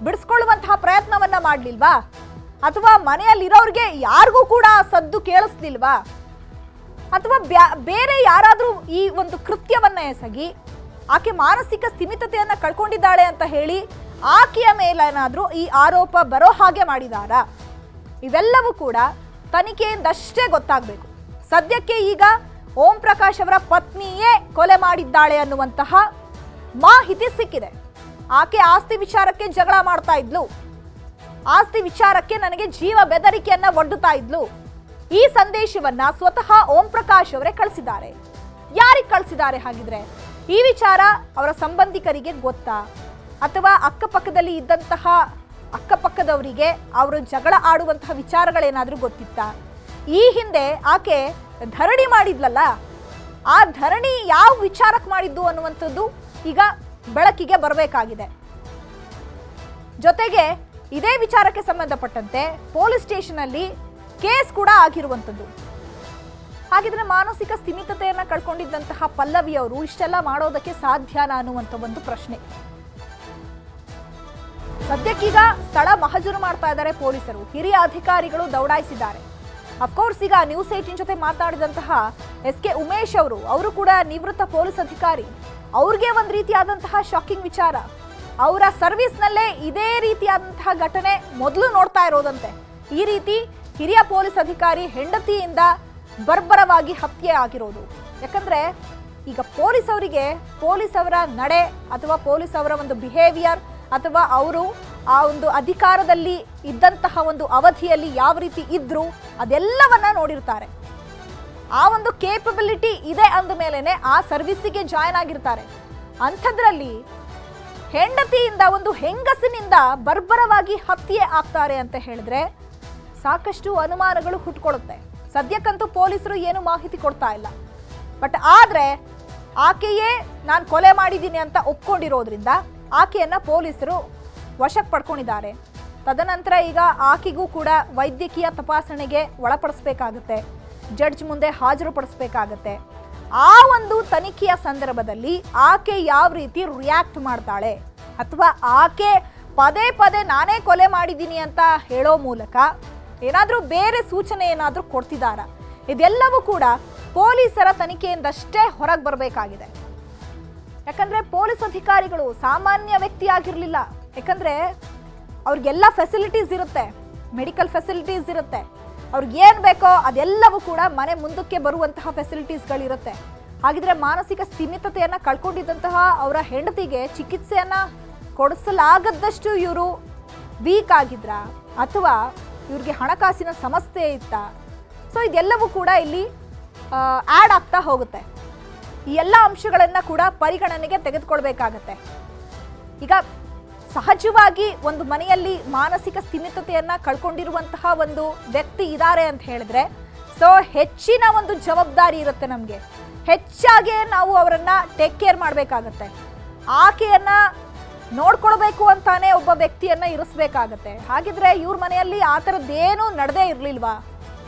ಬಿಡಿಸ್ಕೊಳ್ಳುವಂತಹ ಪ್ರಯತ್ನವನ್ನ ಮಾಡ್ಲಿಲ್ವಾ? ಅಥವಾ ಮನೆಯಲ್ಲಿರೋರ್ಗೆ ಯಾರಿಗೂ ಕೂಡ ಸದ್ದು ಕೇಳಿಸ್ಲಿಲ್ವಾ? ಅಥವಾ ಬೇರೆ ಯಾರಾದ್ರೂ ಈ ಒಂದು ಕೃತ್ಯವನ್ನ ಎಸಗಿ ಆಕೆ ಮಾನಸಿಕ ಸ್ಥಿಮಿತತೆಯನ್ನ ಕಳ್ಕೊಂಡಿದ್ದಾಳೆ ಅಂತ ಹೇಳಿ ಆಕೆಯ ಮೇಲೇನಾದ್ರೂ ಈ ಆರೋಪ ಬರೋ ಹಾಗೆ ಮಾಡಿದಾರಾ? ಇವೆಲ್ಲವೂ ಕೂಡ ತನಿಖೆಯಿಂದಷ್ಟೇ ಗೊತ್ತಾಗಬೇಕು. ಸದ್ಯಕ್ಕೆ ಈಗ ಓಂ ಪ್ರಕಾಶ್ ಅವರ ಪತ್ನಿಯೇ ಕೊಲೆ ಮಾಡಿದ್ದಾಳೆ ಅನ್ನುವಂತಹ ಮಾಹಿತಿ ಸಿಕ್ಕಿದೆ. ಆಕೆ ಆಸ್ತಿ ವಿಚಾರಕ್ಕೆ ಜಗಳ ಮಾಡ್ತಾ ಇದ್ಲು, ಆಸ್ತಿ ವಿಚಾರಕ್ಕೆ ನನಗೆ ಜೀವ ಬೆದರಿಕೆಯನ್ನ ಒಡ್ಡುತ್ತಾ ಇದ್ಲು. ಈ ಸಂದೇಶವನ್ನ ಸ್ವತಃ ಓಂ ಪ್ರಕಾಶ್ ಅವರೇ ಕಳಿಸಿದ್ದಾರೆ. ಯಾರಿಗೆ ಕಳಿಸಿದ್ದಾರೆ ಹಾಗಿದ್ರೆ? ಈ ವಿಚಾರ ಅವರ ಸಂಬಂಧಿಕರಿಗೆ ಗೊತ್ತಾ, ಅಥವಾ ಅಕ್ಕಪಕ್ಕದಲ್ಲಿ ಇದ್ದಂತಹ ಅಕ್ಕಪಕ್ಕದವರಿಗೆ ಅವರು ಜಗಳ ಆಡುವಂತಹ ವಿಚಾರಗಳೇನಾದ್ರೂ ಗೊತ್ತಿತ್ತಾ? ಈ ಹಿಂದೆ ಆಕೆ ಧರಣಿ ಮಾಡಿದ್ಲಲ್ಲ, ಆ ಧರಣಿ ಯಾವ ವಿಚಾರಕ್ಕೆ ಮಾಡಿದ್ದು ಅನ್ನುವಂಥದ್ದು ಈಗ ಬೆಳಕಿಗೆ ಬರಬೇಕಾಗಿದೆ. ಜೊತೆಗೆ ಇದೇ ವಿಚಾರಕ್ಕೆ ಸಂಬಂಧಪಟ್ಟಂತೆ ಪೊಲೀಸ್ ಸ್ಟೇಷನ್ ಅಲ್ಲಿ ಕೇಸ್ ಕೂಡ ಆಗಿರುವಂಥದ್ದು. ಹಾಗಿದ್ರೆ ಮಾನಸಿಕ ಸ್ಥಿಮಿತತೆಯನ್ನ ಕಳ್ಕೊಂಡಿದ್ದಂತಹ ಪಲ್ಲವಿ ಅವರು ಇಷ್ಟೆಲ್ಲ ಮಾಡೋದಕ್ಕೆ ಸಾಧ್ಯನಾ ಅನ್ನುವಂಥ ಒಂದು ಪ್ರಶ್ನೆ. ಸದ್ಯಕ್ಕೀಗ ಸ್ಥಳ ಮಹಜರು ಮಾಡ್ತಾ ಇದ್ದಾರೆ ಪೊಲೀಸರು, ಹಿರಿಯ ಅಧಿಕಾರಿಗಳು ದೌಡಾಯಿಸಿದ್ದಾರೆ. ಅಫ್ಕೋರ್ಸ್ ಈಗ ನ್ಯೂಸ್ 18 ಜೊತೆ ಮಾತನಾಡಿದಂತಹ SK ಉಮೇಶ್ ಅವರು ಕೂಡ ನಿವೃತ್ತ ಪೊಲೀಸ್ ಅಧಿಕಾರಿ. ಅವ್ರಿಗೆ ಒಂದು ರೀತಿಯಾದಂತಹ ಶಾಕಿಂಗ್ ವಿಚಾರ. ಅವರ ಸರ್ವಿಸ್ನಲ್ಲೇ ಇದೇ ರೀತಿಯಾದಂತಹ ಘಟನೆ ಮೊದಲು ನೋಡ್ತಾ ಇರೋದಂತೆ. ಈ ರೀತಿ ಹಿರಿಯ ಪೊಲೀಸ್ ಅಧಿಕಾರಿ ಹೆಂಡತಿಯಿಂದ ಬರ್ಬರವಾಗಿ ಹತ್ಯೆ ಆಗಿರೋದು. ಯಾಕಂದ್ರೆ ಈಗ ಪೊಲೀಸ್ ಅವರಿಗೆ ಪೊಲೀಸ್ ಅವರ ನಡೆ ಅಥವಾ ಪೊಲೀಸ್ ಅವರ ಒಂದು ಬಿಹೇವಿಯರ್ ಅಥವಾ ಅವರು ಆ ಒಂದು ಅಧಿಕಾರದಲ್ಲಿ ಇದ್ದಂತಹ ಒಂದು ಅವಧಿಯಲ್ಲಿ ಯಾವ ರೀತಿ ಇದ್ರು ಅದೆಲ್ಲವನ್ನ ನೋಡಿರ್ತಾರೆ. ಆ ಒಂದು ಕೇಪಬಿಲಿಟಿ ಇದೆ ಅಂದ ಮೇಲೆನೆ ಆ ಸರ್ವಿಸ್ಸಿಗೆ ಜಾಯ್ನ್ ಆಗಿರ್ತಾರೆ. ಅಂಥದ್ರಲ್ಲಿ ಹೆಂಡತಿಯಿಂದ, ಒಂದು ಹೆಂಗಸಿನಿಂದ ಬರ್ಬರವಾಗಿ ಹತ್ಯೆ ಆಗ್ತಾರೆ ಅಂತ ಹೇಳಿದ್ರೆ ಸಾಕಷ್ಟು ಅನುಮಾನಗಳು ಹುಟ್ಕೊಳ್ಳುತ್ತೆ. ಸದ್ಯಕ್ಕಂತೂ ಪೊಲೀಸರು ಏನು ಮಾಹಿತಿ ಕೊಡ್ತಾ ಇಲ್ಲ. ಬಟ್ ಆದ್ರೆ ಆಕೆಯೇ ನಾನು ಕೊಲೆ ಮಾಡಿದ್ದೀನಿ ಅಂತ ಒಪ್ಕೊಂಡಿರೋದ್ರಿಂದ ಆಕೆಯನ್ನ ಪೊಲೀಸರು ವಶಕ್ಕೆ ಪಡ್ಕೊಂಡಿದ್ದಾರೆ. ತದನಂತರ ಈಗ ಆಕೆಗೂ ಕೂಡ ವೈದ್ಯಕೀಯ ತಪಾಸಣೆಗೆ ಒಳಪಡಿಸಬೇಕಾಗುತ್ತೆ, ಜಡ್ಜ್ ಮುಂದೆ ಹಾಜರುಪಡಿಸಬೇಕಾಗತ್ತೆ. ಆ ಒಂದು ತನಿಖೆಯ ಸಂದರ್ಭದಲ್ಲಿ ಆಕೆ ಯಾವ ರೀತಿ ರಿಯಾಕ್ಟ್ ಮಾಡ್ತಾಳೆ, ಅಥವಾ ಆಕೆ ಪದೇ ಪದೇ ನಾನೇ ಕೊಲೆ ಮಾಡಿದ್ದೀನಿ ಅಂತ ಹೇಳೋ ಮೂಲಕ ಏನಾದರೂ ಬೇರೆ ಸೂಚನೆ ಏನಾದರೂ ಕೊಡ್ತಿದ್ದಾರಾ, ಇದೆಲ್ಲವೂ ಕೂಡ ಪೊಲೀಸರ ತನಿಖೆಯಿಂದಷ್ಟೇ ಹೊರಗೆ ಬರಬೇಕಾಗಿದೆ. ಯಾಕಂದ್ರೆ ಪೊಲೀಸ್ ಅಧಿಕಾರಿಗಳು ಸಾಮಾನ್ಯ ವ್ಯಕ್ತಿ ಆಗಿರಲಿಲ್ಲ. ಯಾಕಂದ್ರೆ ಅವ್ರಿಗೆಲ್ಲ ಫೆಸಿಲಿಟೀಸ್ ಇರುತ್ತೆ, ಮೆಡಿಕಲ್ ಫೆಸಿಲಿಟೀಸ್ ಇರುತ್ತೆ, ಅವ್ರಿಗೆ ಏನು ಬೇಕೋ ಅದೆಲ್ಲವೂ ಕೂಡ ಮನೆ ಮುಂದಕ್ಕೆ ಬರುವಂತಹ ಫೆಸಿಲಿಟೀಸ್ಗಳಿರುತ್ತೆ. ಹಾಗಿದ್ರೆ ಮಾನಸಿಕ ಸ್ಥಿಮಿತತೆಯನ್ನು ಕಳ್ಕೊಂಡಿದ್ದಂತಹ ಅವರ ಹೆಂಡತಿಗೆ ಚಿಕಿತ್ಸೆಯನ್ನು ಕೊಡಿಸಲಾಗದಷ್ಟು ಇವರು ವೀಕ್ ಆಗಿದ್ರ, ಅಥವಾ ಇವ್ರಿಗೆ ಹಣಕಾಸಿನ ಸಮಸ್ಯೆ ಇತ್ತಾ? ಸೊ ಇದೆಲ್ಲವೂ ಕೂಡ ಇಲ್ಲಿ ಆ್ಯಡ್ ಆಗ್ತಾ ಹೋಗುತ್ತೆ. ಈ ಎಲ್ಲ ಅಂಶಗಳನ್ನು ಕೂಡ ಪರಿಗಣನೆಗೆ ತೆಗೆದುಕೊಳ್ಬೇಕಾಗತ್ತೆ. ಈಗ ಸಹಜವಾಗಿ ಒಂದು ಮನೆಯಲ್ಲಿ ಮಾನಸಿಕ ಸ್ಥಿಮಿತತೆಯನ್ನು ಕಳ್ಕೊಂಡಿರುವಂತಹ ಒಂದು ವ್ಯಕ್ತಿ ಇದ್ದಾರೆ ಅಂತ ಹೇಳಿದ್ರೆ ಸೊ ಹೆಚ್ಚಿನ ಒಂದು ಜವಾಬ್ದಾರಿ ಇರುತ್ತೆ ನಮಗೆ. ಹೆಚ್ಚಾಗಿ ನಾವು ಅವರನ್ನ ಟೇಕ್ ಕೇರ್ ಮಾಡಬೇಕಾಗತ್ತೆ. ಆಕೆಯನ್ನ ನೋಡ್ಕೊಳ್ಬೇಕು ಅಂತಾನೆ ಒಬ್ಬ ವ್ಯಕ್ತಿಯನ್ನ ಇರಿಸ್ಬೇಕಾಗತ್ತೆ. ಹಾಗಿದ್ರೆ ಇವ್ರ ಮನೆಯಲ್ಲಿ ಆ ಥರದ್ದೇನೂ ನಡೆದೇ ಇರಲಿಲ್ವಾ?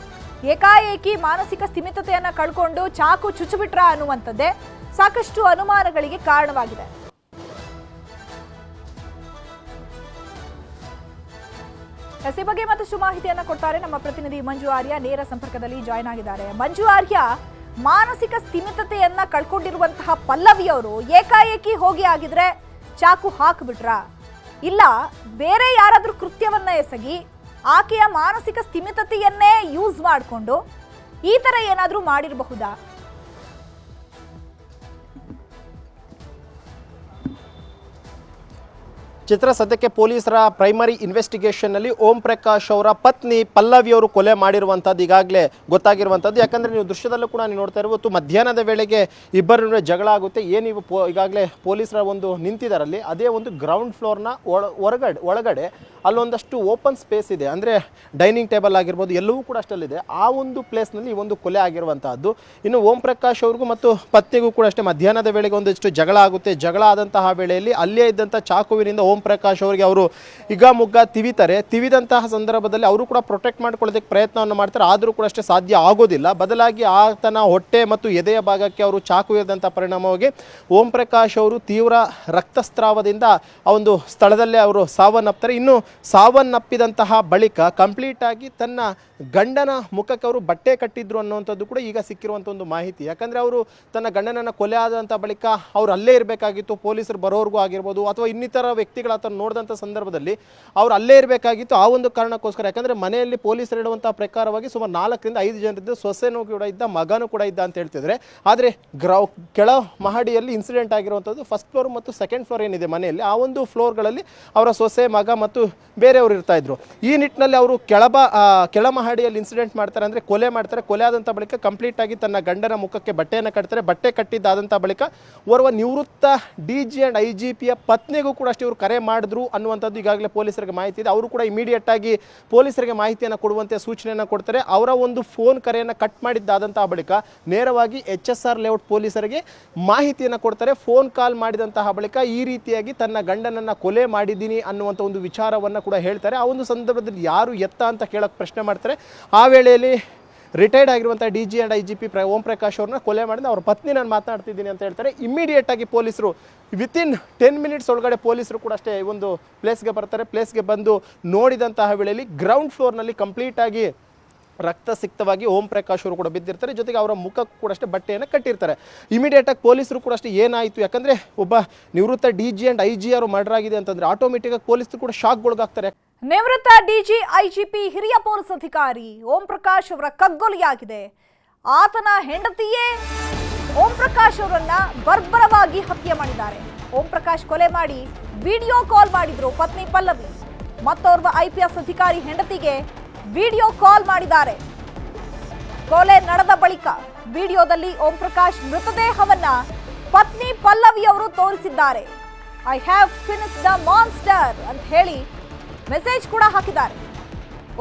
ಏಕಾಏಕಿ ಮಾನಸಿಕ ಸ್ಥಿಮಿತತೆಯನ್ನ ಕಳ್ಕೊಂಡು ಚಾಕು ಚುಚ್ಚುಬಿಟ್ರ ಅನ್ನುವಂಥದ್ದೇ ಸಾಕಷ್ಟು ಅನುಮಾನಗಳಿಗೆ ಕಾರಣವಾಗಿದೆ. ಈ ಬಗ್ಗೆ ಮತ್ತಷ್ಟು ಮಾಹಿತಿಯನ್ನ ಕೊಡ್ತಾರೆ ನಮ್ಮ ಪ್ರತಿನಿಧಿ ಮಂಜು ಆರ್ಯ. ನೇರ ಸಂಪರ್ಕದಲ್ಲಿ ಜಾಯ್ನ್ ಆಗಿದ್ದಾರೆ. ಮಂಜು ಆರ್ಯ, ಮಾನಸಿಕ ಸ್ಥಿಮಿತತೆಯನ್ನ ಕಳ್ಕೊಂಡಿರುವಂತಹ ಪಲ್ಲವಿ ಅವರು ಏಕಾಏಕಿ ಹೋಗಿ ಆಗಿದ್ರೆ ಚಾಕು ಹಾಕ್ಬಿಟ್ರ, ಇಲ್ಲ ಬೇರೆ ಯಾರಾದ್ರೂ ಕೃತ್ಯವನ್ನ ಎಸಗಿ ಆಕೆಯ ಮಾನಸಿಕ ಸ್ಥಿಮಿತತೆಯನ್ನೇ ಯೂಸ್ ಮಾಡಿಕೊಂಡು ಈ ತರ ಏನಾದ್ರೂ ಮಾಡಿರಬಹುದಾ? ಚಿತ್ರ, ಸದ್ಯಕ್ಕೆ ಪೊಲೀಸರ ಪ್ರೈಮರಿ ಇನ್ವೆಸ್ಟಿಗೇಷನ್ ನಲ್ಲಿ ಓಂ ಪ್ರಕಾಶ್ ಅವರ ಪತ್ನಿ ಪಲ್ಲವಿ ಅವರು ಕೊಲೆ ಮಾಡಿರುವಂತದ್ದು ಈಗಾಗಲೇ ಗೊತ್ತಾಗಿರುವಂತದ್ದು. ಯಾಕಂದ್ರೆ ನೀವು ದೃಶ್ಯದಲ್ಲೂ ಕೂಡ ನೀವು ನೋಡ್ತಾ ಇರಬಹುದು, ಮಧ್ಯಾಹ್ನದ ವೇಳೆಗೆ ಇಬ್ಬರ ಜಗಳ ಆಗುತ್ತೆ. ಏನು ಈಗಾಗಲೇ ಪೊಲೀಸರ ಒಂದು ನಿಂತಿದ್ದಾರಲ್ಲಿ ಅದೇ ಒಂದು ಗ್ರೌಂಡ್ ಫ್ಲೋರ್ನ ಒಳಗಡೆ ಅಲ್ಲೊಂದಷ್ಟು ಓಪನ್ ಸ್ಪೇಸ್ ಇದೆ, ಅಂದರೆ ಡೈನಿಂಗ್ ಟೇಬಲ್ ಆಗಿರ್ಬೋದು ಎಲ್ಲವೂ ಕೂಡ ಅಷ್ಟಲ್ಲಿದೆ. ಆ ಒಂದು ಪ್ಲೇಸ್ನಲ್ಲಿ ಈ ಒಂದು ಕೊಲೆ ಆಗಿರುವಂತಹದ್ದು. ಇನ್ನು ಓಂ ಪ್ರಕಾಶ್ ಅವ್ರಿಗೂ ಮತ್ತು ಪತ್ನಿಗೂ ಕೂಡ ಅಷ್ಟೇ ಮಧ್ಯಾಹ್ನದ ವೇಳೆಗೆ ಒಂದಷ್ಟು ಜಗಳ ಆಗುತ್ತೆ. ಜಗಳ ಆದಂತಹ ವೇಳೆಯಲ್ಲಿ ಅಲ್ಲೇ ಇದ್ದಂಥ ಚಾಕುವಿನಿಂದ ಓಂ ಪ್ರಕಾಶ್ ಅವರಿಗೆ ಅವರು ಹಿಗ್ಗಾಮುಗ್ಗ ತಿವಿತಾರೆ. ತಿವಿದಂತಹ ಸಂದರ್ಭದಲ್ಲಿ ಅವರು ಕೂಡ ಪ್ರೊಟೆಕ್ಟ್ ಮಾಡ್ಕೊಳ್ಳೋದಕ್ಕೆ ಪ್ರಯತ್ನವನ್ನು ಮಾಡ್ತಾರೆ, ಆದರೂ ಕೂಡ ಅಷ್ಟೇ ಸಾಧ್ಯ ಆಗೋದಿಲ್ಲ. ಬದಲಾಗಿ ಆತನ ಹೊಟ್ಟೆ ಮತ್ತು ಎದೆಯ ಭಾಗಕ್ಕೆ ಅವರು ಚಾಕು ಇರಿದಂಥ ಪರಿಣಾಮವಾಗಿ ಓಂ ಪ್ರಕಾಶ್ ಅವರು ತೀವ್ರ ರಕ್ತಸ್ರಾವದಿಂದ ಆ ಒಂದು ಸ್ಥಳದಲ್ಲೇ ಅವರು ಸಾವನ್ನಪ್ತಾರೆ. ಇನ್ನು ಸಾವನ್ನಪ್ಪಿದಂತಹ ಬಳಿಕ ಕಂಪ್ಲೀಟ್ ಆಗಿ ತನ್ನ ಗಂಡನ ಮುಖಕ್ಕೆ ಅವರು ಬಟ್ಟೆ ಕಟ್ಟಿದ್ರು ಅನ್ನುವಂಥದ್ದು ಕೂಡ ಈಗ ಸಿಕ್ಕಿರುವಂಥ ಒಂದು ಮಾಹಿತಿ. ಯಾಕಂದರೆ ಅವರು ತನ್ನ ಗಂಡನನ್ನು ಕೊಲೆ ಆದಂಥ ಬಳಿಕ ಅವರು ಅಲ್ಲೇ ಇರಬೇಕಾಗಿತ್ತು, ಪೊಲೀಸರು ಬರೋರ್ಗೂ ಆಗಿರ್ಬೋದು ಅಥವಾ ಇನ್ನಿತರ ವ್ಯಕ್ತಿಗಳ ಆತ ನೋಡಿದಂಥ ಸಂದರ್ಭದಲ್ಲಿ ಅವರು ಅಲ್ಲೇ ಇರಬೇಕಾಗಿತ್ತು. ಆ ಒಂದು ಕಾರಣಕ್ಕೋಸ್ಕರ, ಯಾಕಂದರೆ ಮನೆಯಲ್ಲಿ ಪೊಲೀಸರು ಹೇಳುವಂಥ ಪ್ರಕಾರವಾಗಿ ಸುಮಾರು 4 ರಿಂದ 5 ಜನರಿದ್ದು, ಸೊಸೆನೂ ಕೂಡ ಇದ್ದ, ಮಗನೂ ಕೂಡ ಇದ್ದ ಅಂತ ಹೇಳ್ತಿದ್ರೆ. ಆದರೆ ಕೆಳ ಮಹಡಿಯಲ್ಲಿ ಇನ್ಸಿಡೆಂಟ್ ಆಗಿರುವಂಥದ್ದು ಫಸ್ಟ್ ಫ್ಲೋರ್ ಮತ್ತು ಸೆಕೆಂಡ್ ಫ್ಲೋರ್ ಏನಿದೆ ಮನೆಯಲ್ಲಿ, ಆ ಒಂದು ಫ್ಲೋರ್ಗಳಲ್ಲಿ ಅವರ ಸೊಸೆ, ಮಗ ಮತ್ತು ಬೇರೆಯವರು ಇರ್ತಾ ಇದ್ರು. ಈ ನಿಟ್ಟಿನಲ್ಲಿ ಅವರು ಕೆಳ ಮಹಡಿಯಲ್ಲಿ ಇನ್ಸಿಡೆಂಟ್ ಮಾಡ್ತಾರೆ, ಅಂದರೆ ಕೊಲೆ ಮಾಡ್ತಾರೆ. ಕೊಲೆ ಆದಂಥ ಬಳಿಕ ಕಂಪ್ಲೀಟ್ ಆಗಿ ತನ್ನ ಗಂಡನ ಮುಖಕ್ಕೆ ಬಟ್ಟೆಯನ್ನು ಕಟ್ತಾರೆ. ಬಟ್ಟೆ ಕಟ್ಟಿದ್ದಾದಂಥ ಬಳಿಕ ಓರ್ವ ನಿವೃತ್ತ DG and IGP ಪತ್ನಿಗೂ ಕೂಡ ಅಷ್ಟೇ ಇವರು ಕರೆ ಮಾಡಿದ್ರು ಅನ್ನುವಂಥದ್ದು ಈಗಾಗಲೇ ಪೊಲೀಸರಿಗೆ ಮಾಹಿತಿ ಇದೆ. ಅವರು ಕೂಡ ಇಮಿಡಿಯೇಟ್ ಆಗಿ ಪೊಲೀಸರಿಗೆ ಮಾಹಿತಿಯನ್ನು ಕೊಡುವಂತೆ ಸೂಚನೆಯನ್ನು ಕೊಡ್ತಾರೆ. ಅವರ ಒಂದು ಫೋನ್ ಕರೆಯನ್ನು ಕಟ್ ಮಾಡಿದ್ದಾದಂತಹ ಬಳಿಕ ನೇರವಾಗಿ HSR ಲೇಔಟ್ ಪೊಲೀಸರಿಗೆ ಮಾಹಿತಿಯನ್ನು ಕೊಡ್ತಾರೆ. ಫೋನ್ ಕಾಲ್ ಮಾಡಿದಂತಹ ಬಳಿಕ ಈ ರೀತಿಯಾಗಿ ತನ್ನ ಗಂಡನನ್ನು ಕೊಲೆ ಮಾಡಿದ್ದೀನಿ ಅನ್ನುವಂಥ ಒಂದು ವಿಚಾರವನ್ನು ಕೂಡ ಹೇಳ್ತಾರೆ. ಆ ಒಂದು ಸಂದರ್ಭದಲ್ಲಿ ಯಾರು ಎತ್ತ ಅಂತ ಕೇಳೋಕ್ಕೆ ಪ್ರಶ್ನೆ ಮಾಡ್ತಾರೆ. ಆ ವೇಳೆಯಲ್ಲಿ ರಿಟೈರ್ಡ್ ಆಗಿರುವಂಥ DG and IGP Om Prakash ಅವ್ರನ್ನ ಕೊಲೆ ಮಾಡಿದ ಅವ್ರ ಪತ್ನಿ ನಾನು ಮಾತನಾಡ್ತಿದ್ದೀನಿ ಅಂತ ಹೇಳ್ತಾರೆ. ಇಮಿಡಿಯೇಟ್ ಆಗಿ ಪೊಲೀಸರು ವಿತಿನ್ 10 ಮಿನಿಟ್ಸ್ ಒಳಗಡೆ ಪೊಲೀಸರು ಕೂಡ ಅಷ್ಟೇ ಒಂದು ಪ್ಲೇಸ್ಗೆ ಬರ್ತಾರೆ. ಪ್ಲೇಸ್ಗೆ ಬಂದು ನೋಡಿದಂತಹ ವೇಳೆಯಲ್ಲಿ ಗ್ರೌಂಡ್ ಫ್ಲೋರ್ನಲ್ಲಿ ಕಂಪ್ಲೀಟ್ ಆಗಿ ರಕ್ತಸಿಕ್ತವಾಗಿ ಓಂ ಪ್ರಕಾಶ್ ಅವರು ಕೂಡ ಬಿದ್ದಿರ್ತಾರೆ. ಜೊತೆಗೆ ಅವರ ಮುಖಕ್ಕೂ ಕೂಡ ಅಷ್ಟೇ ಬಟ್ಟೆಯನ್ನು ಕಟ್ಟಿರ್ತಾರೆ. ಇಮಿಡಿಯೇಟ್ ಆಗಿ ಪೊಲೀಸರು ಕೂಡ ಅಷ್ಟೇ ಏನಾಯಿತು, ಯಾಕಂದರೆ ಒಬ್ಬ ನಿವೃತ್ತ DG and IG ಅವರು ಮರ್ಡರ್ ಆಗಿದೆ ಅಂತಂದರೆ ಆಟೋಮೆಟಿಕ್ ಆಗಿ ಪೊಲೀಸರು ಕೂಡ ಶಾಕ್ಗೊಳಗಾಗ್ತಾರೆ. ನಿವೃತ್ತ DG IGP ಹಿರಿಯ ಪೊಲೀಸ್ ಅಧಿಕಾರಿ ಓಂ ಪ್ರಕಾಶ್ ಅವರ ಕಗ್ಗೊಲೆಯಾಗಿದೆ. ಆತನ ಹೆಂಡತಿಯೇ ಓಂ ಪ್ರಕಾಶ್ ಅವರನ್ನ ಬರ್ಬರವಾಗಿ ಹತ್ಯೆ ಮಾಡಿದ್ದಾರೆ. ಓಂ ಪ್ರಕಾಶ್ ಕೊಲೆ ಮಾಡಿ ವಿಡಿಯೋ ಕಾಲ್ ಮಾಡಿದ್ರು ಪತ್ನಿ ಪಲ್ಲವಿ. ಮತ್ತೋರ್ವ IPS ಅಧಿಕಾರಿ ಹೆಂಡತಿಗೆ ವಿಡಿಯೋ ಕಾಲ್ ಮಾಡಿದ್ದಾರೆ. ಕೊಲೆ ನಡೆದ ಬಳಿಕ ವಿಡಿಯೋದಲ್ಲಿ ಓಂ ಪ್ರಕಾಶ್ ಮೃತದೇಹವನ್ನ ಪತ್ನಿ ಪಲ್ಲವಿ ಅವರು ತೋರಿಸಿದ್ದಾರೆ. I have finished the monster ಅಂತ ಹೇಳಿ ಮೆಸೇಜ್ ಕೂಡ ಹಾಕಿದ್ದಾರೆ.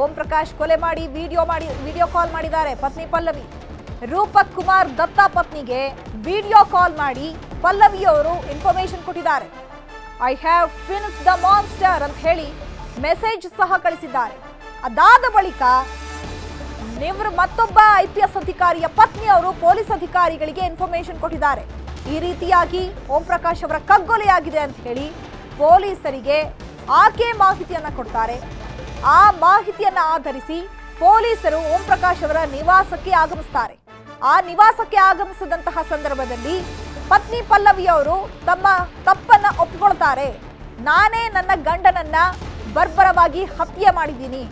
ಓಂ ಪ್ರಕಾಶ್ ಕೊಲೆ ಮಾಡಿ ವಿಡಿಯೋ ಕಾಲ್ ಮಾಡಿದ್ದಾರೆ ಪತ್ನಿ ಪಲ್ಲವಿ. ರೂಪಕ್ ಕುಮಾರ್ ದತ್ತ ಪತ್ನಿಗೆ ವಿಡಿಯೋ ಕಾಲ್ ಮಾಡಿ ಪಲ್ಲವಿ ಅವರು ಇನ್ಫಾರ್ಮೇಶನ್ ಕೊಟ್ಟಿದ್ದಾರೆ. I have finished the monster ಅಂತ ಹೇಳಿ ಮೆಸೇಜ್ ಸಹ ಕಳಿಸಿದ್ದಾರೆ. ಅದಾದ ಬಳಿಕ ಮತ್ತೊಬ್ಬ IPS ಅಧಿಕಾರಿಯ ಪತ್ನಿ ಅವರು ಪೊಲೀಸ್ ಅಧಿಕಾರಿಗಳಿಗೆ ಇನ್ಫಾರ್ಮೇಶನ್ ಕೊಟ್ಟಿದ್ದಾರೆ. ಈ ರೀತಿಯಾಗಿ ಓಂ ಪ್ರಕಾಶ್ ಅವರ ಕಗ್ಗೊಲೆಯಾಗಿದೆ ಅಂತ ಹೇಳಿ ಪೊಲೀಸರಿಗೆ ಆಕೆ ಮಾಹಿತಿಯನ್ನ ಕೊಡ್ತಾರೆ. ಆ ಮಾಹಿತಿಯನ್ನ ಆಧರಿಸಿ ಪೊಲೀಸರು ಓಂ ಪ್ರಕಾಶ್ ಅವರ ನಿವಾಸಕ್ಕೆ ಆಗಮಿಸ್ತಾರೆ. ಆ ನಿವಾಸಕ್ಕೆ ಆಗಮಿಸಿದಂತಹ ಸಂದರ್ಭದಲ್ಲಿ ಪತ್ನಿ ಪಲ್ಲವಿ ಅವರು ತಮ್ಮ ತಪ್ಪನ್ನ ಒಪ್ಪಿಕೊಳ್ತಾರೆ. ನಾನೇ ನನ್ನ ಗಂಡನನ್ನ ಬರ್ಬರವಾಗಿ ಹತ್ಯೆ ಮಾಡಿದ್ದೀನಿ,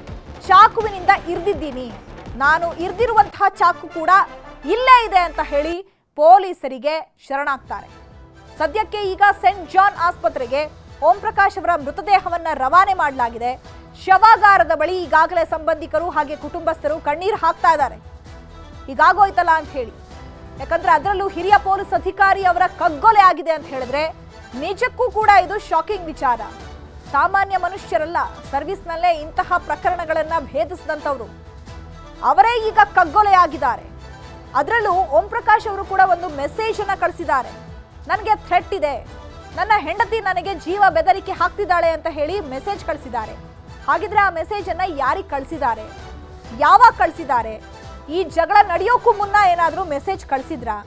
ಚಾಕುವಿನಿಂದ ಇರಿದಿದ್ದೀನಿ, ನಾನು ಇರಿದಿರುವಂತಹ ಚಾಕು ಕೂಡ ಇಲ್ಲೇ ಇದೆ ಅಂತ ಹೇಳಿ ಪೊಲೀಸರಿಗೆ ಶರಣಾಗ್ತಾರೆ. ಸದ್ಯಕ್ಕೆ ಈಗ ಸೆಂಟ್ ಜಾನ್ ಆಸ್ಪತ್ರೆಗೆ ಓಂ ಪ್ರಕಾಶ್ ಅವರ ಮೃತದೇಹವನ್ನ ರವಾನೆ ಮಾಡಲಾಗಿದೆ. ಶವಾಗಾರದ ಬಳಿ ಈಗಾಗಲೇ ಸಂಬಂಧಿಕರು ಹಾಗೆ ಕುಟುಂಬಸ್ಥರು ಕಣ್ಣೀರು ಹಾಕ್ತಾ ಇದ್ದಾರೆ, ಹೀಗಾಗೋಯ್ತಲ್ಲ ಅಂತ ಹೇಳಿ. ಯಾಕಂದ್ರೆ ಅದರಲ್ಲೂ ಹಿರಿಯ ಪೊಲೀಸ್ ಅಧಿಕಾರಿ ಅವರ ಕಗ್ಗೊಲೆ ಆಗಿದೆ ಅಂತ ಹೇಳಿದ್ರೆ ನಿಜಕ್ಕೂ ಕೂಡ ಇದು ಶಾಕಿಂಗ್ ವಿಚಾರ. ಸಾಮಾನ್ಯ ಮನುಷ್ಯರಲ್ಲ, ಸರ್ವಿಸ್ನಲ್ಲೇ ಇಂತಹ ಪ್ರಕರಣಗಳನ್ನ ಭೇದಿಸಿದಂಥವ್ರು ಅವರೇ ಈಗ ಕಗ್ಗೊಲೆ ಆಗಿದ್ದಾರೆ. ಅದರಲ್ಲೂ ಓಂ ಪ್ರಕಾಶ್ ಅವರು ಕೂಡ ಒಂದು ಮೆಸೇಜ್ ಅನ್ನ ಕಳಿಸಿದ್ದಾರೆ. ನನಗೆ ಥ್ರೆಟ್ ಇದೆ, ನನ್ನ ಹೆಂಡತಿ ನನಗೆ ಜೀವ ಬೆದರಿಕೆ ಹಾಕ್ತಿದ್ದಾಳೆ ಅಂತ ಹೇಳಿ ಮೆಸೇಜ್ ಕಳಿಸಿದ್ದಾರೆ. ಹಾಗಿದ್ರೆ ಆ ಮೆಸೇಜ್ ಅನ್ನ ಯಾರಿಗೆ ಕಳಿಸಿದ್ದಾರೆ, ಯಾವಾಗ ಕಳಿಸಿದ್ದಾರೆ, ಈ ಜಗಳ ನಡೆಯೋಕ್ಕೂ ಮುನ್ನ ಏನಾದರೂ ಮೆಸೇಜ್ ಕಳಿಸಿದ್ರಾ?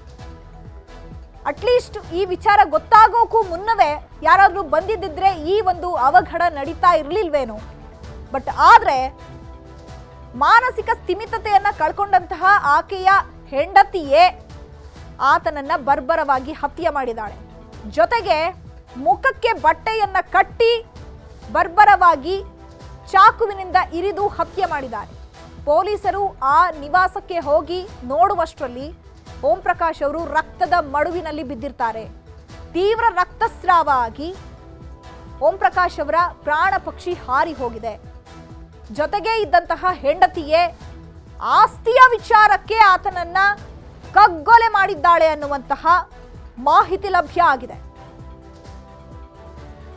ಅಟ್ಲೀಸ್ಟ್ ಈ ವಿಚಾರ ಗೊತ್ತಾಗೋಕ್ಕೂ ಮುನ್ನವೇ ಯಾರಾದರೂ ಬಂದಿದ್ದಿದ್ರೆ ಈ ಒಂದು ಅವಘಡ ನಡೀತಾ ಇರಲಿಲ್ವೇನೋ. ಬಟ್ ಆದರೆ ಮಾನಸಿಕ ಸ್ಥಿಮಿತತೆಯನ್ನ ಕಳ್ಕೊಂಡಂತಹ ಆಕೆಯ ಹೆಂಡತಿಯೇ ಆತನನ್ನ ಬರ್ಬರವಾಗಿ ಹತ್ಯೆ ಮಾಡಿದ್ದಾಳೆ. ಜೊತೆಗೆ ಮುಖಕ್ಕೆ ಬಟ್ಟೆಯನ್ನ ಕಟ್ಟಿ ಬರ್ಬರವಾಗಿ ಚಾಕುವಿನಿಂದ ಇರಿದು ಹತ್ಯೆ ಮಾಡಿದ್ದಾರೆ. ಪೊಲೀಸರು ಆ ನಿವಾಸಕ್ಕೆ ಹೋಗಿ ನೋಡುವಷ್ಟರಲ್ಲಿ ಓಂ ಪ್ರಕಾಶ್ ಅವರು ರಕ್ತದ ಮಡುವಿನಲ್ಲಿ ಬಿದ್ದಿರ್ತಾರೆ. ತೀವ್ರ ರಕ್ತಸ್ರಾವ ಆಗಿ ಓಂ ಪ್ರಕಾಶ್ ಅವರ ಪ್ರಾಣ ಪಕ್ಷಿ ಹಾರಿ ಹೋಗಿದೆ. ಜೊತೆಗೆ ಇದ್ದಂತಹ ಹೆಂಡತಿಯೇ ಆಸ್ತಿಯ ವಿಚಾರಕ್ಕೆ ಆತನನ್ನ ಕಗ್ಗೊಲೆ ಮಾಡಿದ್ದಾಳೆ ಅನ್ನುವಂತಹ ಮಾಹಿತಿ ಲಭ್ಯ ಆಗಿದೆ.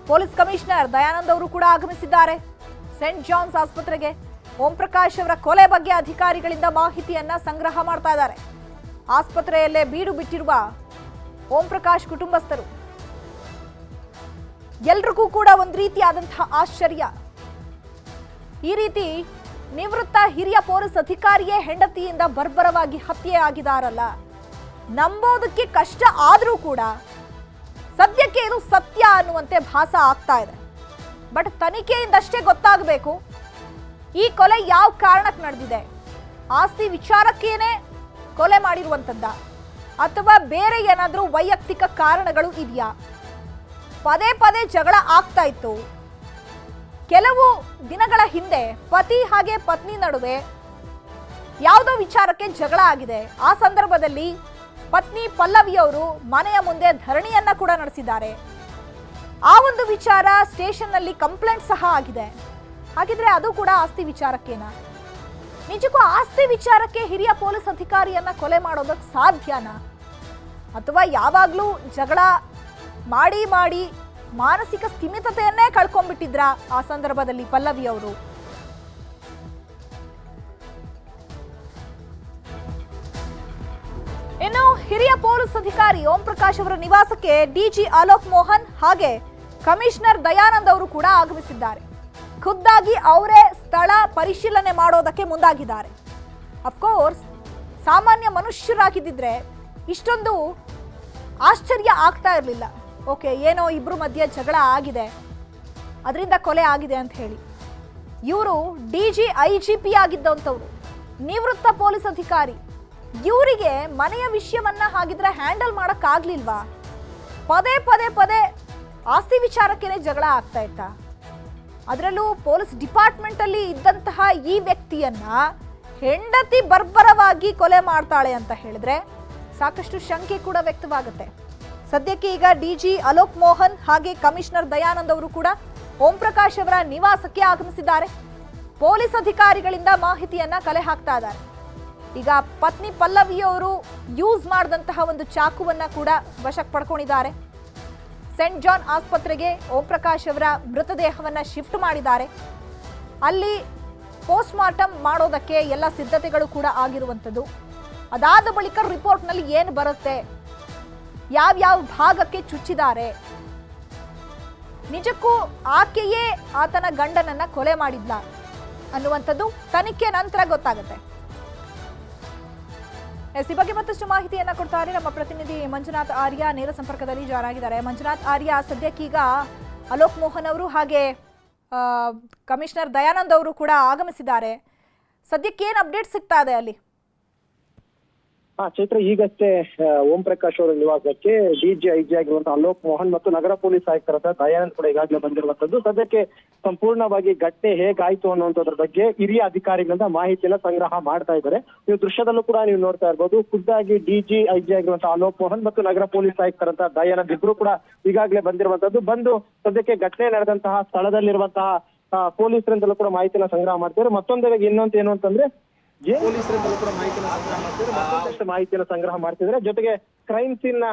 ಪೊಲೀಸ್ ಕಮಿಷನರ್ ದಯಾನಂದ್ ಅವರು ಕೂಡ ಆಗಮಿಸಿದ್ದಾರೆ ಸೆಂಟ್ ಜಾನ್ಸ್ ಆಸ್ಪತ್ರೆಗೆ. ಓಂ ಪ್ರಕಾಶ್ ಅವರ ಕೊಲೆ ಬಗ್ಗೆ ಅಧಿಕಾರಿಗಳಿಂದ ಮಾಹಿತಿಯನ್ನ ಸಂಗ್ರಹ ಮಾಡ್ತಾ ಇದ್ದಾರೆ. ಆಸ್ಪತ್ರೆಯಲ್ಲೇ ಬೀಡು ಬಿಟ್ಟಿರುವ ಓಂ ಪ್ರಕಾಶ್ ಕುಟುಂಬಸ್ಥರು ಎಲ್ರಿಗೂ ಕೂಡ ಒಂದು ರೀತಿಯಾದಂತಹ ಆಶ್ಚರ್ಯ. ಈ ರೀತಿ ನಿವೃತ್ತ ಹಿರಿಯ ಪೊಲೀಸ್ ಅಧಿಕಾರಿಯೇ ಹೆಂಡತಿಯಿಂದ ಬರ್ಬರವಾಗಿ ಹತ್ಯೆ ಆಗಿದಾರಲ್ಲ, ನಂಬೋದಕ್ಕೆ ಕಷ್ಟ ಆದರೂ ಕೂಡ ಸದ್ಯಕ್ಕೆ ಇದು ಸತ್ಯ ಅನ್ನುವಂತೆ ಭಾಸ ಆಗ್ತಾ ಇದೆ. ಬಟ್ ತನಿಖೆಯಿಂದಷ್ಟೇ ಗೊತ್ತಾಗಬೇಕು ಈ ಕೊಲೆ ಯಾವ ಕಾರಣಕ್ಕೆ ನಡೆದಿದೆ. ಆಸ್ತಿ ವಿಚಾರಕ್ಕೇನೆ ಕೊಲೆ ಮಾಡಿರುವಂತದ್ದ ಅಥವಾ ಬೇರೆ ಏನಾದರೂ ವೈಯಕ್ತಿಕ ಕಾರಣಗಳು ಇದೆಯಾ? ಪದೇ ಪದೇ ಜಗಳ ಆಗ್ತಾ ಇತ್ತು. ಕೆಲವು ದಿನಗಳ ಹಿಂದೆ ಪತಿ ಹಾಗೆ ಪತ್ನಿ ನಡುವೆ ಯಾವುದೋ ವಿಚಾರಕ್ಕೆ ಜಗಳ ಆಗಿದೆ. ಆ ಸಂದರ್ಭದಲ್ಲಿ ಪತ್ನಿ ಪಲ್ಲವಿಯವರು ಮನೆಯ ಮುಂದೆ ಧರಣಿಯನ್ನ ಕೂಡ ನಡೆಸಿದ್ದಾರೆ. ಆ ಒಂದು ವಿಚಾರ ಸ್ಟೇಷನ್ನಲ್ಲಿ ಕಂಪ್ಲೇಂಟ್ ಸಹ ಆಗಿದೆ. ಹಾಗಿದ್ರೆ ಅದು ಕೂಡ ಆಸ್ತಿ ವಿಚಾರಕ್ಕೇನಾ? ನಿಜಕ್ಕೂ ಆಸ್ತಿ ವಿಚಾರಕ್ಕೆ ಹಿರಿಯ ಪೊಲೀಸ್ ಅಧಿಕಾರಿಯನ್ನ ಕೊಲೆ ಮಾಡೋದಕ್ಕೆ ಸಾಧ್ಯನಾ? ಅಥವಾ ಯಾವಾಗಲೂ ಜಗಳ ಮಾಡಿ ಮಾಡಿ ಮಾನಸಿಕ ಸ್ಥಿಮಿತತೆಯನ್ನೇ ಕಳ್ಕೊಂಡ್ಬಿಟ್ಟಿದ್ರ ಆ ಸಂದರ್ಭದಲ್ಲಿ ಪಲ್ಲವಿ ಅವರು? ಇನ್ನು ಹಿರಿಯ ಪೊಲೀಸ್ ಅಧಿಕಾರಿ ಓಂ ಪ್ರಕಾಶ್ ಅವರ ನಿವಾಸಕ್ಕೆ ಡಿಜಿ ಅಲೋಕ್ ಮೋಹನ್ ಹಾಗೆ ಕಮಿಷನರ್ ದಯಾನಂದ್ ಅವರು ಕೂಡ ಆಗಮಿಸಿದ್ದಾರೆ. ಖುದ್ದಾಗಿ ಅವರೇ ಸ್ಥಳ ಪರಿಶೀಲನೆ ಮಾಡೋದಕ್ಕೆ ಮುಂದಾಗಿದ್ದಾರೆ. ಅಫ್ಕೋರ್ಸ್ ಸಾಮಾನ್ಯ ಮನುಷ್ಯರಾಗಿದ್ದಿದ್ರೆ ಇಷ್ಟೊಂದು ಆಶ್ಚರ್ಯ ಆಗ್ತಾ ಇರಲಿಲ್ಲ. ಓಕೆ, ಏನೋ ಇಬ್ರು ಮಧ್ಯೆ ಜಗಳ ಆಗಿದೆ, ಅದರಿಂದ ಕೊಲೆ ಆಗಿದೆ ಅಂತ ಹೇಳಿ. ಇವರು ಡಿಜಿ IGP ಆಗಿದ್ದಂಥವ್ರು, ನಿವೃತ್ತ ಪೊಲೀಸ್ ಅಧಿಕಾರಿ. ಇವರಿಗೆ ಮನೆಯ ವಿಷಯವನ್ನ ಹಾಗಿದ್ರೆ ಹ್ಯಾಂಡಲ್ ಮಾಡೋಕ್ಕಾಗ್ಲಿಲ್ವಾ? ಪದೇ ಪದೇ ಪದೇ ಆಸ್ತಿ ವಿಚಾರಕ್ಕೇನೆ ಜಗಳ ಆಗ್ತಾ ಇತ್ತಾ? ಅದರಲ್ಲೂ ಪೊಲೀಸ್ ಡಿಪಾರ್ಟ್ಮೆಂಟ್ ಅಲ್ಲಿ ಇದ್ದಂತಹ ಈ ವ್ಯಕ್ತಿಯನ್ನ ಹೆಂಡತಿ ಬರ್ಬರವಾಗಿ ಕೊಲೆ ಮಾಡ್ತಾಳೆ ಅಂತ ಹೇಳಿದ್ರೆ ಸಾಕಷ್ಟು ಶಂಕೆ ಕೂಡ ವ್ಯಕ್ತವಾಗುತ್ತೆ. ಸದ್ಯಕ್ಕೆ ಈಗ ಡಿಜಿ ಅಲೋಕ್ ಮೋಹನ್ ಹಾಗೆ ಕಮಿಷನರ್ ದಯಾನಂದ್ ಅವರು ಕೂಡ ಓಂ ಪ್ರಕಾಶ್ ಅವರ ನಿವಾಸಕ್ಕೆ ಆಗಮಿಸಿದ್ದಾರೆ. ಪೊಲೀಸ್ ಅಧಿಕಾರಿಗಳಿಂದ ಮಾಹಿತಿಯನ್ನ ಕಲೆ ಹಾಕ್ತಾ ಇದ್ದಾರೆ. ಈಗ ಪತ್ನಿ ಪಲ್ಲವಿಯವರು ಯೂಸ್ ಮಾಡಿದಂತಹ ಒಂದು ಚಾಕುವನ್ನ ಕೂಡ ವಶಕ್ಕೆ ಪಡ್ಕೊಂಡಿದ್ದಾರೆ. ಸೆಂಟ್ ಜಾನ್ ಆಸ್ಪತ್ರೆಗೆ ಓಂ ಪ್ರಕಾಶ್ ಅವರ ಮೃತದೇಹವನ್ನ ಶಿಫ್ಟ್ ಮಾಡಿದ್ದಾರೆ. ಅಲ್ಲಿ ಪೋಸ್ಟ್ ಮಾರ್ಟಮ್ ಮಾಡೋದಕ್ಕೆ ಎಲ್ಲ ಸಿದ್ಧತೆಗಳು ಕೂಡ ಆಗಿರುವಂಥದ್ದು. ಅದಾದ ಬಳಿಕ ರಿಪೋರ್ಟ್ನಲ್ಲಿ ಏನು ಬರುತ್ತೆ, ಯಾವ್ಯಾವ ಭಾಗಕ್ಕೆ ಚುಚ್ಚಿದ್ದಾರೆ, ನಿಜಕ್ಕೂ ಆಕೆಯೇ ಆತನ ಗಂಡನನ್ನ ಕೊಲೆ ಮಾಡಿದ್ಲ ಅನ್ನುವಂಥದ್ದು ತನಿಖೆ ನಂತರ ಗೊತ್ತಾಗುತ್ತೆ. ಈ ಬಗ್ಗೆ ಮತ್ತಷ್ಟು ಮಾಹಿತಿಯನ್ನ ಕೊಡ್ತಾರೆ ನಮ್ಮ ಪ್ರತಿನಿಧಿ ಮಂಜುನಾಥ್ ಆರ್ಯ, ನೇರ ಸಂಪರ್ಕದಲ್ಲಿ ಜಾಯ್ನ್ ಆಗಿದ್ದಾರೆ. ಮಂಜುನಾಥ್ ಆರ್ಯ, ಸದ್ಯಕ್ಕೀಗ ಅಲೋಕ್ ಮೋಹನ್ ಅವರು ಹಾಗೆ ಕಮಿಷನರ್ ದಯಾನಂದ್ ಅವರು ಕೂಡ ಆಗಮಿಸಿದ್ದಾರೆ. ಸದ್ಯಕ್ಕೆ ಏನು ಅಪ್ಡೇಟ್ ಸಿಗ್ತಾ ಇದೆ ಅಲ್ಲಿ? ಚೈತ್ರ, ಈಗಷ್ಟೇ ಓಂ ಪ್ರಕಾಶ್ ಅವರ ನಿವಾಸಕ್ಕೆ DGIG ಆಗಿರುವಂತಹ ಅಲೋಕ್ ಮೋಹನ್ ಮತ್ತು ನಗರ ಪೊಲೀಸ್ ಆಯುಕ್ತರಾದ ದಯಾನಂದ್ ಕೂಡ ಈಗಾಗಲೇ ಬಂದಿರುವಂತದ್ದು. ಸದ್ಯಕ್ಕೆ ಸಂಪೂರ್ಣವಾಗಿ ಘಟನೆ ಹೇಗಾಯ್ತು ಅನ್ನುವಂಥದ್ರ ಬಗ್ಗೆ ಹಿರಿಯ ಅಧಿಕಾರಿಗಳಿಂದ ಮಾಹಿತಿಯನ್ನ ಸಂಗ್ರಹ ಮಾಡ್ತಾ ಇದ್ದಾರೆ. ನೀವು ದೃಶ್ಯದಲ್ಲೂ ಕೂಡ ನೀವು ನೋಡ್ತಾ ಇರ್ಬೋದು. ಖುದ್ದಾಗಿ DGIG ಆಗಿರುವಂತಹ ಅಲೋಕ್ ಮೋಹನ್ ಮತ್ತು ನಗರ ಪೊಲೀಸ್ ಆಯುಕ್ತರಂತಹ ದಯಾನಂದ್ ಇಬ್ರು ಕೂಡ ಈಗಾಗಲೇ ಬಂದಿರುವಂತದ್ದು. ಬಂದು ಸದ್ಯಕ್ಕೆ ಘಟನೆ ನಡೆದಂತಹ ಸ್ಥಳದಲ್ಲಿರುವಂತಹ ಪೊಲೀಸರಿಂದಲೂ ಕೂಡ ಮಾಹಿತಿನ ಸಂಗ್ರಹ ಮಾಡ್ತಾರೆ. ಮತ್ತೊಂದು ಇನ್ನೊಂದು ಏನು ಅಂತಂದ್ರೆ ಪೊಲೀಸರಿಂದಲೂ ಕೂಡ ಮಾಹಿತಿಯನ್ನು ಸಂಗ್ರಹ ಮಾಡ್ತಿದ್ದಾರೆ. ಜೊತೆಗೆ ಕ್ರೈಮ್ ಸೀನ್ ನ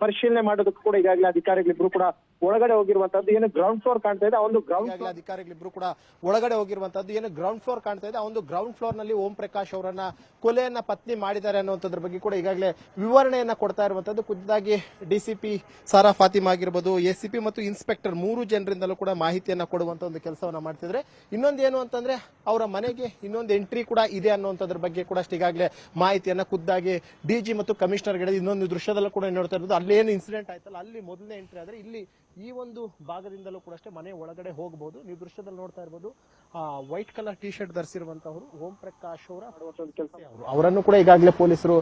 ಪರಿಶೀಲನೆ ಮಾಡೋದಕ್ಕೂ ಕೂಡ ಈಗಾಗಲೇ ಅಧಿಕಾರಿಗಳಿಬ್ರು ಕೂಡ ಒಳಗಡೆ ಹೋಗಿರುವಂತದ್ದು. ಏನು ಗ್ರೌಂಡ್ ಫ್ಲೋರ್ ಕಾಣ್ತಾ ಇದೆ, ಆ ಒಂದು ಗ್ರೌಂಡ್ ಅಧಿಕಾರಿಗಳಿಬ್ರು ಕೂಡ ಒಳಗಡೆ ಹೋಗಿರುವಂತದ್ದು. ಏನು ಗ್ರೌಂಡ್ ಫ್ಲೋರ್ ಕಾಣ್ತಾ ಇದೆ, ಆ ಒಂದು ಗ್ರೌಂಡ್ ಫ್ಲೋರ್ ನಲ್ಲಿ ಓಂ ಪ್ರಕಾಶ್ ಅವರನ್ನ ಕೊಲೆಯನ್ನ ಪತ್ನಿ ಮಾಡಿದ್ದಾರೆ ಅನ್ನುವಂಥದ್ರ ಬಗ್ಗೆ ಕೂಡ ಈಗಾಗಲೇ ವಿವರಣೆಯನ್ನ ಕೊಡ್ತಾ ಇರುವಂತದ್ದು. ಖುದ್ದಾಗಿ ಡಿಸಿಪಿ ಸಾರಾ ಫಾತಿಮಾ ಆಗಿರ್ಬೋದು, ಎಸಿಪಿ ಮತ್ತು ಇನ್ಸ್ಪೆಕ್ಟರ್ 3 ಜನರಿಂದಲೂ ಕೂಡ ಮಾಹಿತಿಯನ್ನ ಕೊಡುವಂತ ಒಂದು ಕೆಲಸವನ್ನ ಮಾಡ್ತಿದ್ರೆ. ಇನ್ನೊಂದೇನು ಅಂತಂದ್ರೆ ಅವರ ಮನೆಗೆ ಇನ್ನೊಂದು ಎಂಟ್ರಿ ಕೂಡ ಇದೆ ಅನ್ನುವಂಥದ್ರ ಬಗ್ಗೆ ಕೂಡ ಈಗಾಗಲೇ ಮಾಹಿತಿಯನ್ನ ಖುದ್ದಾಗಿ ಡಿಜಿ ಮತ್ತು ಕಮಿಷನರ್ ಗಳಿಗೆ ಇನ್ನೊಂದು ದೃಶ್ಯದಲ್ಲೂ ಕೂಡ ನೋಡ್ತಾ ಇರೋದು. ಅಲ್ಲಿ ಏನು ಇನ್ಸಿಡೆಂಟ್ ಆಯ್ತಲ್ಲ, ಅಲ್ಲಿ ಮೊದಲನೇ ಎಂಟ್ರಿ ಆದ್ರೆ ಇಲ್ಲಿ ಈ ಒಂದು ಭಾಗದಿಂದಲೂ ಕೂಡ ಮನೆ ಒಳಗಡೆ ಹೋಗಬಹುದು. ನೀವು ದೃಶ್ಯದಲ್ಲಿ ನೋಡ್ತಾ ಇರಬಹುದು, white colour T shirt ಧರಿಸಿರುವಂತವರು Om Prakash ಅವರ ಕೆಲಸ. ಅವರನ್ನು ಕೂಡ ಈಗಾಗಲೇ ಪೊಲೀಸರು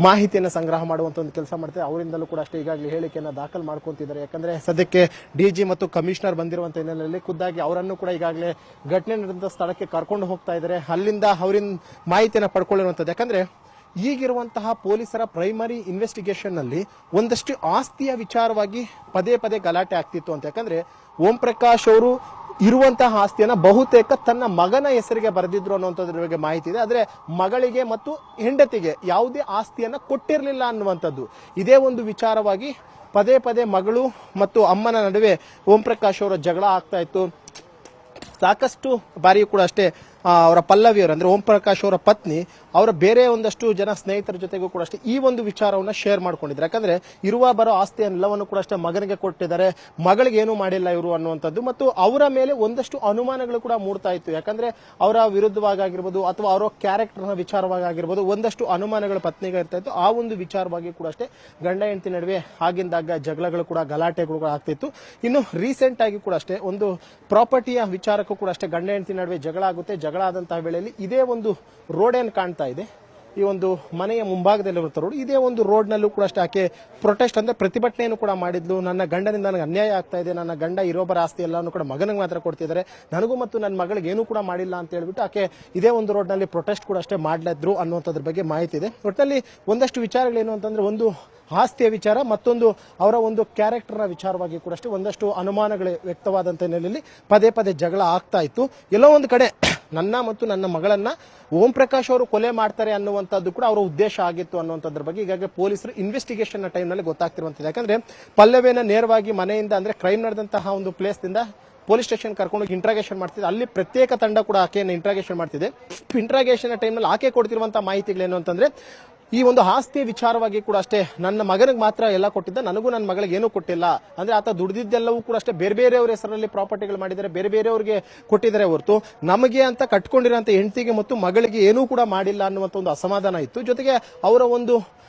ಮಾಹಿತಿಯನ್ನು ಸಂಗ್ರಹ ಮಾಡುವಂತ ಒಂದು ಕೆಲಸ ಮಾಡ್ತಾರೆ. ಅವರಿಂದಲೂ ಕೂಡ ಈಗಾಗಲೇ ಹೇಳಿಕೆಯನ್ನು ದಾಖಲು ಮಾಡ್ಕೊಂತಿದ್ದಾರೆ. ಯಾಕಂದ್ರೆ ಸದ್ಯಕ್ಕೆ ಡಿಜಿ ಮತ್ತು ಕಮಿಷನರ್ ಬಂದಿರುವಂತ ಹಿನ್ನೆಲೆಯಲ್ಲಿ ಖುದ್ದಾಗಿ ಅವರನ್ನು ಕೂಡ ಈಗಾಗಲೇ ಘಟನೆ ನಡೆದ ಸ್ಥಳಕ್ಕೆ ಕರ್ಕೊಂಡು ಹೋಗ್ತಾ ಇದ್ದಾರೆ. ಅಲ್ಲಿಂದ ಅವರಿಂದ ಮಾಹಿತಿಯನ್ನು ಪಡ್ಕೊಳ್ಳಿರುವಂತದ್ದು. ಯಾಕಂದ್ರೆ ಈಗಿರುವಂತಹ ಪೊಲೀಸರ ಪ್ರೈಮರಿ ಇನ್ವೆಸ್ಟಿಗೇಷನ್ ನಲ್ಲಿ ಒಂದಷ್ಟು ಆಸ್ತಿಯ ವಿಚಾರವಾಗಿ ಪದೇ ಪದೇ ಗಲಾಟೆ ಆಗ್ತಿತ್ತು ಅಂತ. ಯಾಕಂದ್ರೆ ಓಂ ಪ್ರಕಾಶ್ ಅವರು ಇರುವಂತಹ ಆಸ್ತಿಯನ್ನ ಬಹುತೇಕ ತನ್ನ ಮಗನ ಹೆಸರಿಗೆ ಬರೆದಿದ್ರು ಅನ್ನುವಂಥದ್ರ ಬಗ್ಗೆ ಮಾಹಿತಿ ಇದೆ. ಆದ್ರೆ ಮಗಳಿಗೆ ಮತ್ತು ಹೆಂಡತಿಗೆ ಯಾವುದೇ ಆಸ್ತಿಯನ್ನ ಕೊಟ್ಟಿರಲಿಲ್ಲ ಅನ್ನುವಂಥದ್ದು. ಇದೇ ಒಂದು ವಿಚಾರವಾಗಿ ಪದೇ ಪದೇ ಮಗಳು ಮತ್ತು ಅಮ್ಮನ ನಡುವೆ ಓಂ ಪ್ರಕಾಶ್ ಅವರ ಜಗಳ ಆಗ್ತಾ ಇತ್ತು. ಸಾಕಷ್ಟು ಬಾರಿಯೂ ಕೂಡ ಅವರ ಪಲ್ಲವಿಯವರು ಅಂದ್ರೆ ಓಂ ಪ್ರಕಾಶ್ ಅವರ ಪತ್ನಿ ಅವರ ಬೇರೆ ಒಂದಷ್ಟು ಜನ ಸ್ನೇಹಿತರ ಜೊತೆಗೂ ಕೂಡ ಈ ಒಂದು ವಿಚಾರವನ್ನ ಶೇರ್ ಮಾಡ್ಕೊಂಡಿದ್ದಾರೆ. ಯಾಕಂದ್ರೆ ಇರುವ ಬರೋ ಆಸ್ತಿಯನ್ನೆಲ್ಲವನ್ನು ಕೂಡ ಮಗನಿಗೆ ಕೊಟ್ಟಿದ್ದಾರೆ, ಮಗಳಿಗೆ ಏನು ಮಾಡಿಲ್ಲ ಇವರು ಅನ್ನುವಂಥದ್ದು. ಮತ್ತು ಅವರ ಮೇಲೆ ಒಂದಷ್ಟು ಅನುಮಾನಗಳು ಕೂಡ ಮೂಡ್ತಾ ಇತ್ತು. ಯಾಕಂದ್ರೆ ಅವರ ವಿರುದ್ಧವಾಗಿರ್ಬೋದು ಅಥವಾ ಅವರ ಕ್ಯಾರೆಕ್ಟರ್ನ ವಿಚಾರವಾಗಿರ್ಬೋದು ಒಂದಷ್ಟು ಅನುಮಾನಗಳು ಪತ್ನಿಗೆ ಇರ್ತಾ ಇತ್ತು. ಆ ಒಂದು ವಿಚಾರವಾಗಿ ಕೂಡ ಗಂಡ ಹೆಂಡತಿ ನಡುವೆ ಆಗಿಂದಾಗ ಜಗಳಗಳು ಕೂಡ ಗಲಾಟೆಗಳು ಕೂಡ ಆಗ್ತಿತ್ತು. ಇನ್ನು ರೀಸೆಂಟ್ ಆಗಿ ಕೂಡ ಒಂದು ಪ್ರಾಪರ್ಟಿಯ ವಿಚಾರಕ್ಕೂ ಕೂಡ ಗಂಡ ಹೆಂಡತಿ ನಡುವೆ ಜಗಳ ಆಗುತ್ತೆ. ಜಗಳ ಆದಂತಹ ವೇಳೆಯಲ್ಲಿ ಇದೇ ಒಂದು ರೋಡ್ ಏನ್ ಕಾಣ್ತಾ ಇದೆ, ಈ ಒಂದು ಮನೆಯ ಮುಂಭಾಗದಲ್ಲಿರುತ್ತ ರೋಡ್, ಇದೇ ಒಂದು ರೋಡ್ ನಲ್ಲೂ ಕೂಡ ಆಕೆ ಪ್ರೊಟೆಸ್ಟ್ ಅಂದ್ರೆ ಪ್ರತಿಭಟನೆಯನ್ನು ಕೂಡ ಮಾಡಿದ್ಲು. ನನ್ನ ಗಂಡನಿಂದ ನನಗೆ ಅನ್ಯಾಯ ಆಗ್ತಾ ಇದೆ, ನನ್ನ ಗಂಡ ಇರೋಬರ ಆಸ್ತಿ ಎಲ್ಲಾನು ಕೂಡ ಮಗನಿಗೆ ಮಾತ್ರ ಕೊಡ್ತಿದ್ದಾರೆ, ನನಗೂ ಮತ್ತು ನನ್ನ ಮಗಳಿಗೆ ಏನೂ ಕೂಡ ಮಾಡಿಲ್ಲ ಅಂತ ಹೇಳ್ಬಿಟ್ಟು ಆಕೆ ಇದೇ ಒಂದು ರೋಡ್ ನಲ್ಲಿ ಪ್ರೊಟೆಸ್ಟ್ ಕೂಡ ಮಾಡಿದ್ರು ಅನ್ನುವಂಥದ್ರ ಬಗ್ಗೆ ಮಾಹಿತಿ ಇದೆ. ಒಟ್ಟಿನಲ್ಲಿ ಒಂದಷ್ಟು ವಿಚಾರಗಳೇನು ಅಂತಂದ್ರೆ, ಒಂದು ಆಸ್ತಿಯ ವಿಚಾರ, ಮತ್ತೊಂದು ಅವರ ಒಂದು ಕ್ಯಾರೆಕ್ಟರ್ನ ವಿಚಾರವಾಗಿ ಕೂಡ ಒಂದಷ್ಟು ಅನುಮಾನಗಳು ವ್ಯಕ್ತವಾದಂತ ಹಿನ್ನೆಲೆಯಲ್ಲಿ ಪದೇ ಪದೇ ಜಗಳ ಆಗ್ತಾ ಇತ್ತು. ಎಲ್ಲೋ ಒಂದು ಕಡೆ ನನ್ನ ಮತ್ತು ನನ್ನ ಮಗಳನ್ನ ಓಂ ಪ್ರಕಾಶ್ ಅವರು ಕೊಲೆ ಮಾಡ್ತಾರೆ ಅನ್ನುವಂಥದ್ದು ಕೂಡ ಅವರ ಉದ್ದೇಶ ಆಗಿತ್ತು ಅನ್ನುವಂಥದ್ರ ಬಗ್ಗೆ ಈಗಾಗಲೇ ಪೊಲೀಸರು ಇನ್ವೆಸ್ಟಿಗೇಷನ್ ನ ಟೈಮ್ ನಲ್ಲಿ ಗೊತ್ತಾಗ್ತಿರುವಂತದ್ದು. ಯಾಕಂದ್ರೆ ಪಲ್ಲವಿಯನ್ನ ನೇರವಾಗಿ ಮನೆಯಿಂದ ಅಂದ್ರೆ ಕ್ರೈಮ್ ನಡೆದಂತಹ ಒಂದು ಪ್ಲೇಸ್ ದಿಂದ ಪೊಲೀಸ್ ಸ್ಟೇಷನ್ ಕರ್ಕೊಂಡು ಇಂಟ್ರಾಗೇಷನ್ ಮಾಡ್ತಿದೆ. ಅಲ್ಲಿ ಪ್ರತ್ಯೇಕ ತಂಡ ಕೂಡ ಆಕೆಯನ್ನು ಇಂಟ್ರಾಗೇಷನ್ ಮಾಡ್ತಿದೆ. ಇಂಟ್ರಾಗೇಷನ್ ಟೈಮ್ ನಲ್ಲಿ ಆಕೆ ಕೊಡ್ತಿರುವಂತಹ ಮಾಹಿತಿಗಳೇನು ಅಂತಂದ್ರೆ, ಈ ಒಂದು ಆಸ್ತಿ ವಿಚಾರವಾಗಿ ಕೂಡ ನನ್ನ ಮಗನಿಗೆ ಮಾತ್ರ ಎಲ್ಲ ಕೊಟ್ಟಿದ್ದ, ನನಗೂ ನನ್ನ ಮಗಳಿಗೆ ಏನೂ ಕೊಟ್ಟಿಲ್ಲ. ಅಂದ್ರೆ ಆತ ದುಡಿದಿದ್ದೆಲ್ಲವೂ ಕೂಡ ಬೇರೆ ಬೇರೆಯವರ ಹೆಸರಲ್ಲಿ ಪ್ರಾಪರ್ಟಿಗಳು ಮಾಡಿದ್ದಾರೆ, ಬೇರೆ ಬೇರೆಯವರಿಗೆ ಕೊಟ್ಟಿದ್ದಾರೆ ಹೊರತು ನಮಗೆ ಅಂತ ಕಟ್ಕೊಂಡಿರೋಂಥ ಹೆಂಡತಿಗೆ ಮತ್ತು ಮಗಳಿಗೆ ಏನೂ ಕೂಡ ಮಾಡಿಲ್ಲ ಅನ್ನುವಂಥ ಒಂದು ಅಸಮಾಧಾನ ಇತ್ತು. ಜೊತೆಗೆ ಅವರ ಒಂದು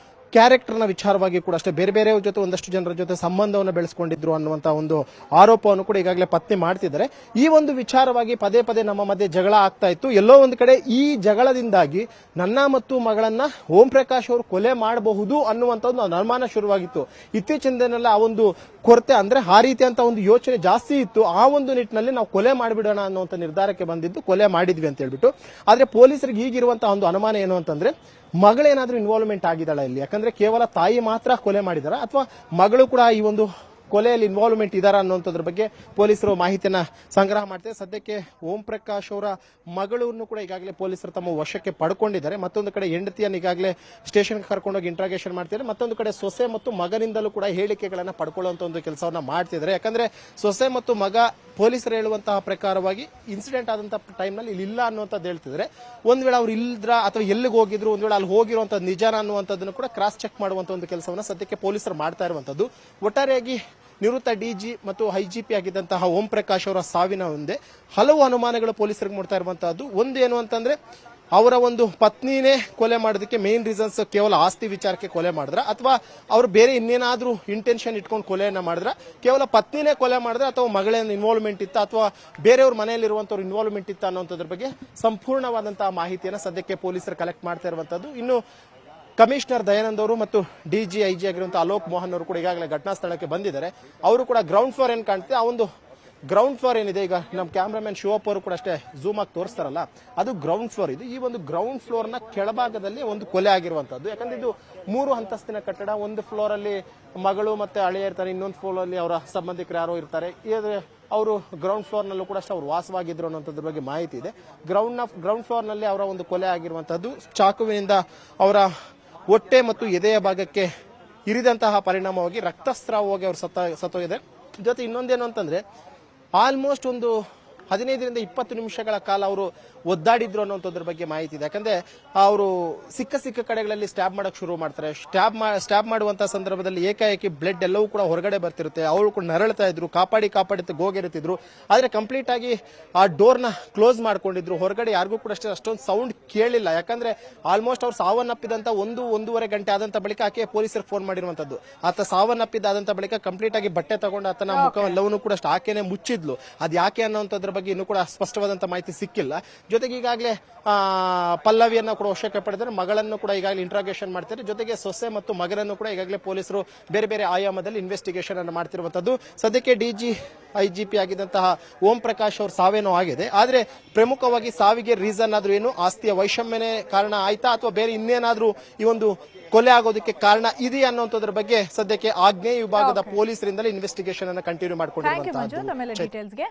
ಕ್ಯಾರೆಕ್ಟರ್ನ ವಿಚಾರವಾಗಿ ಕೂಡ ಬೇರೆ ಬೇರೆಯವ್ರ ಜೊತೆ ಒಂದಷ್ಟು ಜನರ ಜೊತೆ ಸಂಬಂಧವನ್ನು ಬೆಳೆಸ್ಕೊಂಡಿದ್ರು ಅನ್ನುವಂತ ಒಂದು ಆರೋಪವನ್ನು ಕೂಡ ಈಗಾಗಲೇ ಪತ್ತೆ ಮಾಡ್ತಿದ್ದಾರೆ. ಈ ಒಂದು ವಿಚಾರವಾಗಿ ಪದೇ ಪದೇ ನಮ್ಮ ಮಧ್ಯೆ ಜಗಳ ಆಗ್ತಾ ಇತ್ತು. ಎಲ್ಲೋ ಒಂದು ಕಡೆ ಈ ಜಗಳದಿಂದಾಗಿ ನನ್ನ ಮತ್ತು ಮಗಳನ್ನ ಓಂ ಪ್ರಕಾಶ್ ಅವರು ಕೊಲೆ ಮಾಡಬಹುದು ಅನ್ನುವಂತ ಒಂದು ಅನುಮಾನ ಶುರುವಾಗಿತ್ತು. ಇತ್ತೀಚಿನ ದಿನದಲ್ಲಿ ಆ ಒಂದು ಕೊರತೆ ಅಂದ್ರೆ ಆ ರೀತಿ ಅಂತ ಒಂದು ಯೋಚನೆ ಜಾಸ್ತಿ ಇತ್ತು. ಆ ಒಂದು ನಿಟ್ಟಿನಲ್ಲಿ ನಾವು ಕೊಲೆ ಮಾಡಿಬಿಡೋಣ ಅನ್ನುವಂಥ ನಿರ್ಧಾರಕ್ಕೆ ಬಂದಿದ್ದು, ಕೊಲೆ ಮಾಡಿದ್ವಿ ಅಂತ ಹೇಳ್ಬಿಟ್ಟು. ಆದ್ರೆ ಪೊಲೀಸರಿಗೆ ಈಗಿರುವಂತಹ ಒಂದು ಅನುಮಾನ ಏನು ಅಂತಂದ್ರೆ, ಮಗಳೇನಾದ್ರೂ ಇನ್ವಾಲ್ವ್ಮೆಂಟ್ ಆಗಿದ್ದಾಳ ಇಲ್ಲಿ? ಯಾಕಂದ್ರೆ ಕೇವಲ ತಾಯಿ ಮಾತ್ರ ಕೊಲೆ ಮಾಡಿದಾರ ಅಥವಾ ಮಗಳು ಕೂಡ ಈ ಒಂದು ಕೊಲೆಯಲ್ಲಿ ಇನ್ವಾಲ್ವ್ಮೆಂಟ್ ಇದಾರ ಅನ್ನುವಂಥದ್ರ ಬಗ್ಗೆ ಪೊಲೀಸರು ಮಾಹಿತಿಯನ್ನ ಸಂಗ್ರಹ ಮಾಡ್ತಾರೆ. ಸದ್ಯಕ್ಕೆ ಓಂ ಪ್ರಕಾಶ್ ಅವರ ಮಗಳನ್ನು ಕೂಡ ಈಗಾಗಲೇ ಪೊಲೀಸರು ತಮ್ಮ ವಶಕ್ಕೆ ಪಡ್ಕೊಂಡಿದ್ದಾರೆ. ಮತ್ತೊಂದು ಕಡೆ ಹೆಂಡತಿಯನ್ನು ಈಗಾಗಲೇ ಸ್ಟೇಷನ್ಗೆ ಕರ್ಕೊಂಡೋಗಿ ಇಂಟ್ರಾಗೇಷನ್ ಮಾಡ್ತಿದ್ದಾರೆ. ಮತ್ತೊಂದು ಕಡೆ ಸೊಸೆ ಮತ್ತು ಮಗನಿಂದಲೂ ಕೂಡ ಹೇಳಿಕೆಗಳನ್ನ ಪಡ್ಕೊಳ್ಳುವಂತ ಒಂದು ಕೆಲಸವನ್ನ ಮಾಡ್ತಿದ್ದಾರೆ. ಯಾಕಂದ್ರೆ ಸೊಸೆ ಮತ್ತು ಮಗ ಪೊಲೀಸರು ಹೇಳುವಂತಹ ಪ್ರಕಾರವಾಗಿ ಇನ್ಸಿಡೆಂಟ್ ಆದಂತಹ ಟೈಮ್ ನಲ್ಲಿ ಇಲ್ಲಿ ಇಲ್ಲ ಅನ್ನುವಂಥದ್ದು ಹೇಳ್ತಿದ್ರೆ, ಒಂದ್ ವೇಳೆ ಅವ್ರು ಇಲ್ದ್ರ ಅಥವಾ ಎಲ್ಲಿಗೆ ಹೋಗಿದ್ರು, ಒಂದ್ ವೇಳೆ ಅಲ್ಲಿ ಹೋಗಿರುವಂತದ್ದು ನಿಜಾನ ಅನ್ನುವಂಥದ್ದನ್ನು ಕೂಡ ಕ್ರಾಸ್ ಚೆಕ್ ಮಾಡುವಂತ ಒಂದು ಕೆಲಸವನ್ನ ಸದ್ಯಕ್ಕೆ ಪೊಲೀಸರು ಮಾಡ್ತಾ ಇರುವಂತದ್ದು. ಒಟ್ಟಾರೆಯಾಗಿ ನಿವೃತ್ತ ಡಿಜಿ ಮತ್ತು ಐಜಿಪಿ ಆಗಿದ್ದಂತಹ ಓಂ ಪ್ರಕಾಶ್ ಅವರ ಸಾವಿನ ಮುಂದೆ ಹಲವು ಅನುಮಾನಗಳು ಪೊಲೀಸರಿಗೆ ಮೂಡ್ತಾ ಇರುವಂತಹದ್ದು. ಒಂದೇನು ಅಂತಂದ್ರೆ, ಅವರ ಒಂದು ಪತ್ನಿನೇ ಕೊಲೆ ಮಾಡೋದಕ್ಕೆ ಮೇನ್ ರೀಸನ್ಸ್ ಕೇವಲ ಆಸ್ತಿ ವಿಚಾರಕ್ಕೆ ಕೊಲೆ ಮಾಡಿದ್ರ, ಅಥವಾ ಅವರು ಬೇರೆ ಇನ್ನೇನಾದ್ರೂ ಇಂಟೆನ್ಷನ್ ಇಟ್ಕೊಂಡು ಕೊಲೆಯನ್ನ ಮಾಡಿದ್ರ, ಕೇವಲ ಪತ್ನಿನೇ ಕೊಲೆ ಮಾಡಿದ್ರ, ಅಥವಾ ಮಗಳ ಇನ್ವಾಲ್ವ್ಮೆಂಟ್ ಇತ್ತ, ಅಥವಾ ಬೇರೆಯವ್ರ ಮನೆಯಲ್ಲಿರುವಂತವ್ರು ಇನ್ವಾಲ್ವ್ಮೆಂಟ್ ಇತ್ತ ಅನ್ನೋದ್ರ ಬಗ್ಗೆ ಸಂಪೂರ್ಣವಾದಂತಹ ಮಾಹಿತಿಯನ್ನು ಸದ್ಯಕ್ಕೆ ಪೊಲೀಸರು ಕಲೆಕ್ಟ್ ಮಾಡ್ತಾ ಇರುವಂತದ್ದು. ಇನ್ನು ಕಮಿಷನರ್ ದಯಾನಂದ್ ಅವರು ಮತ್ತು ಡಿಜಿ ಐಜಿ ಆಗಿರುವಂತಹ ಅಲೋಕ್ ಮೋಹನ್ ಅವರು ಕೂಡ ಈಗಾಗಲೇ ಘಟನಾ ಸ್ಥಳಕ್ಕೆ ಬಂದಿದ್ದಾರೆ. ಅವರು ಕೂಡ ಗ್ರೌಂಡ್ ಫ್ಲೋರ್ ಏನ್ ಕಾಣ್ತಿದೆ, ಆ ಒಂದು ಗ್ರೌಂಡ್ ಫ್ಲೋರ್ ಏನಿದೆ, ಈಗ ನಮ್ಮ ಕ್ಯಾಮ್ರಾಮನ್ ಶಿವಪ್ಪ ಅವರು ಕೂಡ ಝೂಮ್ ಆಗಿ ತೋರಿಸ್ತಾರಲ್ಲ, ಅದು ಗ್ರೌಂಡ್ ಫ್ಲೋರ್ ಇದು. ಈ ಒಂದು ಗ್ರೌಂಡ್ ಫ್ಲೋರ್ ನ ಕೆಳಭಾಗದಲ್ಲಿ ಒಂದು ಕೊಲೆ ಆಗಿರುವಂತದ್ದು. ಯಾಕಂದ್ರೆ ಇದು 3 ಅಂತಸ್ತಿನ ಕಟ್ಟಡ. ಒಂದು ಫ್ಲೋರ್ ಅಲ್ಲಿ ಮಗಳು ಮತ್ತೆ ಹಳೆಯ ಇರ್ತಾರೆ, ಇನ್ನೊಂದು ಫ್ಲೋರ್ ಅಲ್ಲಿ ಅವರ ಸಂಬಂಧಿಕರು ಯಾರೋ ಇರ್ತಾರೆ. ಅವರು ಗ್ರೌಂಡ್ ಫ್ಲೋರ್ ನಲ್ಲೂ ಕೂಡ ಅವರು ವಾಸವಾಗಿದ್ರು ಅನ್ನೋದ್ರ ಬಗ್ಗೆ ಮಾಹಿತಿ ಇದೆ. ಗ್ರೌಂಡ್ ಫ್ಲೋರ್ ನಲ್ಲಿ ಅವರ ಒಂದು ಕೊಲೆ ಆಗಿರುವಂತದ್ದು. ಚಾಕುವಿನಿಂದ ಅವರ ಹೊಟ್ಟೆ ಮತ್ತು ಎದೆಯ ಭಾಗಕ್ಕೆ ಇರಿದಂತಹ ಪರಿಣಾಮವಾಗಿ ರಕ್ತಸ್ರಾವವಾಗಿ ಅವರು ಸತ್ತೋಗಿದೆ. ಜೊತೆ ಇನ್ನೊಂದೇನು ಅಂತಂದ್ರೆ ಆಲ್ಮೋಸ್ಟ್ ಒಂದು 15ರಿಂದ 20 ನಿಮಿಷಗಳ ಕಾಲ ಅವರು ಒದ್ದಾಡಿದ್ರು ಅನ್ನೋಂಥದ್ರ ಬಗ್ಗೆ ಮಾಹಿತಿ ಇದೆ. ಯಾಕಂದ್ರೆ ಅವರು ಸಿಕ್ಕ ಕಡೆಗಳಲ್ಲಿ ಸ್ಟ್ಯಾಬ್ ಮಾಡಕ್ ಶುರು ಮಾಡ್ತಾರೆ. ಸ್ಟ್ಯಾಬ್ ಮಾಡುವಂತಹ ಸಂದರ್ಭದಲ್ಲಿ ಏಕಾಏಕಿ ಬ್ಲಡ್ ಎಲ್ಲವೂ ಕೂಡ ಹೊರಗಡೆ ಬರ್ತಿರುತ್ತೆ. ಅವರು ಕೂಡ ನರಳ್ತಾ ಇದ್ರು, ಕಾಪಾಡಿ ಗೋಗೆರುತ್ತಿದ್ರು. ಆದ್ರೆ ಕಂಪ್ಲೀಟ್ ಆಗಿ ಆ ಡೋರ್ನ ಕ್ಲೋಸ್ ಮಾಡ್ಕೊಂಡಿದ್ರು. ಹೊರಗಡೆ ಯಾರಿಗೂ ಕೂಡ ಅಷ್ಟೊಂದು ಸೌಂಡ್ ಕೇಳಿಲ್ಲ. ಯಾಕಂದ್ರೆ ಆಲ್ಮೋಸ್ಟ್ ಅವ್ರು ಸಾವನ್ನಪ್ಪಿದಂತ 1-1.5 ಗಂಟೆ ಆದಂತ ಬಳಿಕ ಆಕೆ ಪೊಲೀಸರಿಗೆ ಫೋನ್ ಮಾಡಿರುವಂತದ್ದು. ಆತ ಸಾವನ್ನಪ್ಪಿದ್ದಾದಂತ ಬಳಿಕ ಕಂಪ್ಲೀಟ್ ಆಗಿ ಬಟ್ಟೆ ತಗೊಂಡು ಆತನ ಮುಖವೆಲ್ಲವನ್ನೂ ಕೂಡ ಆಕೆನೆ ಮುಚ್ಚಿದ್ಲು. ಅದ್ ಯಾಕೆ ಅನ್ನೋಂಥದ್ರ ಬಗ್ಗೆ ಇನ್ನೂ ಕೂಡ ಸ್ಪಷ್ಟವಾದಂತ ಮಾಹಿತಿ ಸಿಕ್ಕಿಲ್ಲ. ಜೊತೆಗೆ ಈಗಾಗಲೇ ಪಲ್ಲವಿಯನ್ನ ಕೂಡ ವಶಕ್ಕೆ ಪಡೆದರೆ, ಮಗಳನ್ನು ಕೂಡ ಈಗಾಗಲೇ ಇಂಟ್ರಾಗೇಷನ್ ಮಾಡ್ತಾರೆ. ಜೊತೆಗೆ ಸೊಸೆ ಮತ್ತು ಮಗನನ್ನು ಕೂಡ ಈಗಾಗಲೇ ಪೊಲೀಸರು ಬೇರೆ ಬೇರೆ ಆಯಾಮದಲ್ಲಿ ಇನ್ವೆಸ್ಟಿಗೇಷನ್ ಅನ್ನು ಮಾಡ್ತಿರುವಂತದ್ದು. ಸದ್ಯಕ್ಕೆ IGP ಆಗಿದ್ದಂತಹ ಓಂ ಪ್ರಕಾಶ್ ಅವ್ರ ಸಾವೇನೋ ಆಗಿದೆ. ಆದ್ರೆ ಪ್ರಮುಖವಾಗಿ ಸಾವಿಗೆ ರೀಸನ್ ಆದ್ರೂ ಏನು, ಆಸ್ತಿಯ ವೈಷಮ್ಯನೇ ಕಾರಣ ಆಯ್ತಾ ಅಥವಾ ಬೇರೆ ಇನ್ನೇನಾದ್ರೂ ಈ ಒಂದು ಕೊಲೆ ಆಗೋದಕ್ಕೆ ಕಾರಣ ಇದೆಯಾ ಅನ್ನೋಂಥದ್ರ ಬಗ್ಗೆ ಸದ್ಯಕ್ಕೆ ಆಗ್ನೇಯ ವಿಭಾಗದ ಪೊಲೀಸರಿಂದಲೇ ಇನ್ವೆಸ್ಟಿಗೇಷನ್ ಅನ್ನು ಕಂಟಿನ್ಯೂ ಥ್ಯಾಂಕ್ ಯು ಮಂಜು, ತಮ್ಮೆಲ್ಲ ಮಾಡ್ಕೊಂಡಿರುವಂತಹ ಡೀಟೇಲ್ಸ್ಗೆ.